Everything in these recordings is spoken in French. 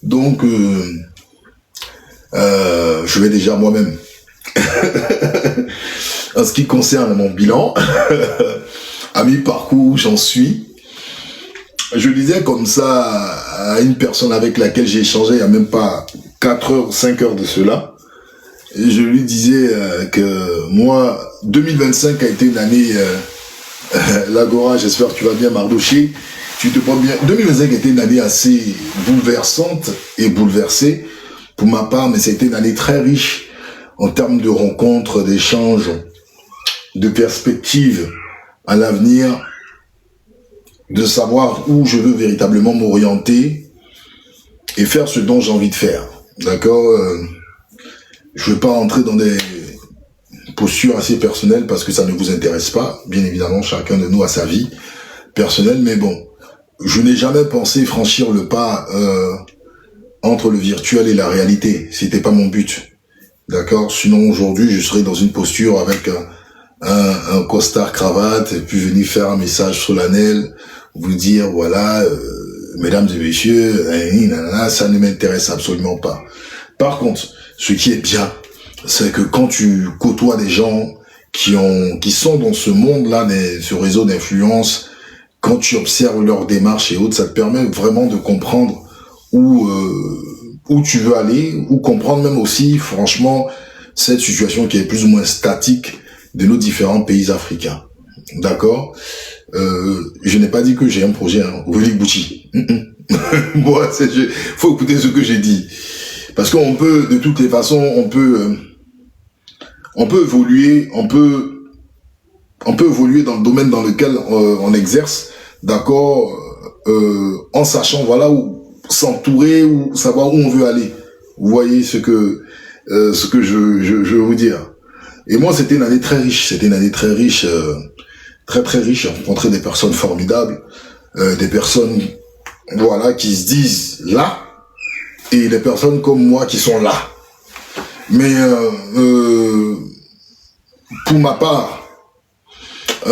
Donc, je vais déjà moi-même. En ce qui concerne mon bilan, à mi-parcours, j'en suis. Je disais comme ça à une personne avec laquelle j'ai échangé il n'y a même pas 4 heures, 5 heures de cela. Et je lui disais que moi, 2025 a été une année, l'Agora, j'espère que tu vas bien Mardoché, tu te portes bien. 2025 a été une année assez bouleversante et bouleversée pour ma part, mais c'était une année très riche en termes de rencontres, d'échanges, de perspectives à l'avenir, de savoir où je veux véritablement m'orienter et faire ce dont j'ai envie de faire. D'accord, je ne veux pas entrer dans des postures assez personnelles parce que ça ne vous intéresse pas. Bien évidemment, chacun de nous a sa vie personnelle, mais bon, je n'ai jamais pensé franchir le pas entre le virtuel et la réalité. C'était pas mon but. D'accord. Sinon, aujourd'hui, je serais dans une posture avec un costard cravate et puis venir faire un message solennel, vous dire, voilà, mesdames et messieurs, ça ne m'intéresse absolument pas. Par contre, ce qui est bien, c'est que quand tu côtoies des gens qui sont dans ce monde-là, ce réseau d'influence, quand tu observes leur démarche et autres, ça te permet vraiment de comprendre où tu veux aller, ou comprendre même aussi, franchement, cette situation qui est plus ou moins statique de nos différents pays africains. D'accord. Je n'ai pas dit que j'ai un projet, hein. Willy Bouchi. Moi, faut écouter ce que j'ai dit. Parce qu'on peut, de toutes les façons, on peut évoluer, on peut évoluer dans le domaine dans lequel on exerce, d'accord, en sachant, voilà, où s'entourer ou savoir où on veut aller. Vous voyez ce que je veux vous dire. Et moi, c'était une année très riche. C'était une année très riche, très très riche. J'ai rencontré des personnes formidables, des personnes, voilà, qui se disent là, et des personnes comme moi qui sont là. Mais pour ma part, je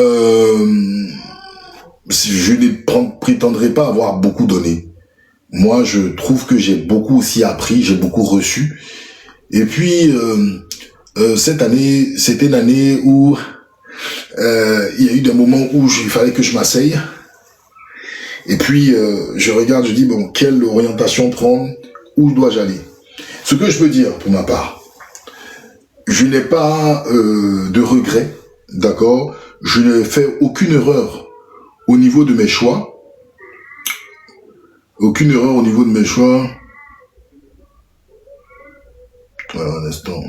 ne prétendrai pas avoir beaucoup donné. Moi, je trouve que j'ai beaucoup aussi appris, j'ai beaucoup reçu. Et puis, cette année, c'était l'année où il y a eu des moments où il fallait que je m'asseye. Et puis, je regarde, je dis, bon, quelle orientation prendre, où dois-je aller? Ce que je peux dire, pour ma part, je n'ai pas de regrets, d'accord? Je n'ai fait aucune erreur au niveau de mes choix. Aucune erreur au niveau de mes choix. Voilà, un instant.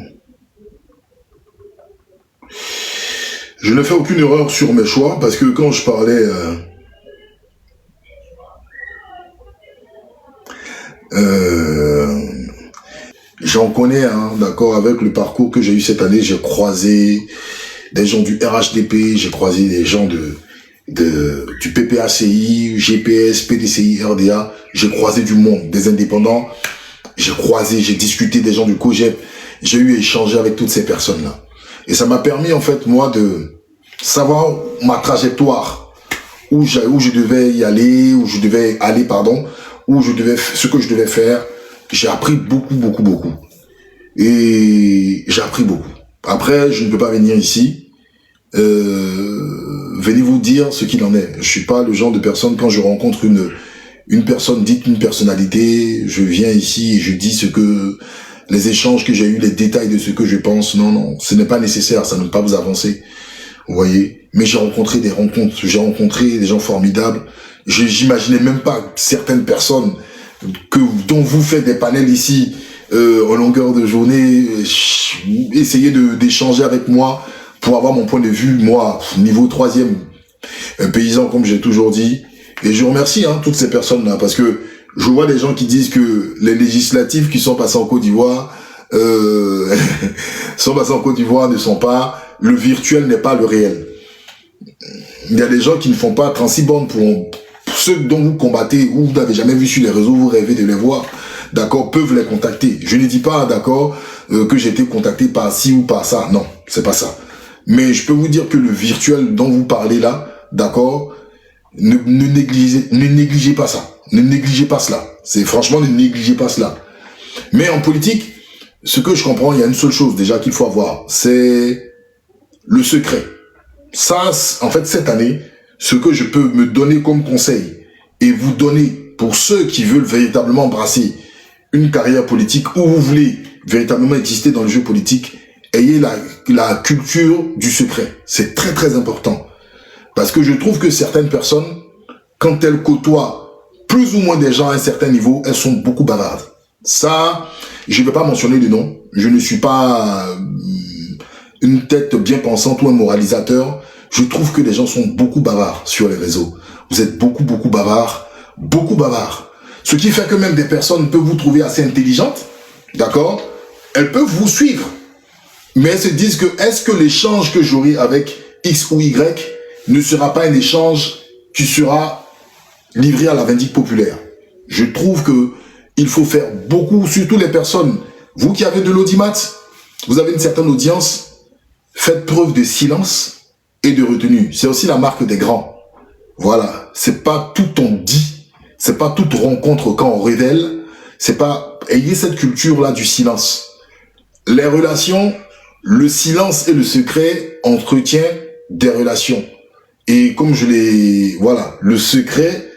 Je ne fais aucune erreur sur mes choix parce que quand je parlais j'en connais, hein, d'accord, avec le parcours que j'ai eu cette année, j'ai croisé des gens du RHDP, j'ai croisé des gens du PPACI, GPS, PDCI, RDA, j'ai croisé du monde, des indépendants, j'ai discuté des gens du COGEP, j'ai eu à échanger avec toutes ces personnes-là. Et ça m'a permis, en fait, moi, de savoir ma trajectoire, où je devais y aller, ce que je devais faire. J'ai appris beaucoup. Et j'ai appris beaucoup. Après, je ne peux pas venir ici, venez vous dire ce qu'il en est. Je suis pas le genre de personne, quand je rencontre une personne dite une personnalité, je viens ici et je dis les échanges que j'ai eu, les détails de ce que je pense. Non, ce n'est pas nécessaire, ça ne peut pas vous avancer. Vous voyez? Mais j'ai rencontré des gens formidables. J'imaginais même pas certaines personnes dont vous faites des panels ici, en longueur de journée, essayez d'échanger avec moi pour avoir mon point de vue, moi, niveau 3e, paysan, comme j'ai toujours dit. Et je remercie, hein, toutes ces personnes-là, parce que je vois des gens qui disent que les législatives qui sont passées en Côte d'Ivoire, ne sont pas, le virtuel n'est pas le réel. Il y a des gens qui ne font pas 36 bornes pour ceux dont vous combattez ou vous n'avez jamais vu sur les réseaux, vous rêvez de les voir, d'accord, peuvent les contacter. Je ne dis pas, d'accord, que j'ai été contacté par ci ou par ça. Non, c'est pas ça. Mais je peux vous dire que le virtuel dont vous parlez là, d'accord, ne négligez pas ça. Ne négligez pas cela. Franchement, ne négligez pas cela. Mais en politique, ce que je comprends, il y a une seule chose déjà qu'il faut avoir, c'est le secret. Ça, en fait, cette année, ce que je peux me donner comme conseil et vous donner pour ceux qui veulent véritablement embrasser une carrière politique ou vous voulez véritablement exister dans le jeu politique, ayez la culture du secret. C'est très très important. Parce que je trouve que certaines personnes, quand elles côtoient plus ou moins des gens à un certain niveau, elles sont beaucoup bavardes. Ça, je ne vais pas mentionner de nom. Je ne suis pas une tête bien pensante ou un moralisateur. Je trouve que les gens sont beaucoup bavards sur les réseaux. Vous êtes beaucoup bavards. Beaucoup bavards. Ce qui fait que même des personnes peuvent vous trouver assez intelligentes. D'accord? Elles peuvent vous suivre. Mais elles se disent que est-ce que l'échange que j'aurai avec X ou Y ne sera pas un échange qui sera livré à la vindicte populaire? Je trouve que il faut faire beaucoup, surtout les personnes, vous qui avez de l'audimat, vous avez une certaine audience, faites preuve de silence et de retenue. C'est aussi la marque des grands. Voilà, c'est pas tout on dit, c'est pas toute rencontre quand on révèle, c'est pas, ayez cette culture-là du silence. Les relations, le silence et le secret entretiennent des relations. Et comme je l'ai, voilà, le secret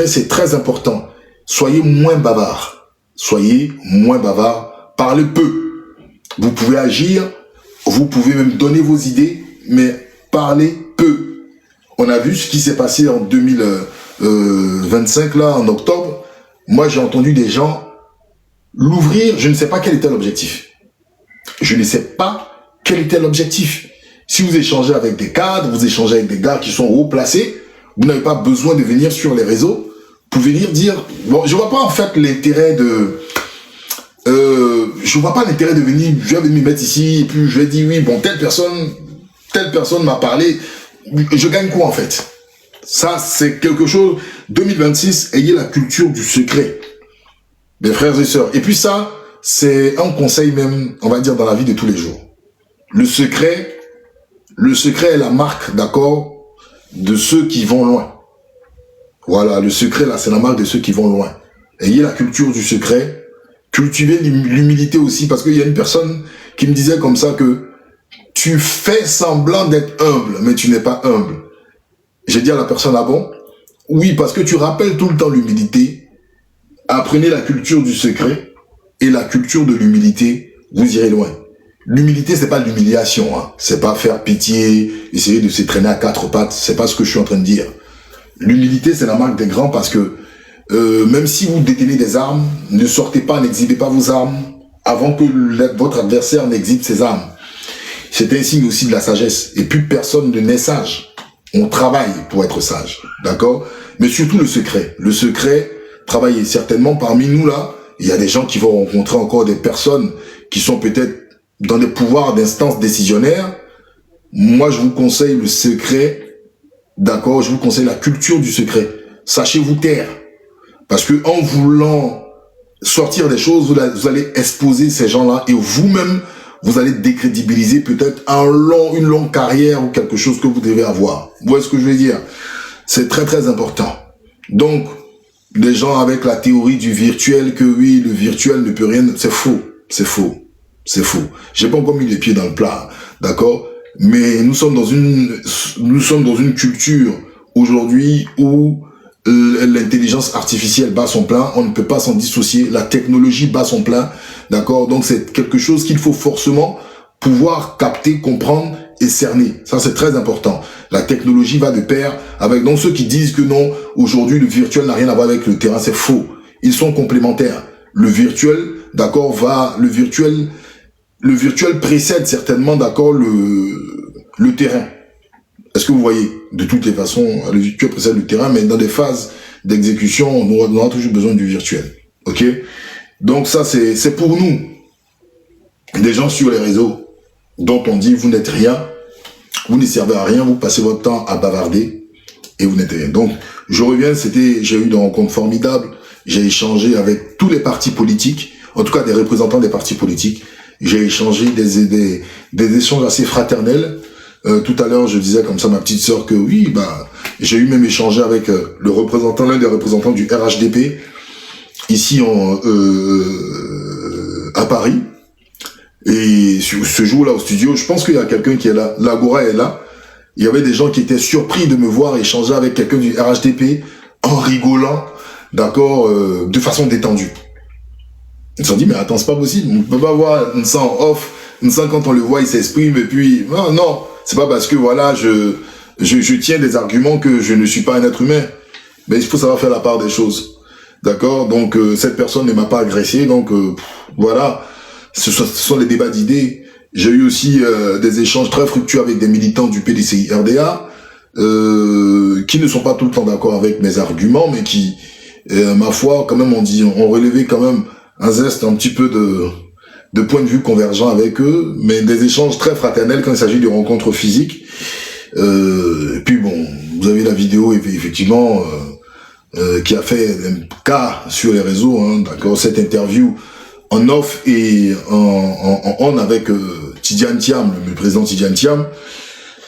c'est très important. Soyez moins bavard. Soyez moins bavard. Parlez peu. Vous pouvez agir, vous pouvez même donner vos idées, mais parlez peu. On a vu ce qui s'est passé en 2025, là, en octobre. Moi, j'ai entendu des gens l'ouvrir, je ne sais pas quel était l'objectif. Je ne sais pas quel était l'objectif. Si vous échangez avec des cadres, vous échangez avec des gars qui sont haut placés, vous n'avez pas besoin de venir sur les réseaux pour venir dire... Bon, je vois pas en fait l'intérêt de... je vois pas l'intérêt de venir... Je vais me mettre ici et puis je vais dire oui, bon, telle personne m'a parlé. Je gagne quoi en fait? Ça, c'est quelque chose... 2026, ayez la culture du secret. Mes frères et sœurs. Et puis ça, c'est un conseil même, on va dire, dans la vie de tous les jours. Le secret est la marque, d'accord, de ceux qui vont loin. Voilà, le secret, là, c'est la marque de ceux qui vont loin. Ayez la culture du secret. Cultivez l'humilité aussi, parce qu'il y a une personne qui me disait comme ça que tu fais semblant d'être humble, mais tu n'es pas humble. J'ai dit à la personne, ah bon? Oui, parce que tu rappelles tout le temps l'humilité. Apprenez la culture du secret et la culture de l'humilité, vous irez loin. L'humilité, c'est pas l'humiliation, hein. C'est pas faire pitié, essayer de se traîner à quatre pattes. C'est pas ce que je suis en train de dire. L'humilité, c'est la marque des grands parce que même si vous détenez des armes, ne sortez pas, n'exhibez pas vos armes avant que votre adversaire n'exhibe ses armes. C'est un signe aussi de la sagesse. Et plus personne ne naît sage. On travaille pour être sage, d'accord? Mais surtout le secret. Le secret, travaillez. Certainement, parmi nous là, il y a des gens qui vont rencontrer encore des personnes qui sont peut-être dans des pouvoirs d'instances décisionnaires. Moi, je vous conseille le secret, d'accord? Je vous conseille la culture du secret. Sachez vous taire. Parce que en voulant sortir des choses, vous allez exposer ces gens-là et vous-même, vous allez décrédibiliser peut-être une longue carrière ou quelque chose que vous devez avoir. Vous voyez ce que je veux dire? C'est très très important. Donc, les gens avec la théorie du virtuel, que oui, le virtuel ne peut rien, c'est faux, c'est faux, c'est faux. J'ai pas encore mis les pieds dans le plat, d'accord? Mais nous sommes dans une culture aujourd'hui où l'intelligence artificielle bat son plein, on ne peut pas s'en dissocier, la technologie bat son plein, d'accord? Donc c'est quelque chose qu'il faut forcément pouvoir capter, comprendre et cerner. Ça c'est très important. La technologie va de pair avec, donc ceux qui disent que non, aujourd'hui le virtuel n'a rien à voir avec le terrain, c'est faux. Ils sont complémentaires. Le virtuel, d'accord, le virtuel précède certainement, d'accord, le terrain. Est-ce que vous voyez? De toutes les façons, le virtuel précède le terrain, mais dans des phases d'exécution, on aura toujours besoin du virtuel. Ok? Donc ça, c'est pour nous, des gens sur les réseaux, dont on dit, vous n'êtes rien, vous ne servez à rien, vous passez votre temps à bavarder, et vous n'êtes rien. Donc, je reviens, j'ai eu des rencontres formidables, j'ai échangé avec tous les partis politiques, en tout cas des représentants des partis politiques, j'ai échangé des échanges assez fraternels. Tout à l'heure, je disais comme ça à ma petite sœur que oui, j'ai eu même échangé avec l'un des représentants du RHDP, ici à Paris. Et ce jour-là au studio, je pense qu'il y a quelqu'un qui est là. L'Agora est là. Il y avait des gens qui étaient surpris de me voir échanger avec quelqu'un du RHDP en rigolant, d'accord, de façon détendue. Ils se sont dit, mais attends, c'est pas possible. On ne peut pas voir une sang off. Une sang, quand on le voit, il s'exprime. Et puis, non, non, c'est pas parce que, voilà, je tiens des arguments que je ne suis pas un être humain. Mais il faut savoir faire la part des choses. D'accord? Donc, cette personne ne m'a pas agressé. Donc, voilà. Ce sont les débats d'idées. J'ai eu aussi des échanges très fructueux avec des militants du PDCI RDA qui ne sont pas tout le temps d'accord avec mes arguments, mais qui, ma foi, quand même, ont relevé quand même un zeste, un petit peu de points de vue convergents avec eux, mais des échanges très fraternels quand il s'agit de rencontres physiques. Et puis bon, vous avez la vidéo effectivement qui a fait un cas sur les réseaux, hein, d'accord, cette interview en off et en on avec Tidiane Thiam, le président Tidiane Thiam.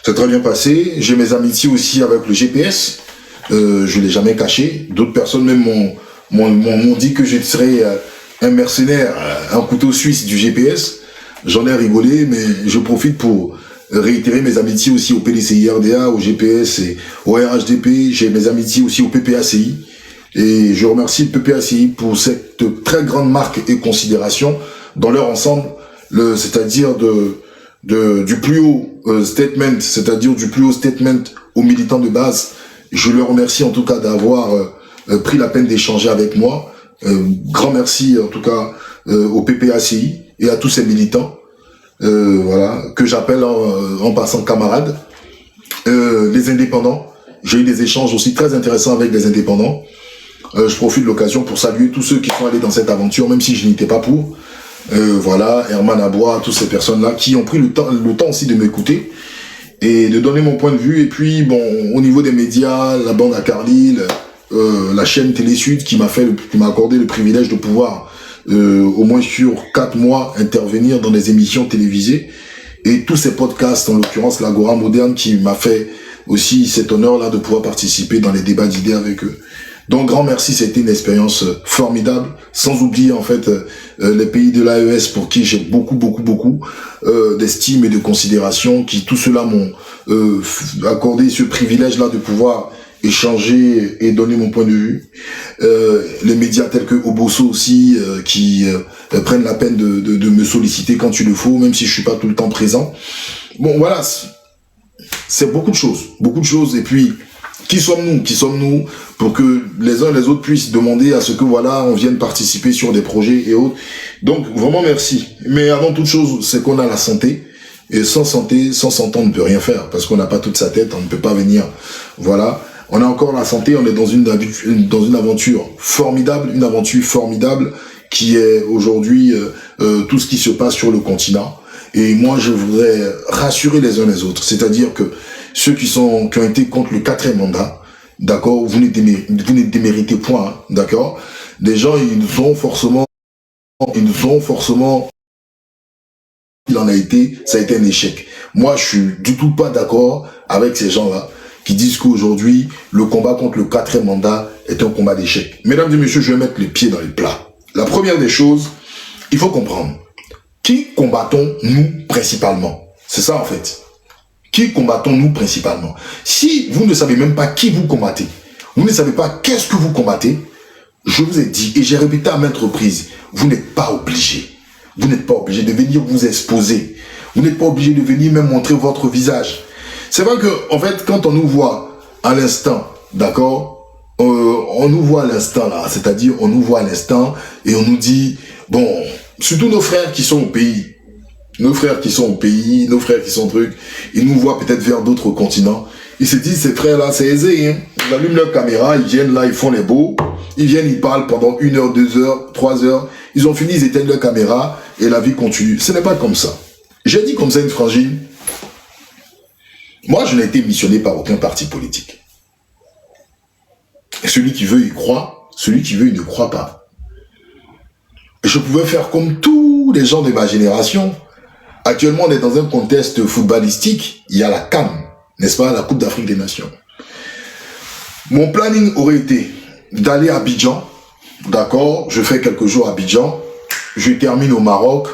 C'est très bien passé. J'ai mes amitiés aussi avec le GPS. Je l'ai jamais caché. D'autres personnes même m'ont dit que je serais un mercenaire, un couteau suisse du GPS. J'en ai rigolé, mais je profite pour réitérer mes amitiés aussi au PDCI RDA, au GPS et au RHDP. J'ai mes amitiés aussi au PPACI. Et je remercie le PPACI pour cette très grande marque et considération dans leur ensemble, c'est-à-dire du plus haut statement, c'est-à-dire du plus haut statement aux militants de base. Je leur remercie en tout cas d'avoir pris la peine d'échanger avec moi. Grand merci en tout cas au PPACI et à tous ces militants, voilà, que j'appelle en passant camarades. Les indépendants, j'ai eu des échanges aussi très intéressants avec les indépendants. Je profite de l'occasion pour saluer tous ceux qui sont allés dans cette aventure, même si je n'étais pas pour. Voilà, Herman Abois, toutes ces personnes-là qui ont pris le temps aussi de m'écouter et de donner mon point de vue. Et puis, bon, au niveau des médias, la bande à Carlyle, la chaîne Télé Sud qui m'a accordé le privilège de pouvoir, au moins sur 4 mois, intervenir dans des émissions télévisées. Et tous ces podcasts, en l'occurrence l'Agora Moderne, qui m'a fait aussi cet honneur-là de pouvoir participer dans les débats d'idées avec eux. Donc, grand merci, c'était une expérience formidable, sans oublier en fait les pays de l'AES pour qui j'ai beaucoup d'estime et de considération, qui tout cela m'ont accordé ce privilège-là de pouvoir échanger et donner mon point de vue. Les médias tels que Obosso aussi, qui prennent la peine de me solliciter quand il le faut, même si je suis pas tout le temps présent. Bon, voilà, c'est beaucoup de choses, et puis qui sommes-nous pour que les uns et les autres puissent demander à ce que, voilà, on vienne participer sur des projets et autres. Donc, vraiment merci. Mais avant toute chose, c'est qu'on a la santé. Et sans santé, sans santé, on ne peut rien faire. Parce qu'on n'a pas toute sa tête, on ne peut pas venir. Voilà. On a encore la santé, on est dans une aventure formidable, qui est aujourd'hui tout ce qui se passe sur le continent. Et moi, je voudrais rassurer les uns les autres. C'est-à-dire que ceux qui ont été contre le 4e mandat, d'accord, vous ne déméritez point, hein, d'accord. Les gens, ils nous ont forcément, il en a été, ça a été un échec. Moi, je suis du tout pas d'accord avec ces gens-là qui disent qu'aujourd'hui, le combat contre le 4e mandat est un combat d'échec. Mesdames et messieurs, je vais mettre les pieds dans les plats. La première des choses, il faut comprendre. Qui combattons-nous principalement? C'est ça en fait. Qui combattons-nous principalement? Si vous ne savez même pas qui vous combattez, vous ne savez pas qu'est-ce que vous combattez, je vous ai dit, et j'ai répété à maintes reprises, vous n'êtes pas obligé. Vous n'êtes pas obligé de venir vous exposer. Vous n'êtes pas obligé de venir même montrer votre visage. C'est vrai que, en fait, quand on nous voit à l'instant, d'accord, on nous voit à l'instant là, c'est-à-dire on nous voit à l'instant et on nous dit, bon, surtout nos frères qui sont au pays, nos frères qui sont trucs, ils nous voient peut-être vers d'autres continents. Ils se disent, ces frères-là, c'est aisé, hein. Ils allument leur caméra, ils viennent là, ils font les beaux. Ils viennent, ils parlent pendant 1 heure, 2 heures, 3 heures. Ils ont fini, ils éteignent leur caméra et la vie continue. Ce n'est pas comme ça. J'ai dit comme ça une frangine. Moi, je n'ai été missionné par aucun parti politique. Et celui qui veut, il croit. Celui qui veut, il ne croit pas. Et je pouvais faire comme tous les gens de ma génération. Actuellement, on est dans un contexte footballistique. Il y a la CAN, n'est-ce pas, la Coupe d'Afrique des Nations. Mon planning aurait été d'aller à Abidjan, d'accord, je fais quelques jours à Abidjan, je termine au Maroc,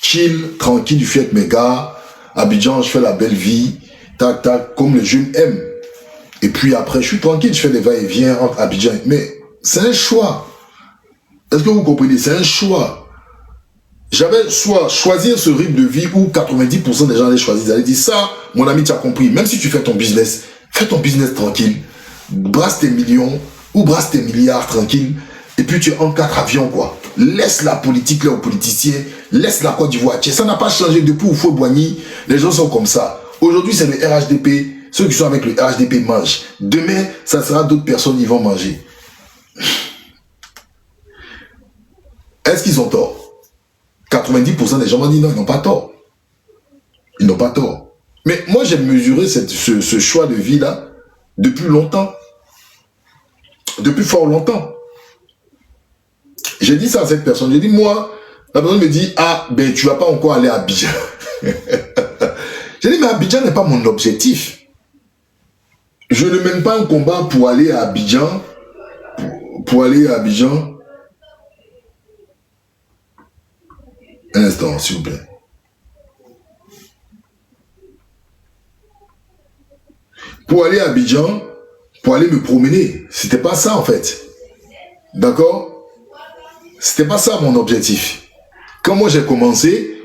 chill, tranquille, je suis avec mes gars, Abidjan, je fais la belle vie, tac, tac, comme les jeunes aiment. Et puis après, je suis tranquille, je fais des va-et-vient entre Abidjan. Mais c'est un choix. Est-ce que vous comprenez? C'est un choix. J'avais soit choisir ce rythme de vie où 90% des gens allaient choisir. Ils allaient dire ça, mon ami, tu as compris. Même si tu fais ton business tranquille. Brasse tes millions ou brasse tes milliards tranquille. Et puis tu es en 4 avions, quoi. Laisse la politique là aux politiciens. Laisse la Côte d'Ivoire. Ça n'a pas changé depuis Houphouët-Boigny. Les gens sont comme ça. Aujourd'hui, c'est le RHDP. Ceux qui sont avec le RHDP mangent. Demain, ça sera d'autres personnes qui vont manger. Est-ce qu'ils ont tort? 90% des gens m'ont dit non, ils n'ont pas tort. Ils n'ont pas tort. Mais moi, j'ai mesuré ce choix de vie-là depuis longtemps. Depuis fort longtemps. J'ai dit ça à cette personne. J'ai dit, moi, la personne me dit, ah, ben, tu vas pas encore aller à Abidjan. J'ai dit, mais Abidjan n'est pas mon objectif. Je ne mène pas un combat pour aller à Abidjan. Pour aller à Abidjan. Un instant, s'il vous plaît. Pour aller à Abidjan, pour aller me promener. C'était pas ça, en fait. D'accord? C'était pas ça mon objectif. Quand moi j'ai commencé,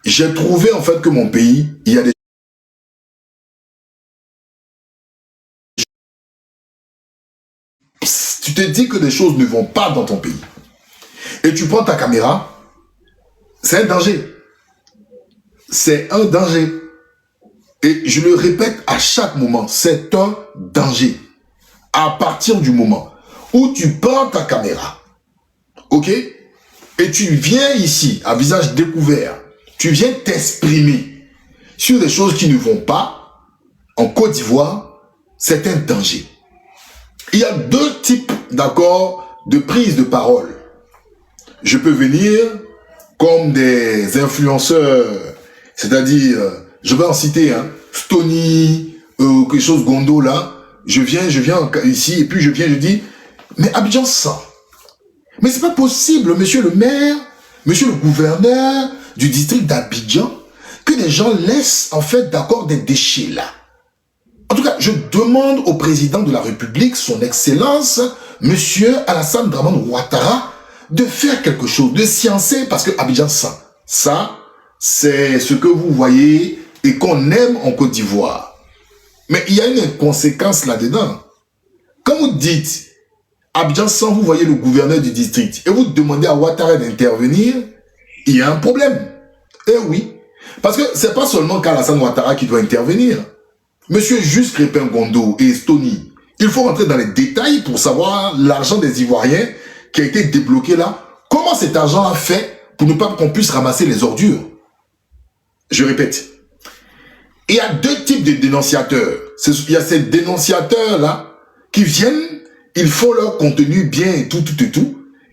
j'ai trouvé en fait que mon pays, il y a des... Tu te dis que des choses ne vont pas dans ton pays. Et tu prends ta caméra, c'est un danger. C'est un danger. Et je le répète à chaque moment, c'est un danger. À partir du moment où tu prends ta caméra, ok? Et tu viens ici, à visage découvert, tu viens t'exprimer sur des choses qui ne vont pas, en Côte d'Ivoire, c'est un danger. Il y a deux types, d'accord, de prise de parole. Je peux venir comme des influenceurs, c'est-à-dire, je vais en citer, hein, Stony, quelque chose Gondo là, je viens ici et puis je dis, mais Abidjan 100. Mais c'est pas possible, monsieur le maire, monsieur le gouverneur du district d'Abidjan, que les gens laissent en fait d'accord des déchets là. En tout cas, je demande au président de la République, son excellence, monsieur Alassane Dramane Ouattara, de faire quelque chose, de sciencer, parce que Abidjan 100, ça, c'est ce que vous voyez et qu'on aime en Côte d'Ivoire. Mais il y a une conséquence là-dedans. Quand vous dites Abidjan 100, vous voyez le gouverneur du district, et vous demandez à Ouattara d'intervenir, il y a un problème. Eh oui. Parce que c'est pas seulement qu'Alassane Ouattara qui doit intervenir. Monsieur Juste Crépin Gondo et Stony, il faut rentrer dans les détails pour savoir l'argent des Ivoiriens qui a été débloqué là. Comment cet argent a fait pour ne pas qu'on puisse ramasser les ordures? Je répète. Il y a deux types de dénonciateurs. Il y a ces dénonciateurs-là qui viennent, ils font leur contenu bien et tout.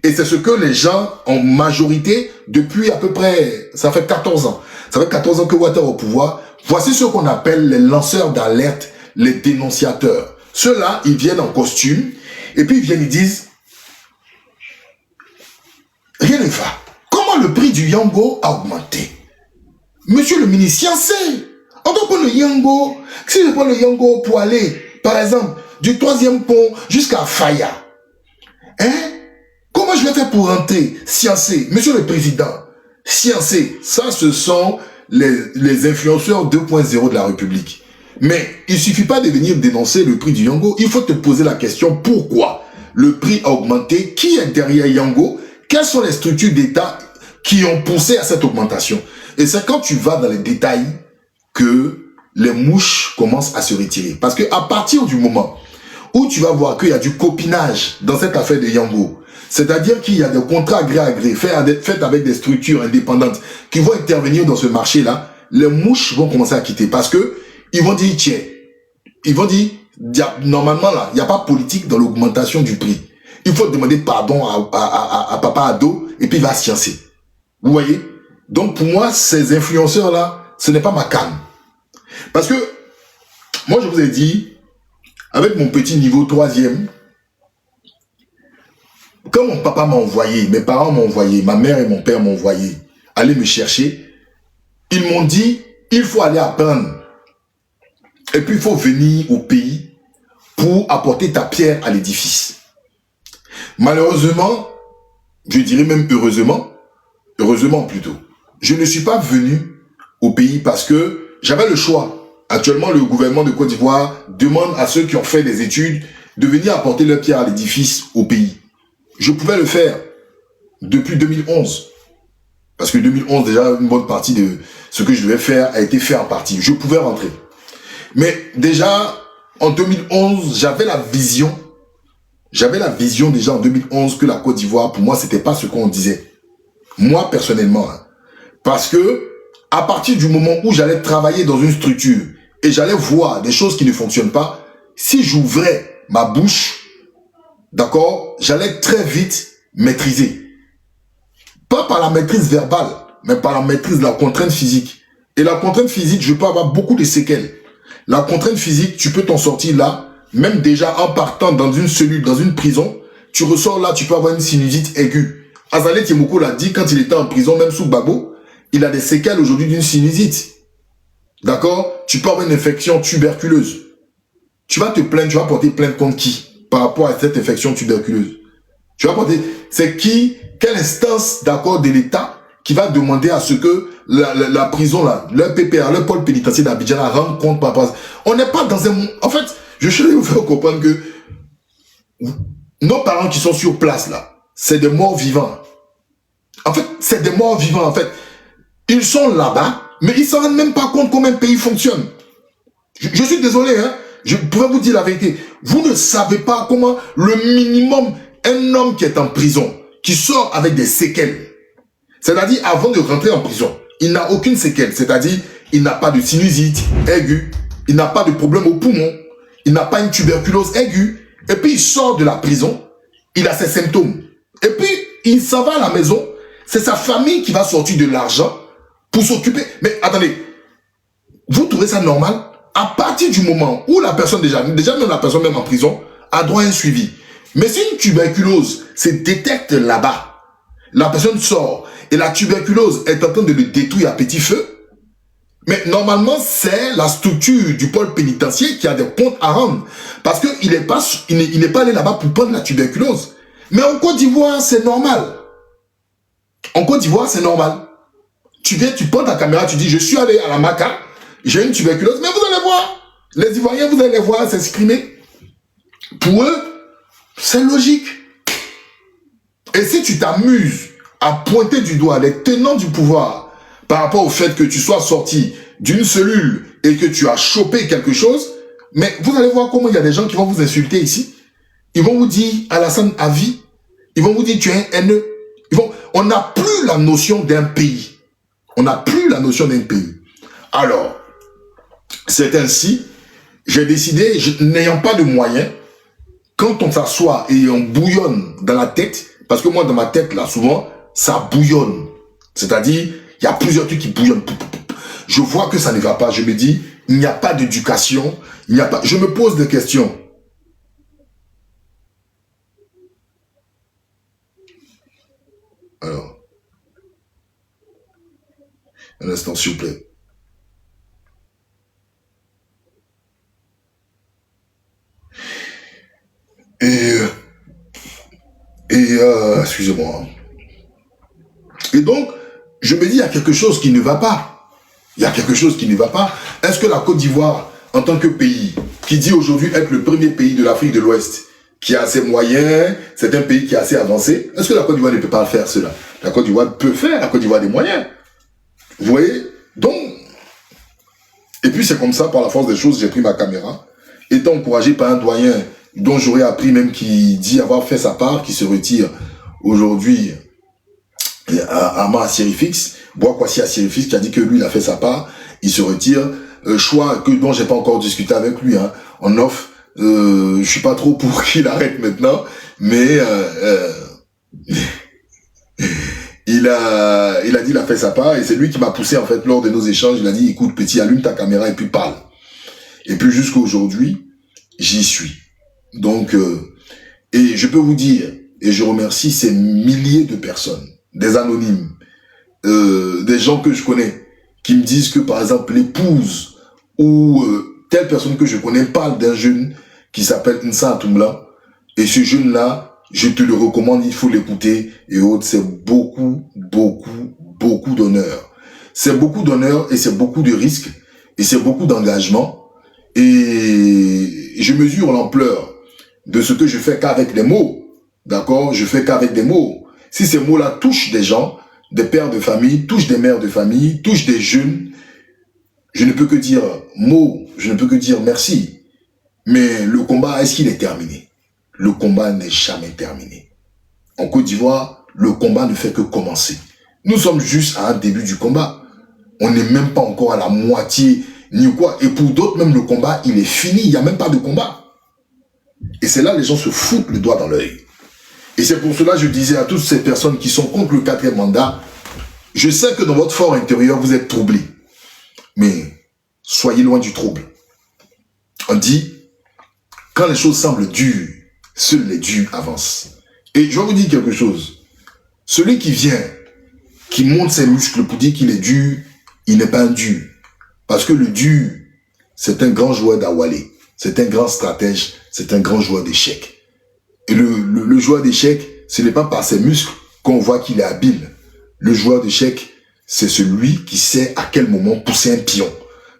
Et c'est ce que les gens, en majorité, depuis à peu près, ça fait 14 ans. Ça fait 14 ans que Ouattara est au pouvoir. Voici ce qu'on appelle les lanceurs d'alerte, les dénonciateurs. Ceux-là, ils viennent en costume, et puis ils viennent, ils disent, rien ne va. Comment le prix du Yango a augmenté? Monsieur le ministre, sciencez. On doit prendre le Yango. Si je prends le Yango pour aller, par exemple, du 3e pont jusqu'à Faya, hein? Comment je vais faire pour rentrer? Sciencez. Monsieur le président, sciencez. Ça, ce sont les influenceurs 2.0 de la République. Mais il ne suffit pas de venir dénoncer le prix du Yango. Il faut te poser la question, pourquoi le prix a augmenté? Qui est derrière Yango? Quelles sont les structures d'État qui ont poussé à cette augmentation? Et c'est quand tu vas dans les détails que les mouches commencent à se retirer. Parce que à partir du moment où tu vas voir qu'il y a du copinage dans cette affaire de Yango, c'est-à-dire qu'il y a des contrats gré à gré faits avec des structures indépendantes qui vont intervenir dans ce marché-là, les mouches vont commencer à quitter. Parce que ils vont dire, tiens, ils vont dire, normalement là, il n'y a pas politique dans l'augmentation du prix. Il faut demander pardon à Papa Ado et puis il va sciencer. Vous voyez? Donc pour moi, ces influenceurs-là, ce n'est pas ma canne. Parce que, moi je vous ai dit, avec mon petit niveau 3e, quand mon papa m'a envoyé, mes parents m'ont envoyé, ma mère et mon père m'ont envoyé, aller me chercher, ils m'ont dit, il faut aller apprendre. Et puis il faut venir au pays pour apporter ta pierre à l'édifice. Malheureusement, je dirais même heureusement plutôt, je ne suis pas venu au pays parce que j'avais le choix. Actuellement, le gouvernement de Côte d'Ivoire demande à ceux qui ont fait des études de venir apporter leur pierre à l'édifice au pays. Je pouvais le faire depuis 2011. Parce que 2011, déjà, une bonne partie de ce que je devais faire a été fait en partie. Je pouvais rentrer. Mais déjà, en 2011, j'avais la vision déjà en 2011 que la Côte d'Ivoire, pour moi, c'était pas ce qu'on disait. Moi, personnellement. Hein. Parce que, à partir du moment où j'allais travailler dans une structure et j'allais voir des choses qui ne fonctionnent pas, si j'ouvrais ma bouche, d'accord, j'allais très vite maîtriser. Pas par la maîtrise verbale, mais par la maîtrise de la contrainte physique. Et la contrainte physique, je peux avoir beaucoup de séquelles. La contrainte physique, tu peux t'en sortir là, même déjà en partant dans une cellule, dans une prison, tu ressors là, tu peux avoir une sinusite aiguë. Azaleh Tiemoko l'a dit quand il était en prison, même sous Babo, il a des séquelles aujourd'hui d'une sinusite. D'accord? Tu peux avoir une infection tuberculeuse. Tu vas te plaindre, tu vas porter plainte contre qui par rapport à cette infection tuberculeuse? Tu vas porter, c'est qui, quelle instance d'accord de l'État qui va demander à ce que la prison là, le PPR, le pôle pénitentiaire d'Abidjan rende compte par rapport à ça. On n'est pas dans un... En fait, je suis vous faire comprendre que nos parents qui sont sur place là, c'est des morts vivants. En fait, c'est des morts vivants en fait. Ils sont là-bas, mais ils ne se rendent même pas compte comment un pays fonctionne. Je suis désolé, hein. Je pourrais vous dire la vérité. Vous ne savez pas comment le minimum, un homme qui est en prison, qui sort avec des séquelles, c'est-à-dire avant de rentrer en prison, il n'a aucune séquelle, c'est-à-dire il n'a pas de sinusite aiguë, il n'a pas de problème au poumon, il n'a pas une tuberculose aiguë, et puis il sort de la prison, il a ses symptômes. Et puis il s'en va à la maison, c'est sa famille qui va sortir de l'argent pour s'occuper. Mais attendez, vous trouvez ça normal? À partir du moment où la personne, déjà même la personne même en prison, a droit à un suivi. Mais si une tuberculose se détecte là-bas, la personne sort et la tuberculose est en train de le détruire à petit feu, mais normalement, c'est la structure du pôle pénitentiaire qui a des comptes à rendre. Parce qu'il n'est pas allé là-bas pour prendre la tuberculose. Mais en Côte d'Ivoire, c'est normal. En Côte d'Ivoire, c'est normal. Tu viens, tu prends ta caméra, tu dis, je suis allé à la Maca, j'ai une tuberculose, mais vous allez voir, les Ivoiriens, vous allez les voir s'exprimer. Pour eux, c'est logique. Et si tu t'amuses à pointer du doigt les tenants du pouvoir par rapport au fait que tu sois sorti d'une cellule et que tu as chopé quelque chose, mais vous allez voir comment il y a des gens qui vont vous insulter ici. Ils vont vous dire, Alassane à vie. Ils vont vous dire, tu es un haineux. On n'a plus la notion d'un pays. On n'a plus la notion d'un pays. Alors, c'est ainsi, j'ai décidé, n'ayant pas de moyens, quand on s'assoit et on bouillonne dans la tête, parce que moi, dans ma tête, là, souvent, ça bouillonne. C'est-à-dire, il y a plusieurs trucs qui bouillonnent. Je vois que ça ne va pas. Je me dis, il n'y a pas d'éducation. Il n'y a pas... Je me pose des questions. Alors, un instant, s'il vous plaît. Excusez-moi. Et donc, je me dis, il y a quelque chose qui ne va pas. Il y a quelque chose qui ne va pas. Est-ce que la Côte d'Ivoire, en tant que pays, qui dit aujourd'hui être le premier pays de l'Afrique de l'Ouest, qui a ses moyens, c'est un pays qui est assez avancé, est-ce que la Côte d'Ivoire ne peut pas faire cela? La Côte d'Ivoire peut faire, la Côte d'Ivoire a des moyens. Vous voyez? Donc, et puis c'est comme ça, par la force des choses, j'ai pris ma caméra, étant encouragé par un doyen dont j'aurais appris même qui dit avoir fait sa part, qui se retire aujourd'hui à Sérifix, Boakwasi à Sérifix, qui a dit que lui, il a fait sa part, il se retire. Choix dont j'ai pas encore discuté avec lui, hein, en off. Je suis pas trop pour qu'il arrête maintenant, mais il a dit il a fait sa part, et c'est lui qui m'a poussé en fait lors de nos échanges. Il a dit, écoute petit, allume ta caméra et puis parle. Et puis jusqu'à aujourd'hui, j'y suis. Donc, et je peux vous dire, et je remercie ces milliers de personnes, des anonymes, des gens que je connais, qui me disent que par exemple l'épouse ou telle personne que je connais parle d'un jeune qui s'appelle Nsa Atoumla, et ce jeune-là, je te le recommande, il faut l'écouter, et autres, c'est beaucoup, beaucoup, beaucoup d'honneur. C'est beaucoup d'honneur et c'est beaucoup de risques, et c'est beaucoup d'engagement, et je mesure l'ampleur de ce que je fais qu'avec des mots, d'accord? Je fais qu'avec des mots. Si ces mots-là touchent des gens, des pères de famille, touchent des mères de famille, touchent des jeunes, je ne peux que dire mots, je ne peux que dire merci. Mais le combat, est-ce qu'il est terminé? Le combat n'est jamais terminé. En Côte d'Ivoire, le combat ne fait que commencer. Nous sommes juste à un début du combat. On n'est même pas encore à la moitié, ni quoi. Et pour d'autres, même le combat, il est fini. Il n'y a même pas de combat. Et c'est là les gens se foutent le doigt dans l'œil. Et c'est pour cela que je disais à toutes ces personnes qui sont contre le 4e mandat, je sais que dans votre fort intérieur, vous êtes troublés. Mais soyez loin du trouble. On dit, quand les choses semblent dures, seuls les durs avancent. Et je vais vous dire quelque chose. Celui qui vient, qui monte ses muscles pour dire qu'il est dur, il n'est pas un dur. Parce que le dur, c'est un grand joueur d'Awalé. C'est un grand stratège. C'est un grand joueur d'échecs. Et le joueur d'échecs, ce n'est pas par ses muscles qu'on voit qu'il est habile. Le joueur d'échecs, c'est celui qui sait à quel moment pousser un pion.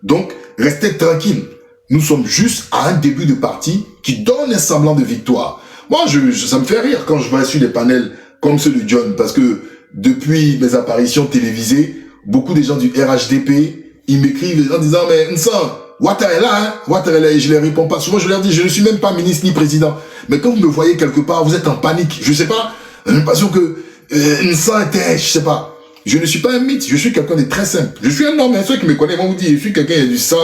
Donc, restez tranquille. Nous sommes juste à un début de partie qui donne un semblant de victoire. Moi, ça me fait rire quand je vois sur des panels comme ceux de John, parce que depuis mes apparitions télévisées, beaucoup de gens du RHDP, ils m'écrivent en disant, mais Nsa, Ouattara est là, hein? Ouattara est là, et je ne les réponds pas. Souvent, je leur dis, je ne suis même pas ministre ni président. Mais quand vous me voyez quelque part, vous êtes en panique. Je ne sais pas, j'ai l'impression que Nsa était, je sais pas. Je ne suis pas un mythe, je suis quelqu'un de très simple. Je suis un homme, ceux qui me connaissent vont vous dire, je suis quelqu'un qui a du sang,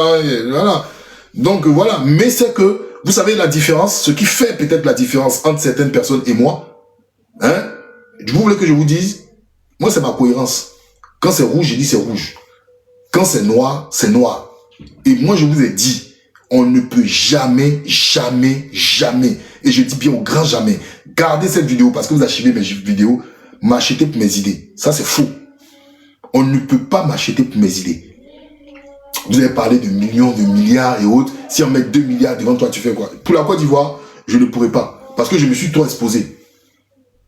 voilà. Donc voilà, mais c'est que, vous savez la différence, ce qui fait peut-être la différence entre certaines personnes et moi, hein, vous voulez que je vous dise, moi c'est ma cohérence. Quand c'est rouge, je dis c'est rouge. Quand c'est noir, c'est noir. Et moi je vous ai dit, on ne peut jamais, jamais, jamais, et je dis bien au grand jamais, gardez cette vidéo parce que vous achevez mes vidéos, m'acheter pour mes idées. Ça c'est faux. On ne peut pas m'acheter pour mes idées. Vous avez parlé de millions, de milliards et autres. Si on met 2 milliards devant toi, tu fais quoi? Pour la Côte d'Ivoire, je ne pourrais pas. Parce que je me suis trop exposé.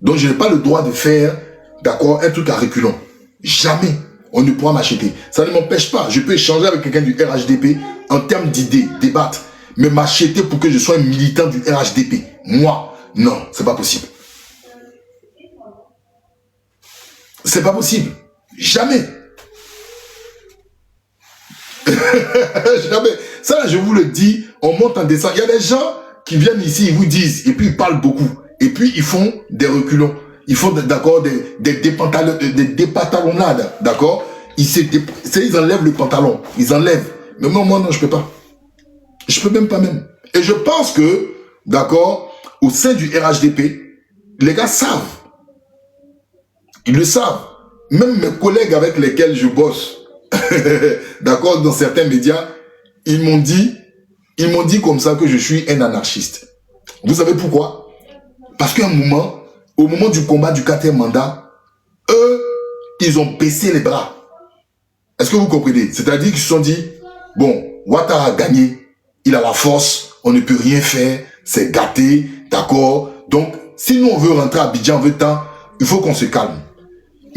Donc, je n'ai pas le droit de faire, d'accord, un truc à reculons. Jamais. On ne pourra m'acheter. Ça ne m'empêche pas. Je peux échanger avec quelqu'un du RHDP en termes d'idées, débattre. Mais m'acheter pour que je sois un militant du RHDP. Moi, non, c'est pas possible. C'est pas possible. Jamais. Jamais. Ça, je vous le dis, on monte en descend. Il y a des gens qui viennent ici, ils vous disent, et puis ils parlent beaucoup. Et puis ils font des reculons. Ils font, d'accord, des dépantalonnades, d'accord. Ils enlèvent le pantalon. Ils enlèvent. Mais moi, non, je peux pas. Je peux même pas même. Et je pense que, d'accord, au sein du RHDP, les gars savent. Ils le savent. Même mes collègues avec lesquels je bosse, d'accord, dans certains médias, ils m'ont dit comme ça que je suis un anarchiste. Vous savez pourquoi? Parce qu'à un moment, au moment du combat du 4e mandat, eux, ils ont baissé les bras. Est-ce que vous comprenez? C'est-à-dire qu'ils se sont dit, bon, Ouattara a gagné, il a la force, on ne peut rien faire, c'est gâté, d'accord? Donc, si nous on veut rentrer à Abidjan, on veut temps, il faut qu'on se calme.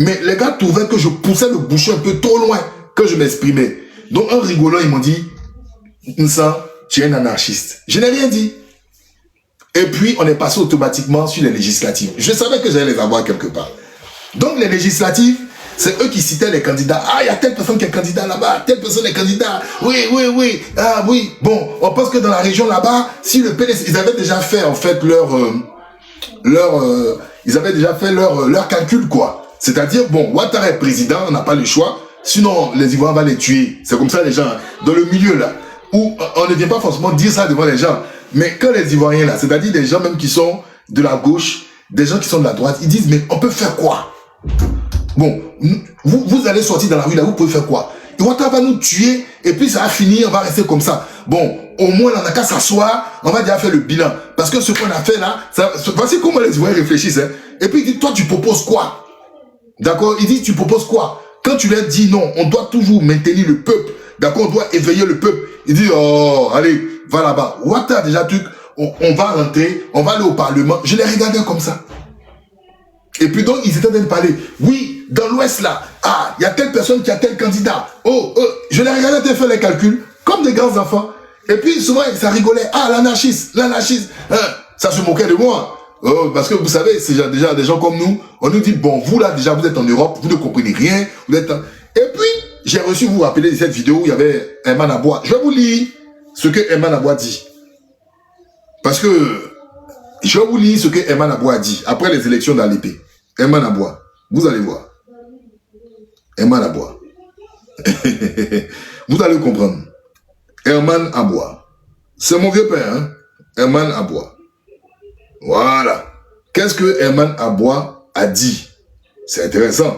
Mais les gars trouvaient que je poussais le bouchon un peu trop loin, que je m'exprimais. Donc, en rigolant, ils m'ont dit, Nsa, tu es un anarchiste. Je n'ai rien dit. Et puis, on est passé automatiquement sur les législatives. Je savais que j'allais les avoir quelque part. Donc, les législatives, c'est eux qui citaient les candidats. Ah, il y a telle personne qui est candidat là-bas, telle personne est candidat. Oui, oui, oui. Ah, oui. Bon, on pense que dans la région là-bas, si le PDC, ils avaient déjà fait, en fait, ils avaient déjà fait leur calcul, quoi. C'est-à-dire, bon, Ouattara est président, on n'a pas le choix. Sinon, les Ivoiriens vont les tuer. C'est comme ça, les gens, dans le milieu, là, où on ne vient pas forcément dire ça devant les gens. Mais quand les Ivoiriens, là, c'est-à-dire des gens même qui sont de la gauche, des gens qui sont de la droite, ils disent, mais on peut faire quoi? Bon, vous allez sortir dans la rue, là, vous pouvez faire quoi? Ouattara va nous tuer, et puis ça va finir, on va rester comme ça. Bon, au moins, on n'a qu'à s'asseoir, on va déjà faire le bilan. Parce que ce qu'on a fait là, voici comment les Ivoiriens réfléchissent. Hein. Et puis, il dit, toi, tu proposes quoi? D'accord? Il dit, tu proposes quoi? Quand tu leur dis non, on doit toujours maintenir le peuple. D'accord? On doit éveiller le peuple. Il dit, oh, allez, va là-bas. Ouattara, déjà, truc, on va rentrer, on va aller au Parlement. Je les regardais comme ça. Et puis donc, ils étaient en train de parler. Oui, dans l'Ouest, là, ah, il y a telle personne qui a tel candidat. Oh, je les regardais faire les calculs, comme des grands enfants. Et puis, souvent, ça rigolait. Ah, l'anarchiste. Hein, ça se moquait de moi. Oh, parce que vous savez, c'est déjà des gens comme nous. On nous dit, bon, vous là, déjà, vous êtes en Europe, vous ne comprenez rien. Vous êtes en... Et puis, j'ai reçu, vous vous rappelez de cette vidéo où il y avait Herman Aboua. Je vais vous lire ce que Herman Aboua dit. Parce que, je vais vous lire ce que Herman Aboua a dit après les élections d'Alépé. Herman Aboua, vous allez voir. Herman Aboua. Vous allez comprendre. Herman Aboua. C'est mon vieux père, hein? Herman Aboua. Voilà. Qu'est-ce que Herman Aboua a dit? C'est intéressant.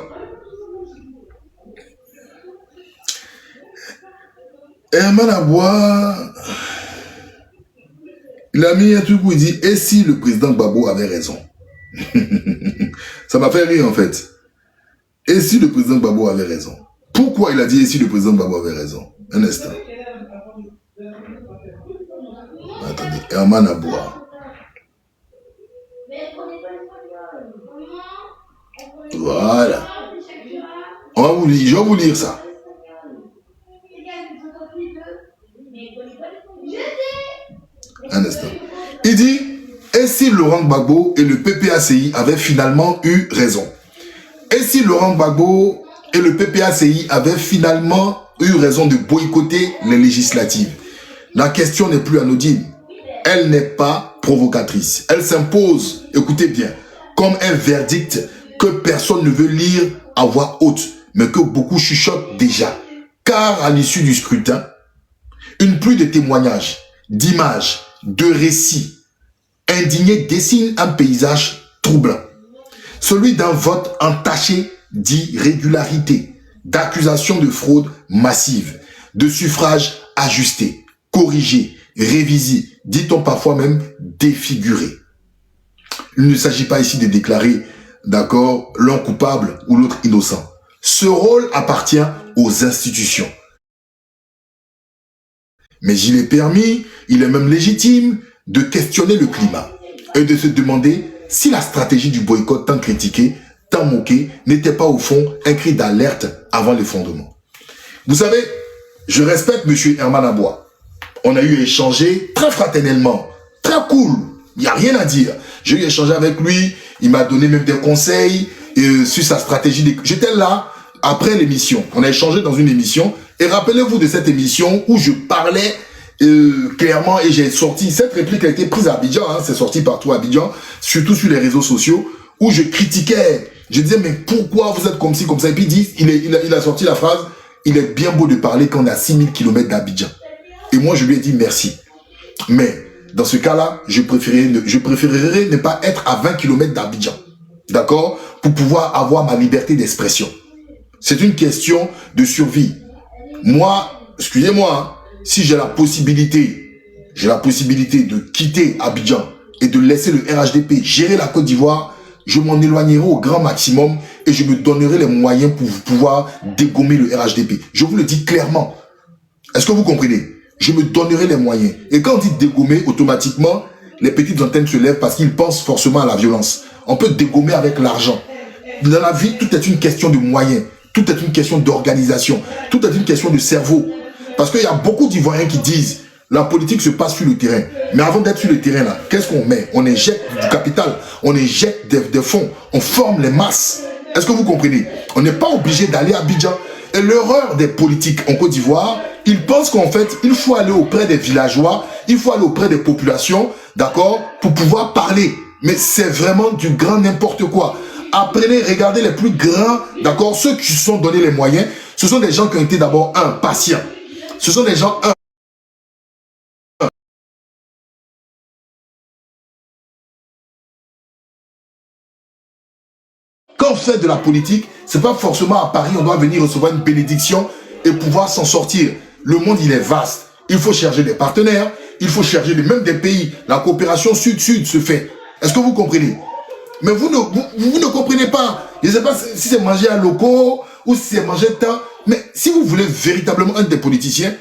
Herman Aboua, il a mis un truc où il dit, et si le président Gbagbo avait raison? Ça m'a fait rire en fait. Et si le président Gbagbo avait raison? Pourquoi il a dit et si le président Gbagbo avait raison? Un instant. Attendez, Herman Aboua. Voilà. On va vous lire, je vais vous lire ça. Un instant. Il dit, et si Laurent Gbagbo et le PPACI avaient finalement eu raison? Et si Laurent Gbagbo et le PPACI avaient finalement eu raison de boycotter les législatives? La question n'est plus anodine. Elle n'est pas provocatrice. Elle s'impose, écoutez bien, comme un verdict que personne ne veut lire à voix haute, mais que beaucoup chuchotent déjà. Car à l'issue du scrutin, une pluie de témoignages, d'images, de récits indignés dessine un paysage troublant. Celui d'un vote entaché d'irrégularité, d'accusations de fraude massive, de suffrages ajustés, corrigés, révisés, dit-on parfois même défigurés. Il ne s'agit pas ici de déclarer, d'accord, l'un coupable ou l'autre innocent. Ce rôle appartient aux institutions. Mais il est permis, il est même légitime de questionner le climat et de se demander si la stratégie du boycott tant critiquée, tant moquée, n'était pas au fond un cri d'alerte avant l'effondrement. Vous savez, je respecte M. Herman Aboua. On a eu échangé très fraternellement, très cool, il n'y a rien à dire. J'ai eu échangé avec lui, il m'a donné même des conseils sur sa stratégie. J'étais là après l'émission, on a échangé dans une émission. Et rappelez-vous de cette émission où je parlais clairement et j'ai sorti, cette réplique a été prise à Abidjan, hein, c'est sorti partout à Abidjan, surtout sur les réseaux sociaux, où je critiquais, je disais mais pourquoi vous êtes comme ci, comme ça, et puis il a sorti la phrase, il est bien beau de parler quand on est à 6000 km d'Abidjan. Et moi je lui ai dit merci, mais dans ce cas-là, je préférerais ne pas être à 20 km d'Abidjan, d'accord, pour pouvoir avoir ma liberté d'expression. C'est une question de survie. Moi, excusez-moi, hein, si j'ai la possibilité de quitter Abidjan et de laisser le RHDP gérer la Côte d'Ivoire, je m'en éloignerai au grand maximum et je me donnerai les moyens pour pouvoir dégommer le RHDP. Je vous le dis clairement. Est-ce que vous comprenez? Je me donnerai les moyens. Et quand on dit dégommer, automatiquement, les petites antennes se lèvent parce qu'ils pensent forcément à la violence. On peut dégommer avec l'argent. Dans la vie, tout est une question de moyens. Tout est une question d'organisation. Tout est une question de cerveau. Parce qu'il y a beaucoup d'Ivoiriens qui disent la politique se passe sur le terrain. Mais avant d'être sur le terrain, là, qu'est-ce qu'on met? On injecte du capital, on injecte des fonds, on forme les masses. Est-ce que vous comprenez? On n'est pas obligé d'aller à Abidjan. Et l'erreur des politiques en Côte d'Ivoire, ils pensent qu'en fait, il faut aller auprès des villageois, il faut aller auprès des populations, d'accord, pour pouvoir parler. Mais c'est vraiment du grand n'importe quoi. Apprenez, regardez les plus grands, d'accord, ceux qui se sont donné les moyens, ce sont des gens qui ont été d'abord, patients. Ce sont des gens, quand on fait de la politique, c'est pas forcément à Paris, on doit venir recevoir une bénédiction et pouvoir s'en sortir. Le monde, il est vaste. il faut chercher des partenaires, il faut chercher même des pays. La coopération sud-sud se fait. Est-ce que vous comprenez? Mais vous ne comprenez pas. Je ne sais pas si c'est manger à locaux ou si c'est manger temps. Mais si vous voulez véritablement un des politiciens,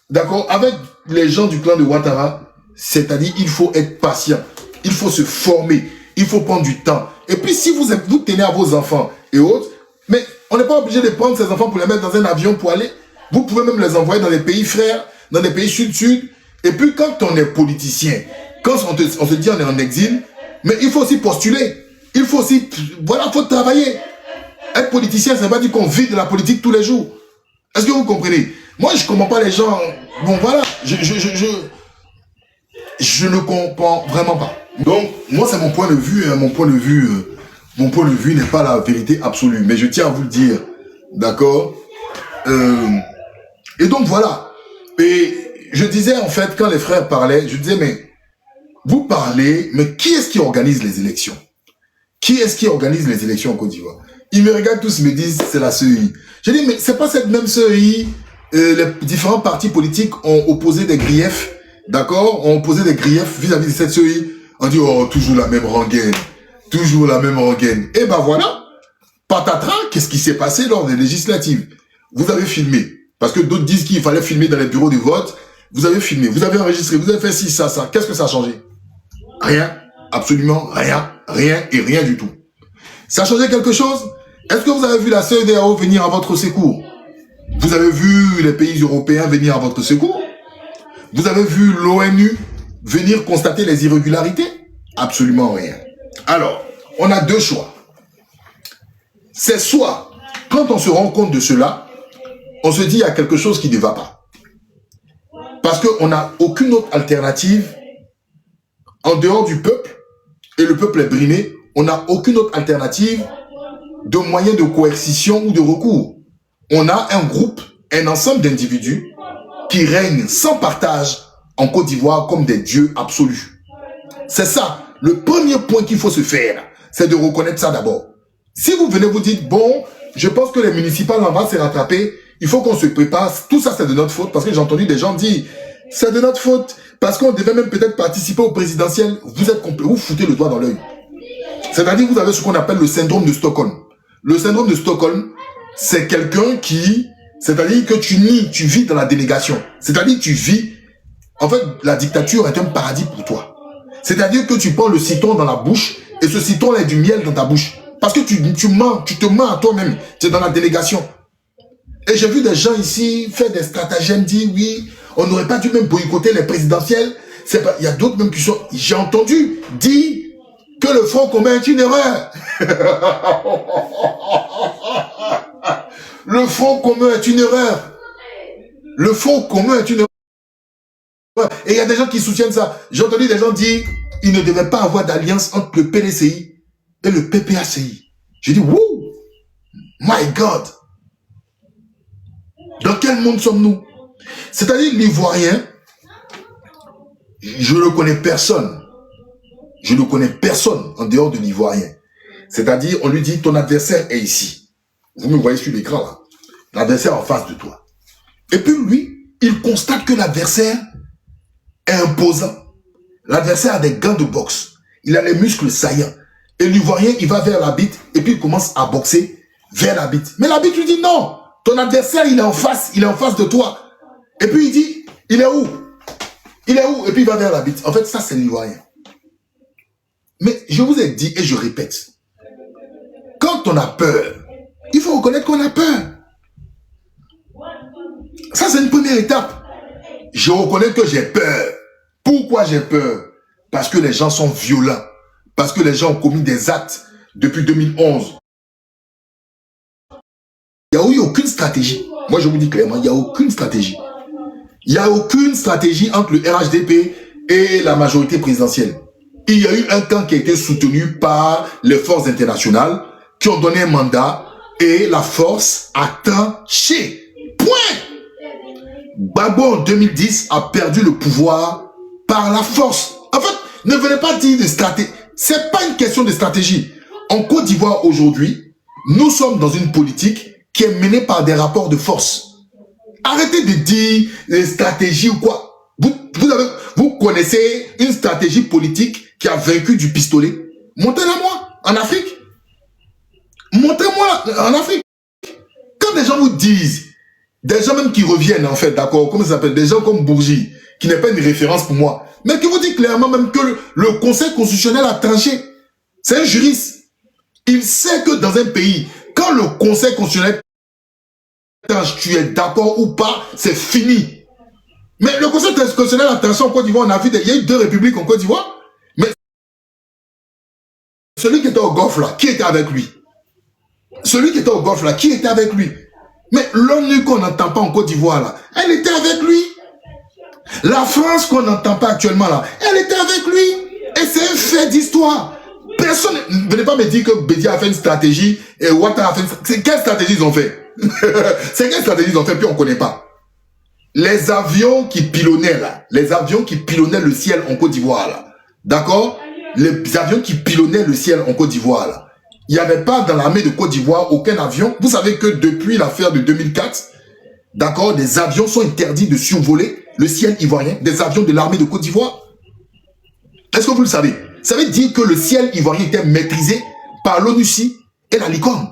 d'accord, avec les gens du clan de Ouattara, c'est-à-dire il faut être patient, il faut se former, il faut prendre du temps. Et puis si vous tenez à vos enfants et autres, mais on n'est pas obligé de prendre ces enfants pour les mettre dans un avion pour aller. Vous pouvez même les envoyer dans les pays frères, dans les pays sud-sud. Et puis quand on est politicien, quand on se dit on est en exil, mais il faut aussi postuler. Il faut aussi, voilà, faut travailler. Être politicien, ça ne veut pas dire qu'on vit de la politique tous les jours. Est-ce que vous comprenez? Moi, je ne comprends pas les gens. Bon, voilà, je ne comprends vraiment pas. Donc, moi, c'est mon point de vue. Hein, mon point de vue n'est pas la vérité absolue. Mais je tiens à vous le dire. D'accord? Et donc, voilà. Et je disais, en fait, quand les frères parlaient, je disais, mais vous parlez, mais qui est-ce qui organise les élections? Qui est-ce qui organise les élections en Côte d'Ivoire? Ils me regardent tous, me disent, c'est la CEI. Je dis, mais c'est pas cette même CEI. Les différents partis politiques ont opposé des griefs, d'accord? Ont opposé des griefs vis-à-vis de cette CEI. On dit, oh, toujours la même rengaine. Toujours la même rengaine. Et ben voilà. Patatras, qu'est-ce qui s'est passé lors des législatives? Vous avez filmé. Parce que d'autres disent qu'il fallait filmer dans les bureaux de vote. Vous avez filmé, vous avez enregistré, vous avez fait ci, ça, ça. Qu'est-ce que ça a changé? Rien. Absolument rien. Rien et rien du tout. Ça a changé quelque chose? Est-ce que vous avez vu la CEDEAO venir à votre secours? Vous avez vu les pays européens venir à votre secours? Vous avez vu l'ONU venir constater les irrégularités? Absolument rien. Alors, on a deux choix. C'est soit, quand on se rend compte de cela, on se dit il y a quelque chose qui ne va pas. Parce qu'on n'a aucune autre alternative en dehors du peuple, et le peuple est brimé, on n'a aucune autre alternative de moyen de coercition ou de recours. On a un groupe, un ensemble d'individus qui règnent sans partage en Côte d'Ivoire comme des dieux absolus. C'est ça. Le premier point qu'il faut se faire, c'est de reconnaître ça d'abord. Si vous venez vous dites, bon, je pense que les municipales en vont se rattraper, il faut qu'on se prépare, tout ça c'est de notre faute, parce que j'ai entendu des gens dire, c'est de notre faute, parce qu'on devait même peut-être participer au présidentiel, vous êtes complet, vous foutez le doigt dans l'œil. C'est-à-dire que vous avez ce qu'on appelle le syndrome de Stockholm. Le syndrome de Stockholm, c'est quelqu'un qui, c'est-à-dire que tu nies, tu vis dans la délégation. C'est-à-dire que tu vis, en fait, la dictature est un paradis pour toi. C'est-à-dire que tu prends le citron dans la bouche, et ce citron est du miel dans ta bouche. Parce que tu mens, tu te mens à toi-même, tu es dans la délégation. Et j'ai vu des gens ici faire des stratagèmes, dire oui, on n'aurait pas dû même boycotter les présidentielles. Il y a d'autres même qui sont... J'ai entendu dire que le Front commun est une erreur. Le Front commun est une erreur. Le Front commun est une erreur. Et il y a des gens qui soutiennent ça. J'ai entendu des gens dire qu'il ne devait pas avoir d'alliance entre le PDCI et le PPACI. J'ai dit, wouh, my God. Dans quel monde sommes-nous? C'est-à-dire l'Ivoirien, je ne connais personne. Je ne connais personne en dehors de l'Ivoirien. C'est-à-dire, on lui dit, ton adversaire est ici. Vous me voyez sur l'écran là. L'adversaire en face de toi. Et puis lui, il constate que l'adversaire est imposant. L'adversaire a des gants de boxe. Il a les muscles saillants. Et l'Ivoirien, il va vers la bite et puis il commence à boxer vers la bite. Mais la bite lui dit non. Ton adversaire, il est en face de toi. Et puis il dit, il est où? Il est où? Et puis il va vers la bite. En fait, ça c'est l'Ivoirien. Mais je vous ai dit et je répète, quand on a peur, il faut reconnaître qu'on a peur. Ça c'est une première étape. Je reconnais que j'ai peur. Pourquoi j'ai peur? Parce que les gens sont violents. Parce que les gens ont commis des actes depuis 2011. Il n'y a eu aucune stratégie. Moi, je vous dis clairement, il n'y a aucune stratégie. Il n'y a aucune stratégie entre le RHDP et la majorité présidentielle. Il y a eu un camp qui a été soutenu par les forces internationales qui ont donné un mandat et la force a tranché. Point. Gbagbo en 2010 a perdu le pouvoir par la force. En fait, ne venez pas dire de stratégie. C'est pas une question de stratégie. En Côte d'Ivoire aujourd'hui, nous sommes dans une politique qui est menée par des rapports de force. Arrêtez de dire stratégie ou quoi. Vous connaissez une stratégie politique qui a vaincu du pistolet. Montrez-la moi, en Afrique. Montrez-moi en Afrique. Quand des gens vous disent, des gens même qui reviennent en fait, d'accord, comment ça s'appelle, des gens comme Bourgi, qui n'est pas une référence pour moi, mais qui vous dit clairement même que le Conseil constitutionnel a tranché. C'est un juriste. Il sait que dans un pays, quand le Conseil constitutionnel tranche, tu es d'accord ou pas, c'est fini. Mais le Conseil constitutionnel a tranché en Côte d'Ivoire, on a vu, il y a eu 2 républiques en Côte d'Ivoire, mais celui qui était au Golfe là, qui était avec lui? Celui qui était au Golfe là, qui était avec lui? Mais l'ONU qu'on n'entend pas en Côte d'Ivoire là, elle était avec lui. La France qu'on n'entend pas actuellement là, elle était avec lui. Et c'est un fait d'histoire. Personne ne venez pas me dire que Bédia a fait une stratégie et Ouattara a fait une stratégie. Quelle stratégie ils ont fait? C'est quelle stratégie ils ont fait puis on ne connaît pas. Les avions qui pilonnaient là, les avions qui pilonnaient le ciel en Côte d'Ivoire là, d'accord? Les avions qui pilonnaient le ciel en Côte d'Ivoire là, il n'y avait pas dans l'armée de Côte d'Ivoire aucun avion. Vous savez que depuis l'affaire de 2004, d'accord, des avions sont interdits de survoler le ciel ivoirien, des avions de l'armée de Côte d'Ivoire. Est-ce que vous le savez? Ça veut dire que le ciel ivoirien était maîtrisé par l'ONUCI et la licorne.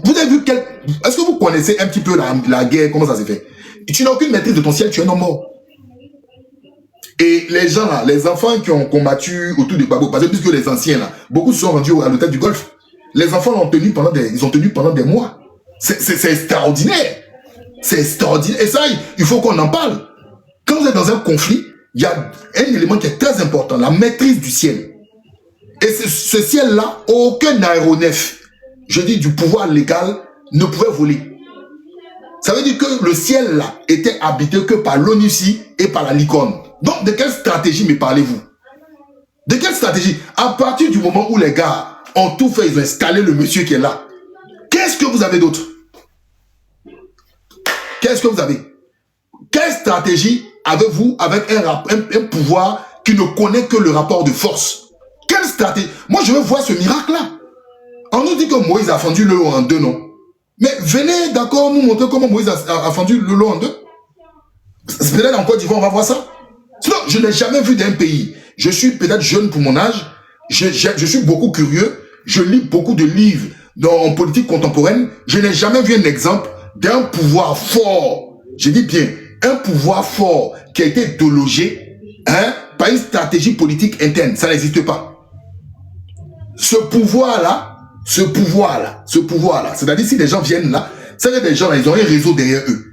Vous avez vu quel... Est-ce que vous connaissez un petit peu la guerre, comment ça s'est fait? Tu n'as aucune maîtrise de ton ciel, tu es non mort. Et les gens là, les enfants qui ont combattu autour de Gbagbo, parce que puisque les anciens là, beaucoup se sont rendus à l'hôtel du Golfe. Les enfants l'ont tenu pendant des mois. C'est extraordinaire. C'est extraordinaire. Et ça, il faut qu'on en parle. Quand vous êtes dans un conflit, il y a un élément qui est très important, la maîtrise du ciel. Et ce ciel-là, aucun aéronef, je dis du pouvoir légal, ne pouvait voler. Ça veut dire que le ciel-là était habité que par l'ONUCI et par la licorne. Donc, de quelle stratégie me parlez-vous? De quelle stratégie? À partir du moment où les gars ont tout fait, ils ont installé le monsieur qui est là. Qu'est-ce que vous avez d'autre? Qu'est-ce que vous avez? Quelle stratégie avez-vous avec un pouvoir qui ne connaît que le rapport de force? Quelle stratégie? Moi, je veux voir ce miracle-là. On nous dit que Moïse a fendu le lot en 2, non? Mais venez, d'accord, nous montrer comment Moïse a fendu le lot en 2. Peut-être en Côte d'Ivoire, on va voir ça. Sinon, je n'ai jamais vu d'un pays. Je suis peut-être jeune pour mon âge. Je suis beaucoup curieux. Je lis beaucoup de livres en politique contemporaine. Je n'ai jamais vu un exemple d'un pouvoir fort. Je dis bien, un pouvoir fort qui a été délogé, hein, par une stratégie politique interne. Ça n'existe pas. Ce pouvoir-là, c'est-à-dire si les gens viennent là, c'est que des gens là, ils ont un réseau derrière eux.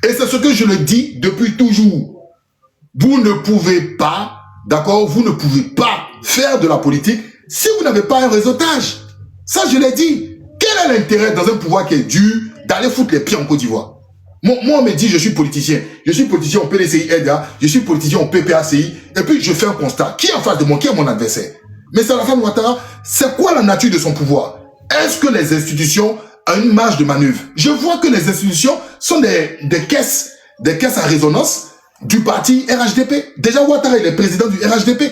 Et c'est ce que je le dis depuis toujours. Vous ne pouvez pas, d'accord, vous ne pouvez pas faire de la politique si vous n'avez pas un réseautage. Ça, je l'ai dit. Quel est l'intérêt dans un pouvoir qui est dur d'aller foutre les pieds en Côte d'Ivoire? Moi, on me dit, je suis politicien. Je suis politicien au PDCI EDA, je suis politicien au PPACI, et puis je fais un constat. Qui est en face de moi? Qui est mon adversaire? Mais Alassane Ouattara, c'est quoi la nature de son pouvoir? Est-ce que les institutions ont une marge de manœuvre? Je vois que les institutions sont des caisses à résonance du parti RHDP. Déjà, Ouattara, il est président du RHDP.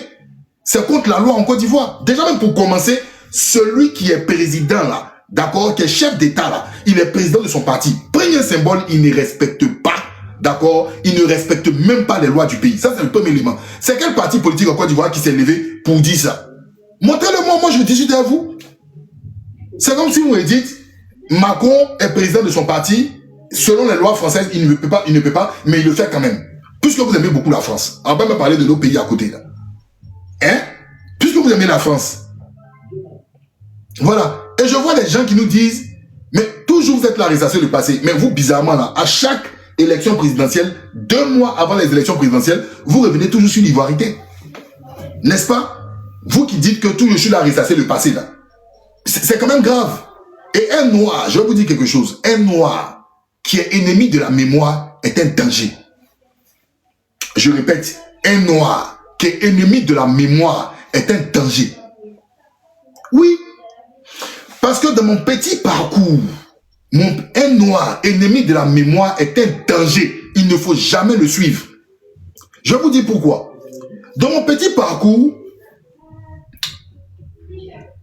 C'est contre la loi en Côte d'Ivoire. Déjà, même pour commencer, celui qui est président là, d'accord, qui est chef d'État là, il est président de son parti. Premier symbole, il ne respecte pas, d'accord, il ne respecte même pas les lois du pays. Ça, c'est le premier élément. C'est quel parti politique en Côte d'Ivoire qui s'est levé pour dire ça? Montrez-le-moi, moi je discute avec vous. C'est comme si vous me dites, Macron est président de son parti, selon les lois françaises, il ne peut pas, mais il le fait quand même. Puisque vous aimez beaucoup la France, on va même parler de nos pays à côté là. Hein? Puisque vous aimez la France. Voilà. Et je vois des gens qui nous disent, mais toujours vous êtes là à ressasser le passé. Mais vous, bizarrement là, à chaque élection présidentielle, 2 mois avant les élections présidentielles, vous revenez toujours sur l'ivoirité. N'est-ce pas? Vous qui dites que toujours je suis là à ressasser le passé là. C'est quand même grave. Et un noir, je vais vous dire quelque chose, un noir qui est ennemi de la mémoire est un danger. Je répète, un noir qui est ennemi de la mémoire est un danger. Oui. Parce que dans mon petit parcours, un noir ennemi de la mémoire est un danger. Il ne faut jamais le suivre. Je vous dis pourquoi. Dans mon petit parcours,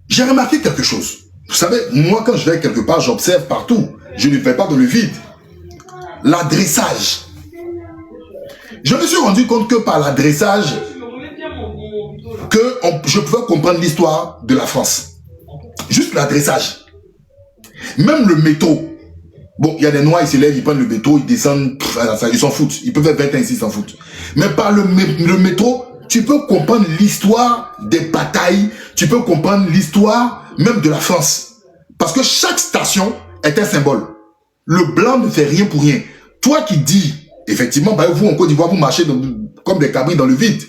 j'ai remarqué quelque chose. Vous savez, moi quand je vais quelque part, j'observe partout. Je ne vais pas dans le vide. l'adressage. Je me suis rendu compte que par l'adressage, que je pouvais comprendre l'histoire de la France. Juste l'adressage. Même le métro. Bon, il y a des Noirs, ils se lèvent, ils prennent le métro, ils descendent, ils s'en foutent. Ils peuvent faire 20 ans ici, ils s'en foutent. Mais par le métro, tu peux comprendre l'histoire des batailles, tu peux comprendre l'histoire même de la France. Parce que chaque station est un symbole. Le blanc ne fait rien pour rien. Toi qui dis, effectivement, bah vous en Côte d'Ivoire, vous marchez comme des cabris dans le vide.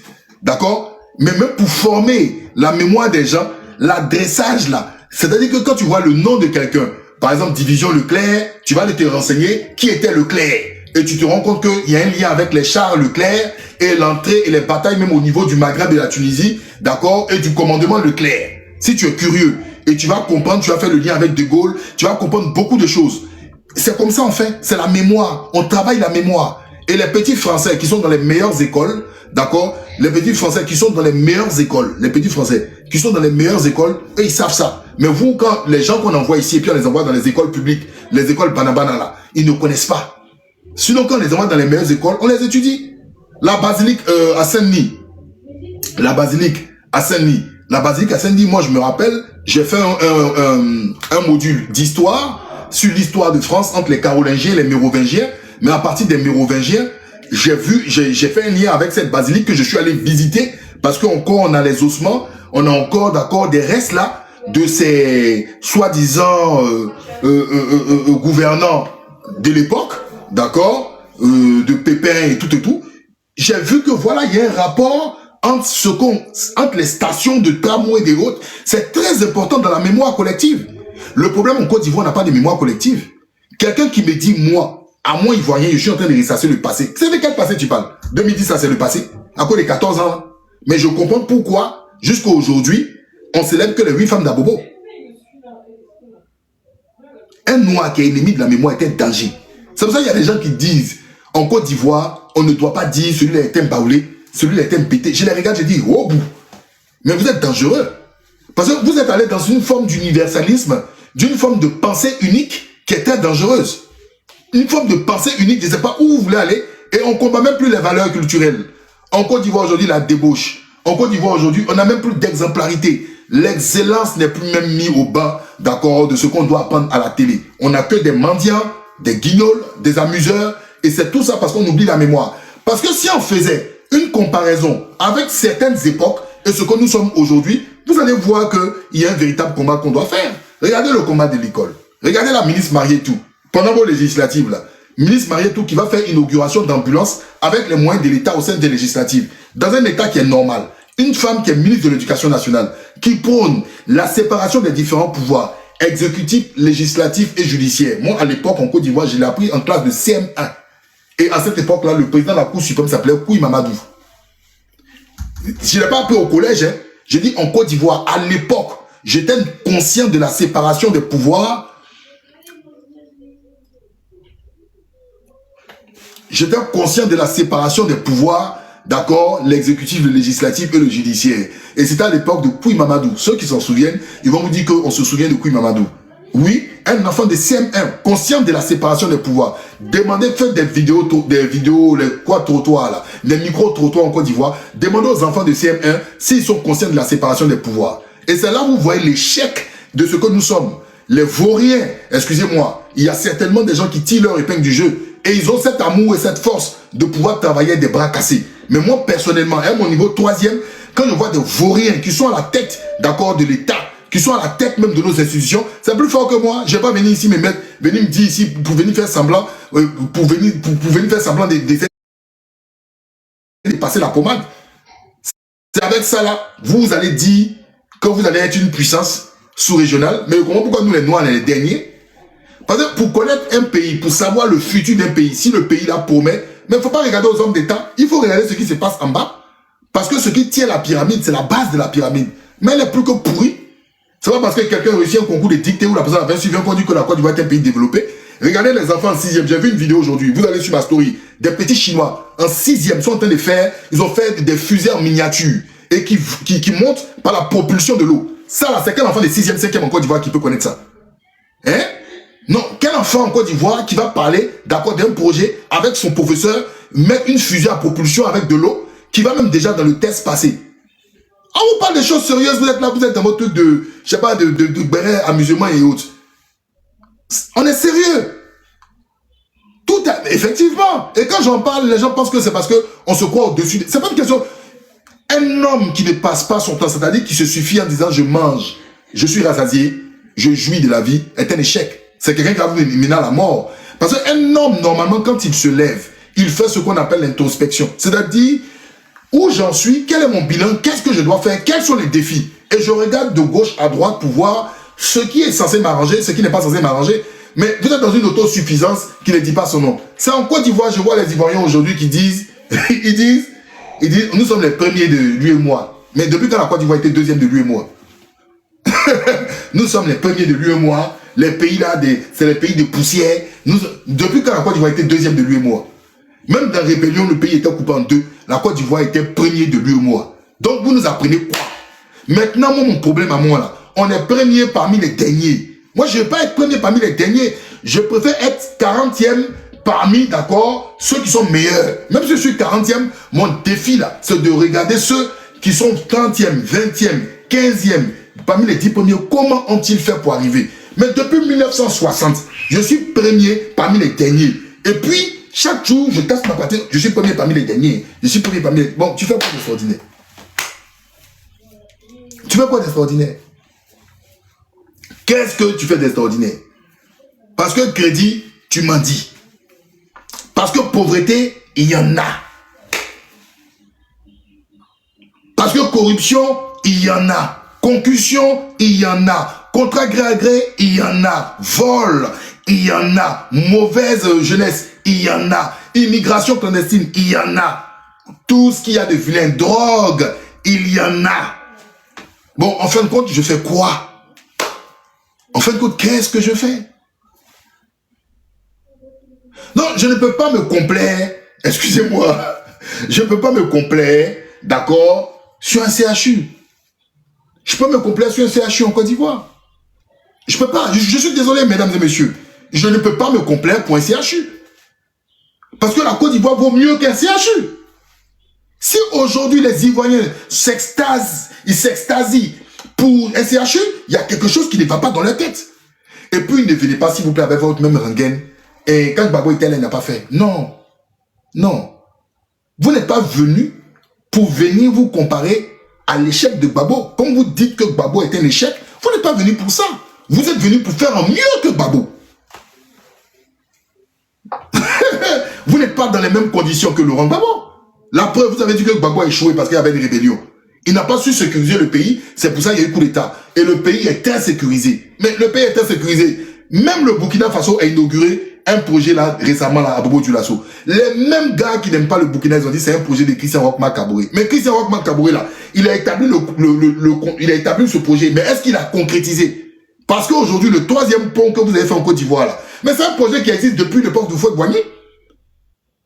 D'accord? Mais même pour former la mémoire des gens, l'adressage là, c'est-à-dire que quand tu vois le nom de quelqu'un, par exemple Division Leclerc, tu vas aller te renseigner qui était Leclerc. Et tu te rends compte qu'il y a un lien avec les chars Leclerc et l'entrée et les batailles même au niveau du Maghreb et de la Tunisie, d'accord, et du commandement Leclerc. Si tu es curieux et tu vas comprendre, tu vas faire le lien avec De Gaulle, tu vas comprendre beaucoup de choses. C'est comme ça en fait, c'est la mémoire, on travaille la mémoire. Et les petits Français qui sont dans les meilleures écoles, d'accord, les petits Français qui sont dans les meilleures écoles, les petits Français qui sont dans les meilleures écoles, eux ils savent ça. Mais vous, quand les gens qu'on envoie ici et puis on les envoie dans les écoles publiques, les écoles banabana là, ils ne connaissent pas. Sinon, quand on les envoie dans les meilleures écoles, on les étudie. La basilique à Saint-Denis. La basilique à Saint-Denis. La basilique à Saint-Denis, moi je me rappelle, j'ai fait un module d'histoire sur l'histoire de France entre les Carolingiens et les Mérovingiens. Mais à partir des Mérovingiens, j'ai fait un lien avec cette basilique que je suis allé visiter parce qu'encore on a les ossements, on a encore d'accord des restes là de ces soi-disant gouvernants de l'époque. D'accord, de Pépin et tout et tout, j'ai vu que voilà, il y a un rapport entre les stations de tramway et des autres. C'est très important dans la mémoire collective. Le problème en Côte d'Ivoire, on n'a pas de mémoire collective. Quelqu'un qui me dit, moi, à moi ivoirien, je suis en train de ressasser le passé. C'est de quel passé tu parles? 2010, ça c'est le passé, à cause des 14 ans. Mais je comprends pourquoi, jusqu'à aujourd'hui, on célèbre que les 8 femmes d'Abobo. Un noir qui est ennemi de la mémoire est un danger. C'est pour ça qu'il y a des gens qui disent, en Côte d'Ivoire, on ne doit pas dire celui-là est un baoulé, celui-là est un pété. Je les regarde, je dis, oh bout. Mais vous êtes dangereux. Parce que vous êtes allé dans une forme d'universalisme, d'une forme de pensée unique qui est très dangereuse. Une forme de pensée unique, je ne sais pas où vous voulez aller, et on ne combat même plus les valeurs culturelles. En Côte d'Ivoire aujourd'hui, la débauche. En Côte d'Ivoire aujourd'hui, on n'a même plus d'exemplarité. L'excellence n'est plus même mise au bas, d'accord, de ce qu'on doit apprendre à la télé. On n'a que des mendiants, des guignols, des amuseurs, et c'est tout ça parce qu'on oublie la mémoire. Parce que si on faisait une comparaison avec certaines époques et ce que nous sommes aujourd'hui, vous allez voir qu'il y a un véritable combat qu'on doit faire. Regardez le combat de l'école. Regardez la ministre Marietou, pendant vos législatives là. Ministre Marietou qui va faire inauguration d'ambulance avec les moyens de l'État au sein des législatives. Dans un État qui est normal. Une femme qui est ministre de l'Éducation nationale, qui prône la séparation des différents pouvoirs, exécutif, législatif et judiciaire. Moi, à l'époque, en Côte d'Ivoire, je l'ai appris en classe de CM1. Et à cette époque-là, le président de la Cour suprême s'appelait Kouy Mamadou. Je ne l'ai pas appris au collège, hein. Je dis en Côte d'Ivoire, à l'époque, j'étais conscient de la séparation des pouvoirs. J'étais conscient de la séparation des pouvoirs, d'accord, l'exécutif, le législatif et le judiciaire. Et c'était à l'époque de Kouy Mamadou. Ceux qui s'en souviennent, ils vont vous dire qu'on se souvient de Kouy Mamadou. Oui, un enfant de CM1, conscient de la séparation des pouvoirs, demandez, faites des vidéos, les trottoirs là, des micro-trottoirs en Côte d'Ivoire, demandez aux enfants de CM1 s'ils sont conscients de la séparation des pouvoirs. Et c'est là où vous voyez l'échec de ce que nous sommes. Les vauriens, excusez-moi, il y a certainement des gens qui tirent leur épingle du jeu et ils ont cet amour et cette force de pouvoir travailler des bras cassés. Mais moi, personnellement, à mon niveau 3e, quand je vois des vauriens qui sont à la tête, d'accord, de l'État, qui sont à la tête même de nos institutions, c'est plus fort que moi. Je ne vais pas venir ici me mettre, venir me dire ici, pour venir faire semblant, pour venir faire semblant de passer la pommade. C'est avec ça là, vous allez dire que vous allez être une puissance sous-régionale, mais comment pourquoi nous les Noirs, on est les derniers? Parce que pour connaître un pays, pour savoir le futur d'un pays, si le pays là promet, mais il ne faut pas regarder aux hommes d'État, il faut regarder ce qui se passe en bas. Parce que ce qui tient la pyramide, c'est la base de la pyramide. Mais elle n'est plus que pourrie. C'est pas parce que quelqu'un réussit un concours de dictée où la personne a 20 suivi qu'on dit que la Côte d'Ivoire est un pays développé. Regardez les enfants en 6e. J'ai vu une vidéo aujourd'hui. Vous allez sur ma story. Des petits Chinois en 6e sont en train de faire, ils ont fait des fusées en miniature et qui montent par la propulsion de l'eau. Ça là, c'est quel enfant de 6e, 5e en Côte d'Ivoire qui peut connaître ça? Hein? Non, quel un enfant en Côte d'Ivoire qui va parler, d'accord, d'un projet avec son professeur, mettre une fusée à propulsion avec de l'eau, qui va même déjà dans le test passé. On vous parle de choses sérieuses, vous êtes là, vous êtes dans votre truc de, je sais pas, de béret, amusement et autres. On est sérieux. Tout est, effectivement. Et quand j'en parle, les gens pensent que c'est parce qu'on se croit au-dessus. C'est pas une question. Un homme qui ne passe pas son temps, c'est-à-dire qui se suffit en disant je mange, je suis rassasié, je jouis de la vie, est un échec. C'est quelqu'un qui a voulu mener à la mort. Parce qu'un homme, normalement, quand il se lève, il fait ce qu'on appelle l'introspection. C'est-à-dire, où j'en suis, quel est mon bilan, qu'est-ce que je dois faire, quels sont les défis. Et je regarde de gauche à droite pour voir ce qui est censé m'arranger, ce qui n'est pas censé m'arranger. Mais vous êtes dans une autosuffisance qui ne dit pas son nom. C'est en Côte d'Ivoire, je vois les Ivoiriens aujourd'hui qui disent, ils disent, nous sommes les premiers de lui et moi. Mais depuis quand la Côte d'Ivoire était deuxième de lui et moi? Nous sommes les premiers de lui et moi. Les pays là, c'est les pays de poussière. Depuis quand la Côte d'Ivoire était deuxième de lui et moi? Même dans la rébellion, le pays était coupé en deux. La Côte d'Ivoire était premier de lui et moi. Donc vous nous apprenez quoi? Maintenant, moi, mon problème à moi là, on est premier parmi les derniers. Moi, je ne veux pas être premier parmi les derniers. Je préfère être 40e parmi, d'accord, ceux qui sont meilleurs. Même si je suis 40e, mon défi là, c'est de regarder ceux qui sont 30e, 20e, 15e, parmi les 10 premiers, comment ont-ils fait pour arriver? Mais depuis 1960, je suis premier parmi les derniers. Et puis, chaque jour, je casse ma partie, je suis premier parmi les derniers. Je suis premier parmi les... Bon, tu fais quoi d'extraordinaire? Tu fais quoi d'extraordinaire? Qu'est-ce que tu fais d'extraordinaire? Parce que crédit, tu m'en dis. Parce que pauvreté, il y en a. Parce que corruption, il y en a. Concussion, il y en a. Contrat gré à gré, il y en a. Vol, il y en a. Mauvaise jeunesse, il y en a. Immigration clandestine, il y en a. Tout ce qu'il y a de vilain, drogue, il y en a. Bon, en fin de compte, je fais quoi? En fin de compte, qu'est-ce que je fais? Non, je ne peux pas me complaire, excusez-moi, je ne peux pas me complaire, d'accord, sur un CHU. Je peux me complaire sur un CHU en Côte d'Ivoire. Je peux pas, je suis désolé, mesdames et messieurs, je ne peux pas me complaire pour un CHU. Parce que la Côte d'Ivoire vaut mieux qu'un CHU. Si aujourd'hui les Ivoiriens s'extasient, ils s'extasient pour un CHU, il y a quelque chose qui ne va pas dans leur tête. Et puis, ne venez pas, s'il vous plaît, avec votre même rengaine. Et quand Gbagbo était là, il n'a pas fait. Non. Non. Vous n'êtes pas venu pour venir vous comparer à l'échec de Gbagbo. Comme vous dites que Gbagbo est un échec, vous n'êtes pas venu pour ça. Vous êtes venu pour faire en mieux que Gbagbo. Vous n'êtes pas dans les mêmes conditions que Laurent Gbagbo. La preuve, vous avez dit que Gbagbo a échoué parce qu'il y avait une rébellion. Il n'a pas su sécuriser le pays, c'est pour ça qu'il y a eu coup d'État. Et le pays est insécurisé. Mais le pays est insécurisé. Même le Burkina Faso a inauguré un projet là récemment là, à Bobo Dioulasso. Les mêmes gars qui n'aiment pas le Burkina, ils ont dit c'est un projet de Christian Rochmark Kaboré. Mais Christian Rochmark Kaboré là, il a établi il a établi ce projet. Mais est-ce qu'il a concrétisé? Parce qu'aujourd'hui, le troisième pont que vous avez fait en Côte d'Ivoire là, mais c'est un projet qui existe depuis l'époque du Houphouët-Boigny.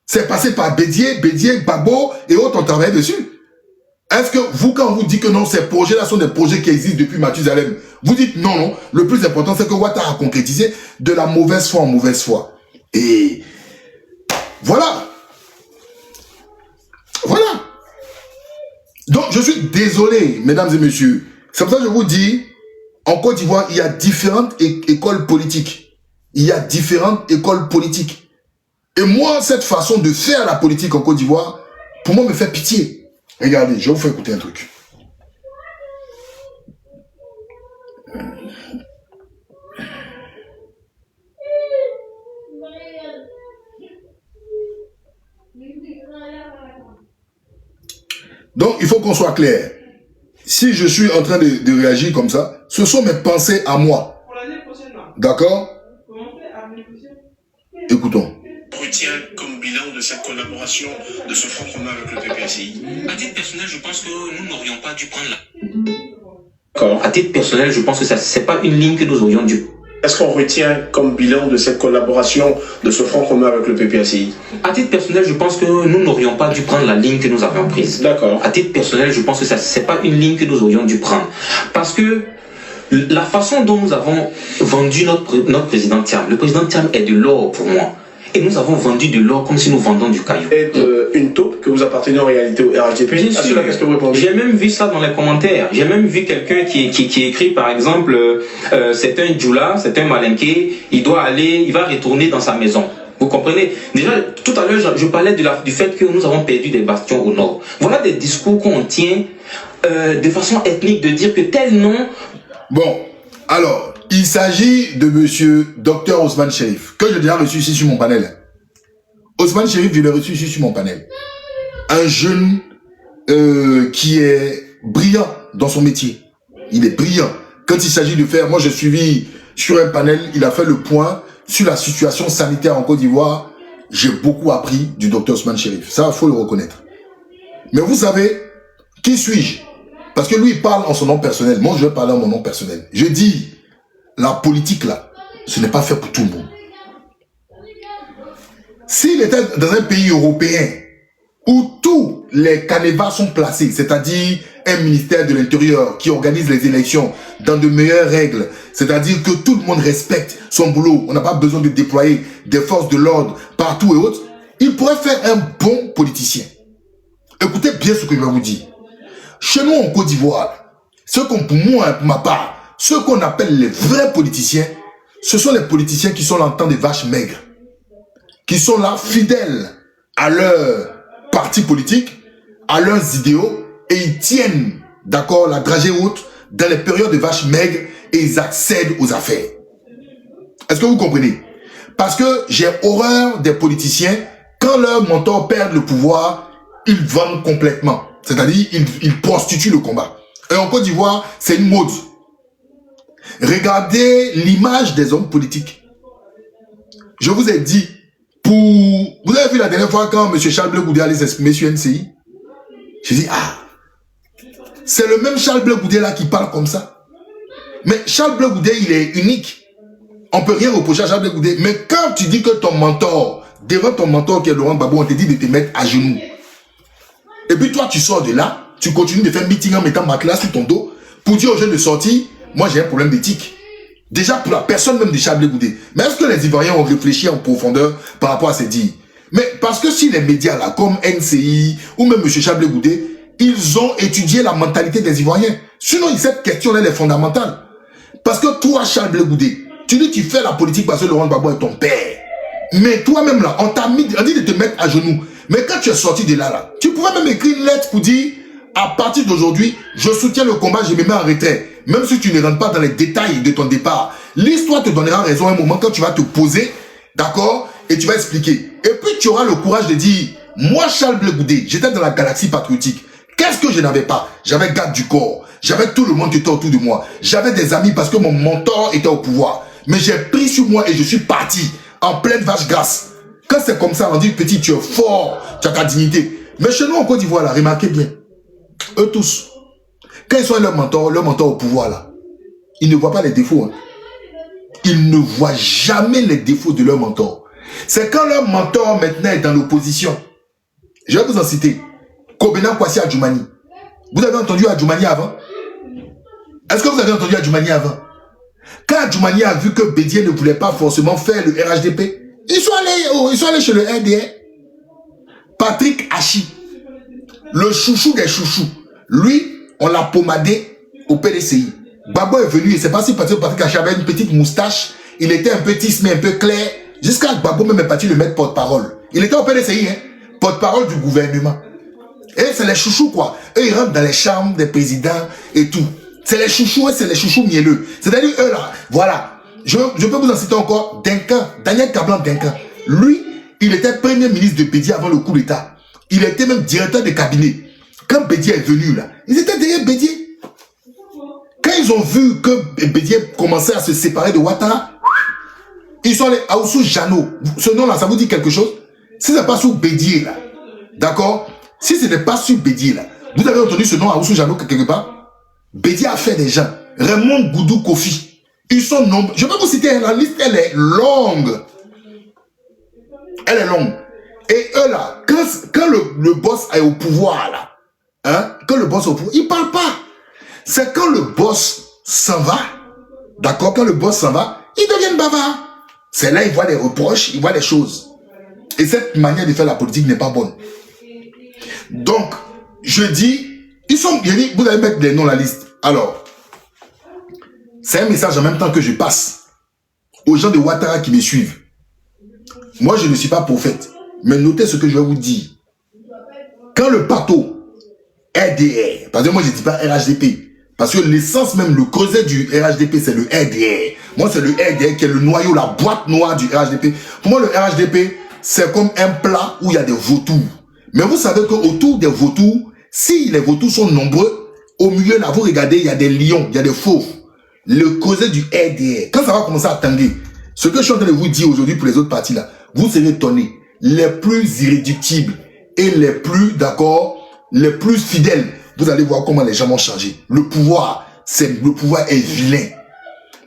C'est passé par Bédié, Gbagbo et autres ont travaillé dessus. Est-ce que vous, quand on vous dit que non, ces projets-là sont des projets qui existent depuis Mathusalem, vous dites non, non, le plus important, c'est que Ouattara a concrétisé de la mauvaise foi en mauvaise foi. Et voilà. Voilà. Donc, je suis désolé, mesdames et messieurs. C'est pour ça que je vous dis, en Côte d'Ivoire, il y a différentes écoles politiques. Il y a différentes écoles politiques. Et moi, cette façon de faire la politique en Côte d'Ivoire, pour moi, me fait pitié. Regardez, je vais vous faire écouter un truc. Donc, il faut qu'on soit clair. Si je suis en train de réagir comme ça, ce sont mes pensées à moi. D'accord? Écoutons. Retient comme bilan de cette collaboration, de ce front commun avec le PPACI? À titre personnel, je pense que nous n'aurions pas dû prendre la... D'accord. À titre personnel, je pense que ce n'est pas une ligne que nous aurions dû. Est-ce qu'on retient comme bilan de cette collaboration, de ce front commun avec le PPACI? À titre personnel, je pense que nous n'aurions pas dû prendre la ligne que nous avions prise. D'accord. À titre personnel, je pense que ce n'est pas une ligne que nous aurions dû prendre. Parce que la façon dont nous avons vendu notre président Thiam, le président Thiam est de l'or pour moi. Et nous avons vendu de l'or comme si nous vendions du caillou. Et une taupe que vous appartenez en réalité au RHDP. Bien sûr. Qu'est-ce que vous répondez? J'ai même vu ça dans les commentaires. J'ai même vu quelqu'un qui écrit par exemple c'est un Djoula, c'est un Malinké, il va retourner dans sa maison. Vous comprenez? Déjà, tout à l'heure, je parlais du fait que nous avons perdu des bastions au nord. Voilà des discours qu'on tient de façon ethnique, de dire que tel nom... Bon, alors, il s'agit de monsieur Dr Ousmane Chérif, que j'ai déjà reçu ici sur mon panel. Ousmane Chérif, je l'ai reçu ici sur mon panel. Un jeune qui est brillant dans son métier. Il est brillant. Quand il s'agit de faire... Moi, j'ai suivi sur un panel, il a fait le point sur la situation sanitaire en Côte d'Ivoire. J'ai beaucoup appris du Dr Ousmane Chérif. Ça, il faut le reconnaître. Mais vous savez, qui suis-je? Parce que lui, il parle en son nom personnel. Moi, je vais parler en mon nom personnel. Je dis, la politique, là, ce n'est pas fait pour tout le monde. S'il était dans un pays européen où tous les canevas sont placés, c'est-à-dire un ministère de l'Intérieur qui organise les élections dans de meilleures règles, c'est-à-dire que tout le monde respecte son boulot, on n'a pas besoin de déployer des forces de l'ordre partout et autres, il pourrait faire un bon politicien. Écoutez bien ce que je vais vous dire. Chez nous en Côte d'Ivoire, pour moi, pour ma part, ceux qu'on appelle les vrais politiciens, ce sont les politiciens qui sont là en temps des vaches maigres, qui sont là fidèles à leur parti politique, à leurs idéaux, et ils tiennent, d'accord, la dragée haute dans les périodes de vaches maigres et ils accèdent aux affaires. Est-ce que vous comprenez? Parce que j'ai horreur des politiciens, quand leurs mentors perdent le pouvoir, ils vendent complètement. C'est-à-dire, ils prostituent le combat. Et en Côte d'Ivoire, c'est une mode. Regardez l'image des hommes politiques. Je vous ai dit, vous avez vu la dernière fois quand M. Charles Blé Goudé allait s'exprimer sur NCI? J'ai dit, ah, c'est le même Charles Blé Goudé là qui parle comme ça. Mais Charles Blé Goudé, il est unique. On peut rien reprocher à Charles Blé Goudé. Mais quand tu dis que ton mentor, devant ton mentor qui est Laurent Gbagbo, on te dit de te mettre à genoux. Et puis toi, tu sors de là, tu continues de faire meeting en mettant matelas sur ton dos pour dire aux jeunes de sortir, moi j'ai un problème d'éthique. Déjà pour la personne même de Charles Blé Goudé. Mais est-ce que les Ivoiriens ont réfléchi en profondeur par rapport à ces dires? Mais parce que si les médias là, comme NCI ou même M. Charles Blé Goudé, ils ont étudié la mentalité des Ivoiriens. Sinon, cette question-là, elle est fondamentale. Parce que toi, Charles Blé Goudé, tu dis que tu fais la politique parce que Laurent Gbagbo est ton père. Mais toi-même là, on dit de te mettre à genoux. Mais quand tu es sorti de là, tu pouvais même écrire une lettre pour dire, à partir d'aujourd'hui, je soutiens le combat, je me mets en retrait. Même si tu ne rentres pas dans les détails de ton départ. L'histoire te donnera raison à un moment quand tu vas te poser, d'accord, et tu vas expliquer. Et puis tu auras le courage de dire, moi Charles Blé Goudé, j'étais dans la galaxie patriotique. Qu'est-ce que je n'avais pas? J'avais garde du corps. J'avais tout le monde qui était autour de moi. J'avais des amis parce que mon mentor était au pouvoir. Mais j'ai pris sur moi et je suis parti en pleine vache grasse. Quand c'est comme ça, on dit, petit, tu es fort, tu as ta dignité. Mais chez nous en Côte d'Ivoire, là, remarquez bien, eux tous, quand ils sont leur mentor au pouvoir, là, ils ne voient pas les défauts. Hein. Ils ne voient jamais les défauts de leur mentor. C'est quand leur mentor, maintenant, est dans l'opposition. Je vais vous en citer. Kobena Kwasi Adjoumani. Vous avez entendu Adjoumani avant? Est-ce que vous avez entendu Adjoumani avant? Quand Adjoumani a vu que Bédié ne voulait pas forcément faire le RHDP, ils sont allés chez le RDR. Patrick Hachi, le chouchou des chouchous. Lui, on l'a pommadé au PDCI. Gbagbo est venu, et c'est pas si Patrick Hachi avait une petite moustache, il était un peu tisse, mais un peu clair, jusqu'à Gbagbo même est parti le mettre porte-parole. Il était au PDCI, hein, porte-parole du gouvernement. Et c'est les chouchous, quoi. Eux, ils rentrent dans les chambres des présidents et tout. C'est les chouchous et c'est les chouchous mielleux. C'est-à-dire, eux, là, voilà. Je peux vous en citer encore. Duncan, Daniel Kablan Duncan. Lui, il était premier ministre de Bédié avant le coup d'État. Il était même directeur de cabinet. Quand Bédié est venu, là, ils étaient derrière Bédié. Quand ils ont vu que Bédié commençait à se séparer de Ouattara, ils sont allés à Oussou Jano. Ce nom-là, ça vous dit quelque chose? Si ce n'est pas sous Bédié, là, d'accord? Si ce n'est pas sur Bédié, là, vous avez entendu ce nom à Oussou Jano quelque part? Bédié a fait des gens. Raymond Goudou Kofi. Ils sont nombreux. Je vais vous citer, la liste, elle est longue. Elle est longue. Et eux là, quand le boss est au pouvoir là, hein, quand le boss est au pouvoir, il ne parle pas. C'est quand le boss s'en va, d'accord, quand le boss s'en va, ils deviennent bavards. C'est là, ils voient les reproches, ils voient les choses. Et cette manière de faire la politique n'est pas bonne. Donc, je dis, vous allez mettre des noms à la liste. Alors, c'est un message en même temps que je passe aux gens de Ouattara qui me suivent. Moi, je ne suis pas prophète, mais notez ce que je vais vous dire. Quand le bateau RDR, parce que moi je ne dis pas RHDP, parce que l'essence même, le creuset du RHDP, c'est le RDR. Moi, c'est le RDR qui est le noyau, la boîte noire du RHDP. Pour moi, le RHDP, c'est comme un plat où il y a des vautours. Mais vous savez qu'autour des vautours, si les vautours sont nombreux, au milieu là, vous regardez, il y a des lions, il y a des fauves. Le creuset du RDR, quand ça va commencer à tanguer, ce que je suis en train de vous dire aujourd'hui pour les autres parties là, vous serez étonnés. Les plus irréductibles et les plus, d'accord, les plus fidèles, vous allez voir comment les gens vont changer. Le pouvoir est vilain.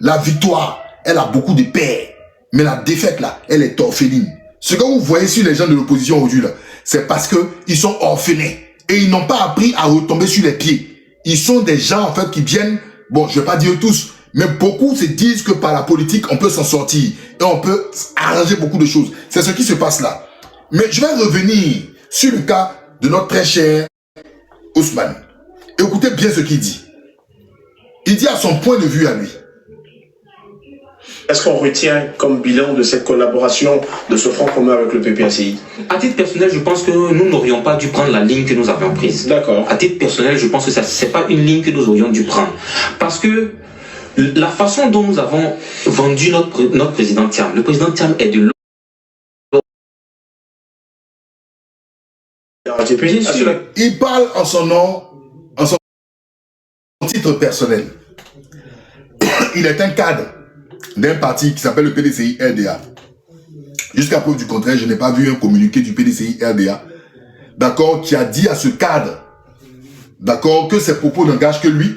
La victoire, elle a beaucoup de pères. Mais la défaite là, elle est orpheline. Ce que vous voyez sur les gens de l'opposition aujourd'hui là, c'est parce que ils sont orphelins. Et ils n'ont pas appris à retomber sur les pieds. Ils sont des gens en fait qui viennent, bon je vais pas dire tous, mais beaucoup se disent que par la politique on peut s'en sortir. Et on peut arranger beaucoup de choses. C'est ce qui se passe là. Mais je vais revenir sur le cas de notre très cher Ousmane. Écoutez bien ce qu'il dit. Il dit à son point de vue à lui. Est-ce qu'on retient comme bilan de cette collaboration, de ce front commun avec le PPACI? À titre personnel, je pense que nous n'aurions pas dû prendre la ligne que nous avions prise. D'accord. À titre personnel, je pense que ce n'est pas une ligne que nous aurions dû prendre. Parce que la façon dont nous avons vendu notre président Thiam, le président Thiam est de l'autre. Il parle en son nom, en son titre personnel. Il est un cadre d'un parti qui s'appelle le PDCI RDA. Jusqu'à preuve du contraire, je n'ai pas vu un communiqué du PDCI RDA, d'accord, qui a dit à ce cadre, d'accord, que ses propos n'engagent que lui,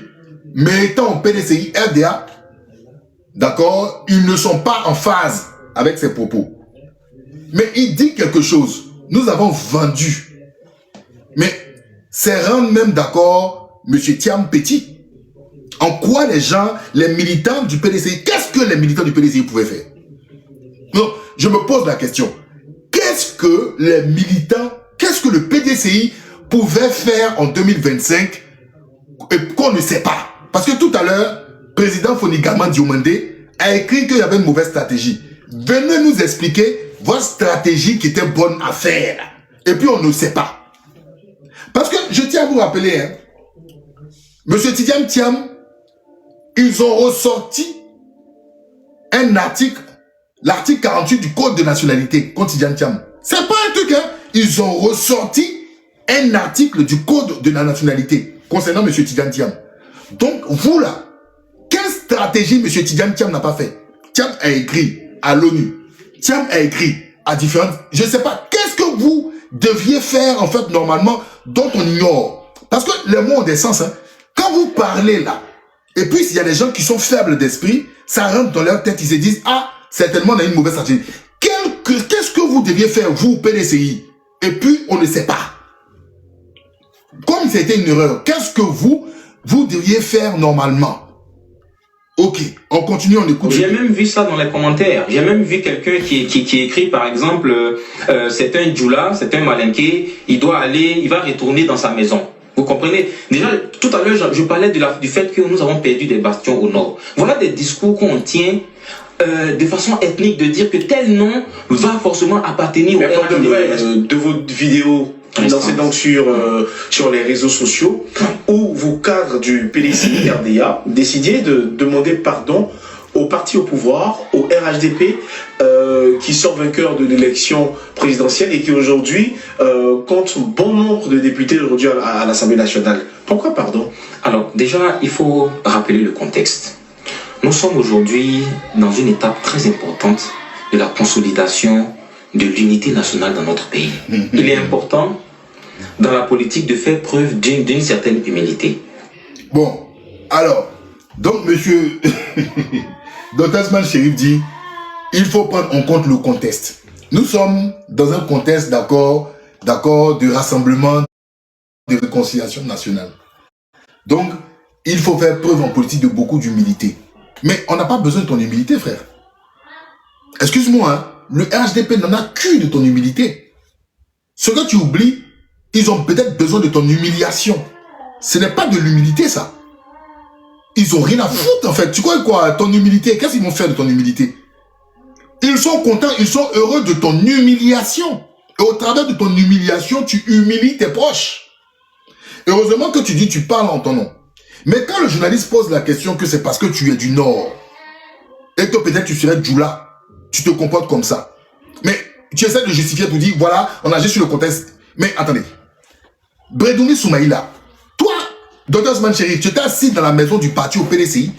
mais étant au PDCI RDA, d'accord, ils ne sont pas en phase avec ses propos. Mais il dit quelque chose. Nous avons vendu. Mais c'est rendre même d'accord M. Thiam petit. En quoi les gens, les militants du PDCI, qu'est-ce que les militants du PDCI pouvaient faire? Non, je me pose la question. Qu'est-ce que les militants, qu'est-ce que le PDCI pouvait faire en 2025 qu'on ne sait pas? Parce que tout à l'heure, le président Fonigaman Diomandé a écrit qu'il y avait une mauvaise stratégie. Venez nous expliquer votre stratégie qui était bonne à faire. Et puis on ne sait pas. Parce que je tiens à vous rappeler, hein, M. Tidjane Thiam, ils ont ressorti un article, l'article 48 du Code de nationalité contre Tidjane Thiam. C'est pas un truc, hein. Ils ont ressorti un article du Code de la nationalité concernant M. Tidjane Thiam. Donc, vous là, quelle stratégie M. Tidjane Thiam n'a pas fait? Thiam a écrit à l'ONU. Thiam a écrit à différentes... Je ne sais pas, qu'est-ce que vous deviez faire, en fait, normalement, dont on ignore? Parce que les mots ont des sens, hein. Quand vous parlez là, et puis s'il y a des gens qui sont faibles d'esprit, ça rentre dans leur tête, ils se disent, ah, certainement on a une mauvaise stratégie. Qu'est-ce que vous deviez faire, vous, PDCI? Et puis, on ne sait pas. Comme c'était une erreur, qu'est-ce que vous deviez faire normalement? Ok, on continue, on écoute. J'ai même vu ça dans les commentaires. J'ai même vu quelqu'un qui écrit, par exemple, c'est un Djoula, c'est un Malinké, il va retourner dans sa maison. Vous comprenez? Déjà, tout à l'heure, je parlais du fait que nous avons perdu des bastions au nord. Voilà des discours qu'on tient de façon ethnique, de dire que tel nom va forcément appartenir au RDR. De vos vidéos lancées donc sur les réseaux sociaux, où vos cadres du PDCI RDA décidaient de demander pardon au parti au pouvoir, au RHDP, qui sort vainqueur de l'élection présidentielle et qui aujourd'hui compte bon nombre de députés aujourd'hui à l'Assemblée nationale. Pourquoi pardon? Alors déjà, il faut rappeler le contexte. Nous sommes aujourd'hui dans une étape très importante de la consolidation de l'unité nationale dans notre pays. Il est important dans la politique de faire preuve d'une certaine humilité. Bon, alors, donc monsieur Dr. Chérif dit, il faut prendre en compte le contexte. Nous sommes dans un contexte d'accord, de rassemblement, de réconciliation nationale. Donc, il faut faire preuve en politique de beaucoup d'humilité. Mais on n'a pas besoin de ton humilité, frère. Excuse-moi, hein, le RHDP n'en a qu'une de ton humilité. Ce que tu oublies, ils ont peut-être besoin de ton humiliation. Ce n'est pas de l'humilité, ça. Ils ont rien à foutre, en fait. Tu crois quoi, ton humilité? Qu'est-ce qu'ils vont faire de ton humilité? Ils sont contents, ils sont heureux de ton humiliation. Et au travers de ton humiliation, tu humilies tes proches. Heureusement que tu dis, tu parles en ton nom. Mais quand le journaliste pose la question que c'est parce que tu es du Nord, et que peut-être tu serais Djoula, tu te comportes comme ça. Mais tu essaies de justifier pour dire, voilà, on agit sur le contexte. Mais attendez, Bredoumi Soumaïla, toi, Dr Ousmane Chérif, tu étais assis dans la maison du parti au PDCI,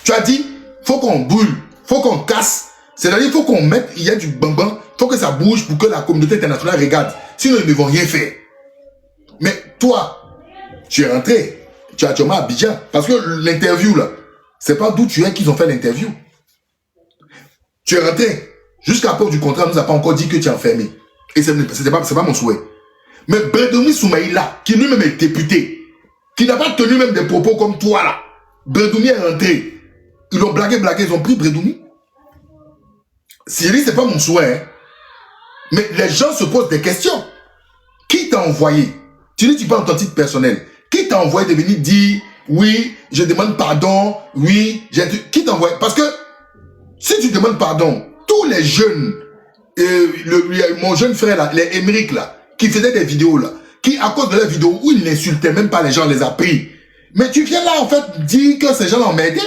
tu as dit, faut qu'on brûle, faut qu'on casse, c'est-à-dire faut qu'on mette, il y a du bambam, faut que ça bouge pour que la communauté internationale regarde, sinon ils ne vont rien faire. Mais toi, tu es rentré, tu as à Abidjan, parce que l'interview là, c'est pas d'où tu es qu'ils ont fait l'interview. Tu es rentré, jusqu'à preuve du contraire, on nous a pas encore dit que tu es enfermé. Et c'est pas mon souhait. Mais Bredoumi Soumaïla, qui lui-même est député, qui n'a pas tenu même des propos comme toi là, Bredoumi est rentré. Ils l'ont blagué, ils ont pris Bredoumi. Cyril, c'est pas mon souhait. Hein. Mais les gens se posent des questions. Qui t'a envoyé? Tu dis tu parles en ton titre personnel. Qui t'a envoyé de venir dire, oui, je demande pardon, oui, qui t'a envoyé? Parce que, si tu demandes pardon, tous les jeunes, mon jeune frère là, les Émeric là, qui faisaient des vidéos là, qui à cause de leurs vidéos où ils n'insultaient même pas les gens, les a pris. Mais tu viens là en fait dire que ces gens l'ont aidé.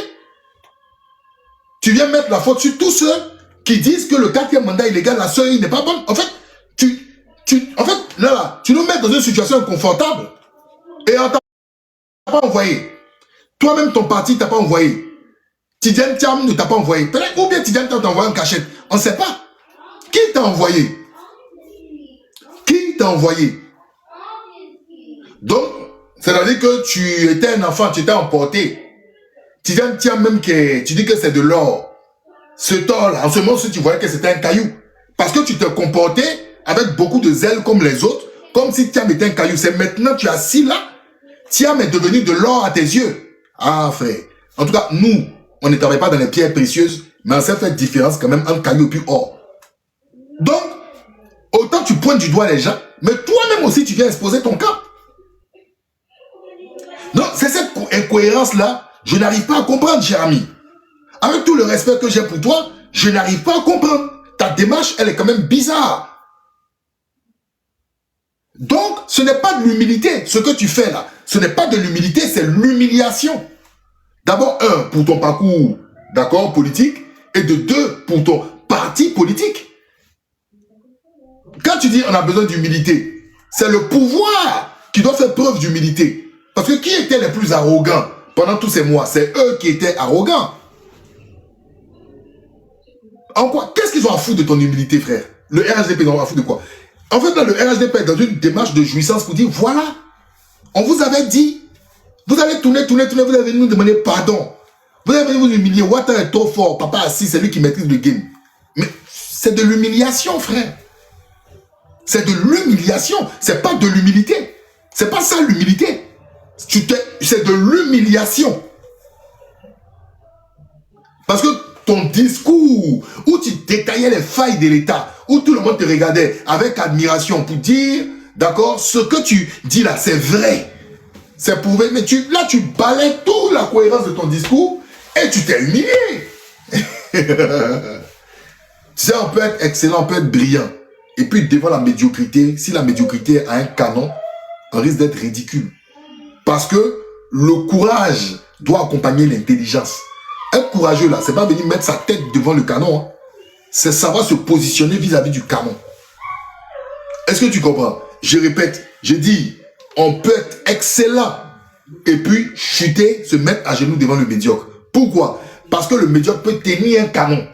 Tu viens mettre la faute sur tous ceux qui disent que le 4e mandat illégal, la sœur, il n'est pas bonne. En fait, là, tu nous mets dans une situation inconfortable. Et on t'a pas envoyé. Toi-même, ton parti t'a pas envoyé. Tidiane Thiam ne t'a pas envoyé. Peut-être, ou bien Tidiane Thiam t'a envoyé en cachette. On ne sait pas. Qui t'a envoyé? Qui t'a envoyé? Donc, c'est-à-dire que tu étais un enfant, tu étais emporté. Tidiane Thiam même, tu dis que c'est de l'or. Ce tort-là, en ce moment, si tu voyais que c'était un caillou. Parce que tu te comportais avec beaucoup de zèle comme les autres, comme si Thiam était un caillou. C'est maintenant que tu es assis là, Thiam est devenu de l'or à tes yeux. Ah, frère. En tout cas, nous, on ne travaille pas dans les pierres précieuses, mais on sait faire différence quand même entre caillou et puis or. Donc, autant tu pointes du doigt les gens, mais toi-même aussi, tu viens exposer ton cas. Non, c'est cette incohérence-là, je n'arrive pas à comprendre, cher ami. Avec tout le respect que j'ai pour toi, je n'arrive pas à comprendre. Ta démarche, elle est quand même bizarre. Donc, ce n'est pas de l'humilité, ce que tu fais là. Ce n'est pas de l'humilité, c'est l'humiliation. D'abord, pour ton parcours, d'accord, politique, et de 2, pour ton parti politique. Quand tu dis on a besoin d'humilité, c'est le pouvoir qui doit faire preuve d'humilité. Parce que qui étaient les plus arrogants pendant tous ces mois? C'est eux qui étaient arrogants. En quoi? Qu'est-ce qu'ils ont à foutre de ton humilité, frère? Le RHDP, ils ont à foutre de quoi? En fait, là, le RHDP est dans une démarche de jouissance pour dire, voilà, on vous avait dit, vous avez tourné, vous avez venu nous demander pardon. Vous avez venu vous humilier. Ouattara est trop fort. Papa assis, c'est lui qui maîtrise le game. Mais c'est de l'humiliation, frère. C'est de l'humiliation. C'est pas de l'humilité. C'est pas ça l'humilité. C'est de l'humiliation. Parce que ton discours, où tu détaillais les failles de l'État, où tout le monde te regardait avec admiration pour dire, d'accord, ce que tu dis là, c'est vrai. C'est prouvé. Mais là, tu balayes toute la cohérence de ton discours et tu t'es humilié. Tu sais, on peut être excellent, on peut être brillant. Et puis, devant la médiocrité, si la médiocrité a un canon, on risque d'être ridicule. Parce que le courage doit accompagner l'intelligence. Un courageux, là, c'est pas venir mettre sa tête devant le canon. Hein. C'est savoir se positionner vis-à-vis du canon. Est-ce que tu comprends? Je répète, je dis, on peut être excellent et puis chuter, se mettre à genoux devant le médiocre. Pourquoi? Parce que le médiocre peut tenir un canon.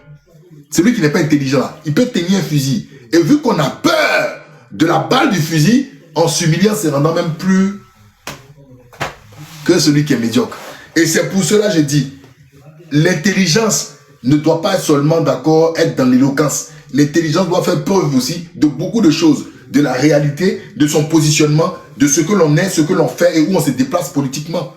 Celui qui n'est pas intelligent, là, il peut tenir un fusil. Et vu qu'on a peur de la balle du fusil, en s'humiliant, se rendant même plus que celui qui est médiocre. Et c'est pour cela que je dis, l'intelligence ne doit pas seulement, d'accord, être dans l'éloquence. L'intelligence doit faire preuve aussi de beaucoup de choses, de la réalité, de son positionnement, de ce que l'on est, ce que l'on fait et où on se déplace politiquement.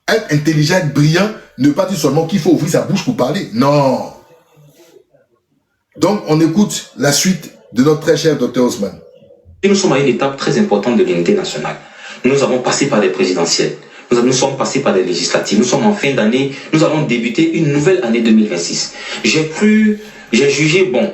Être intelligent, être brillant ne pas dire seulement qu'il faut ouvrir sa bouche pour parler. Non. Donc, on écoute la suite de notre très cher Dr Ousmane. Et nous sommes à une étape très importante de l'unité nationale. Nous avons passé par des présidentielles. Nous sommes passés par des législatives. Nous sommes en fin d'année. Nous allons débuter une nouvelle année 2026. J'ai jugé bon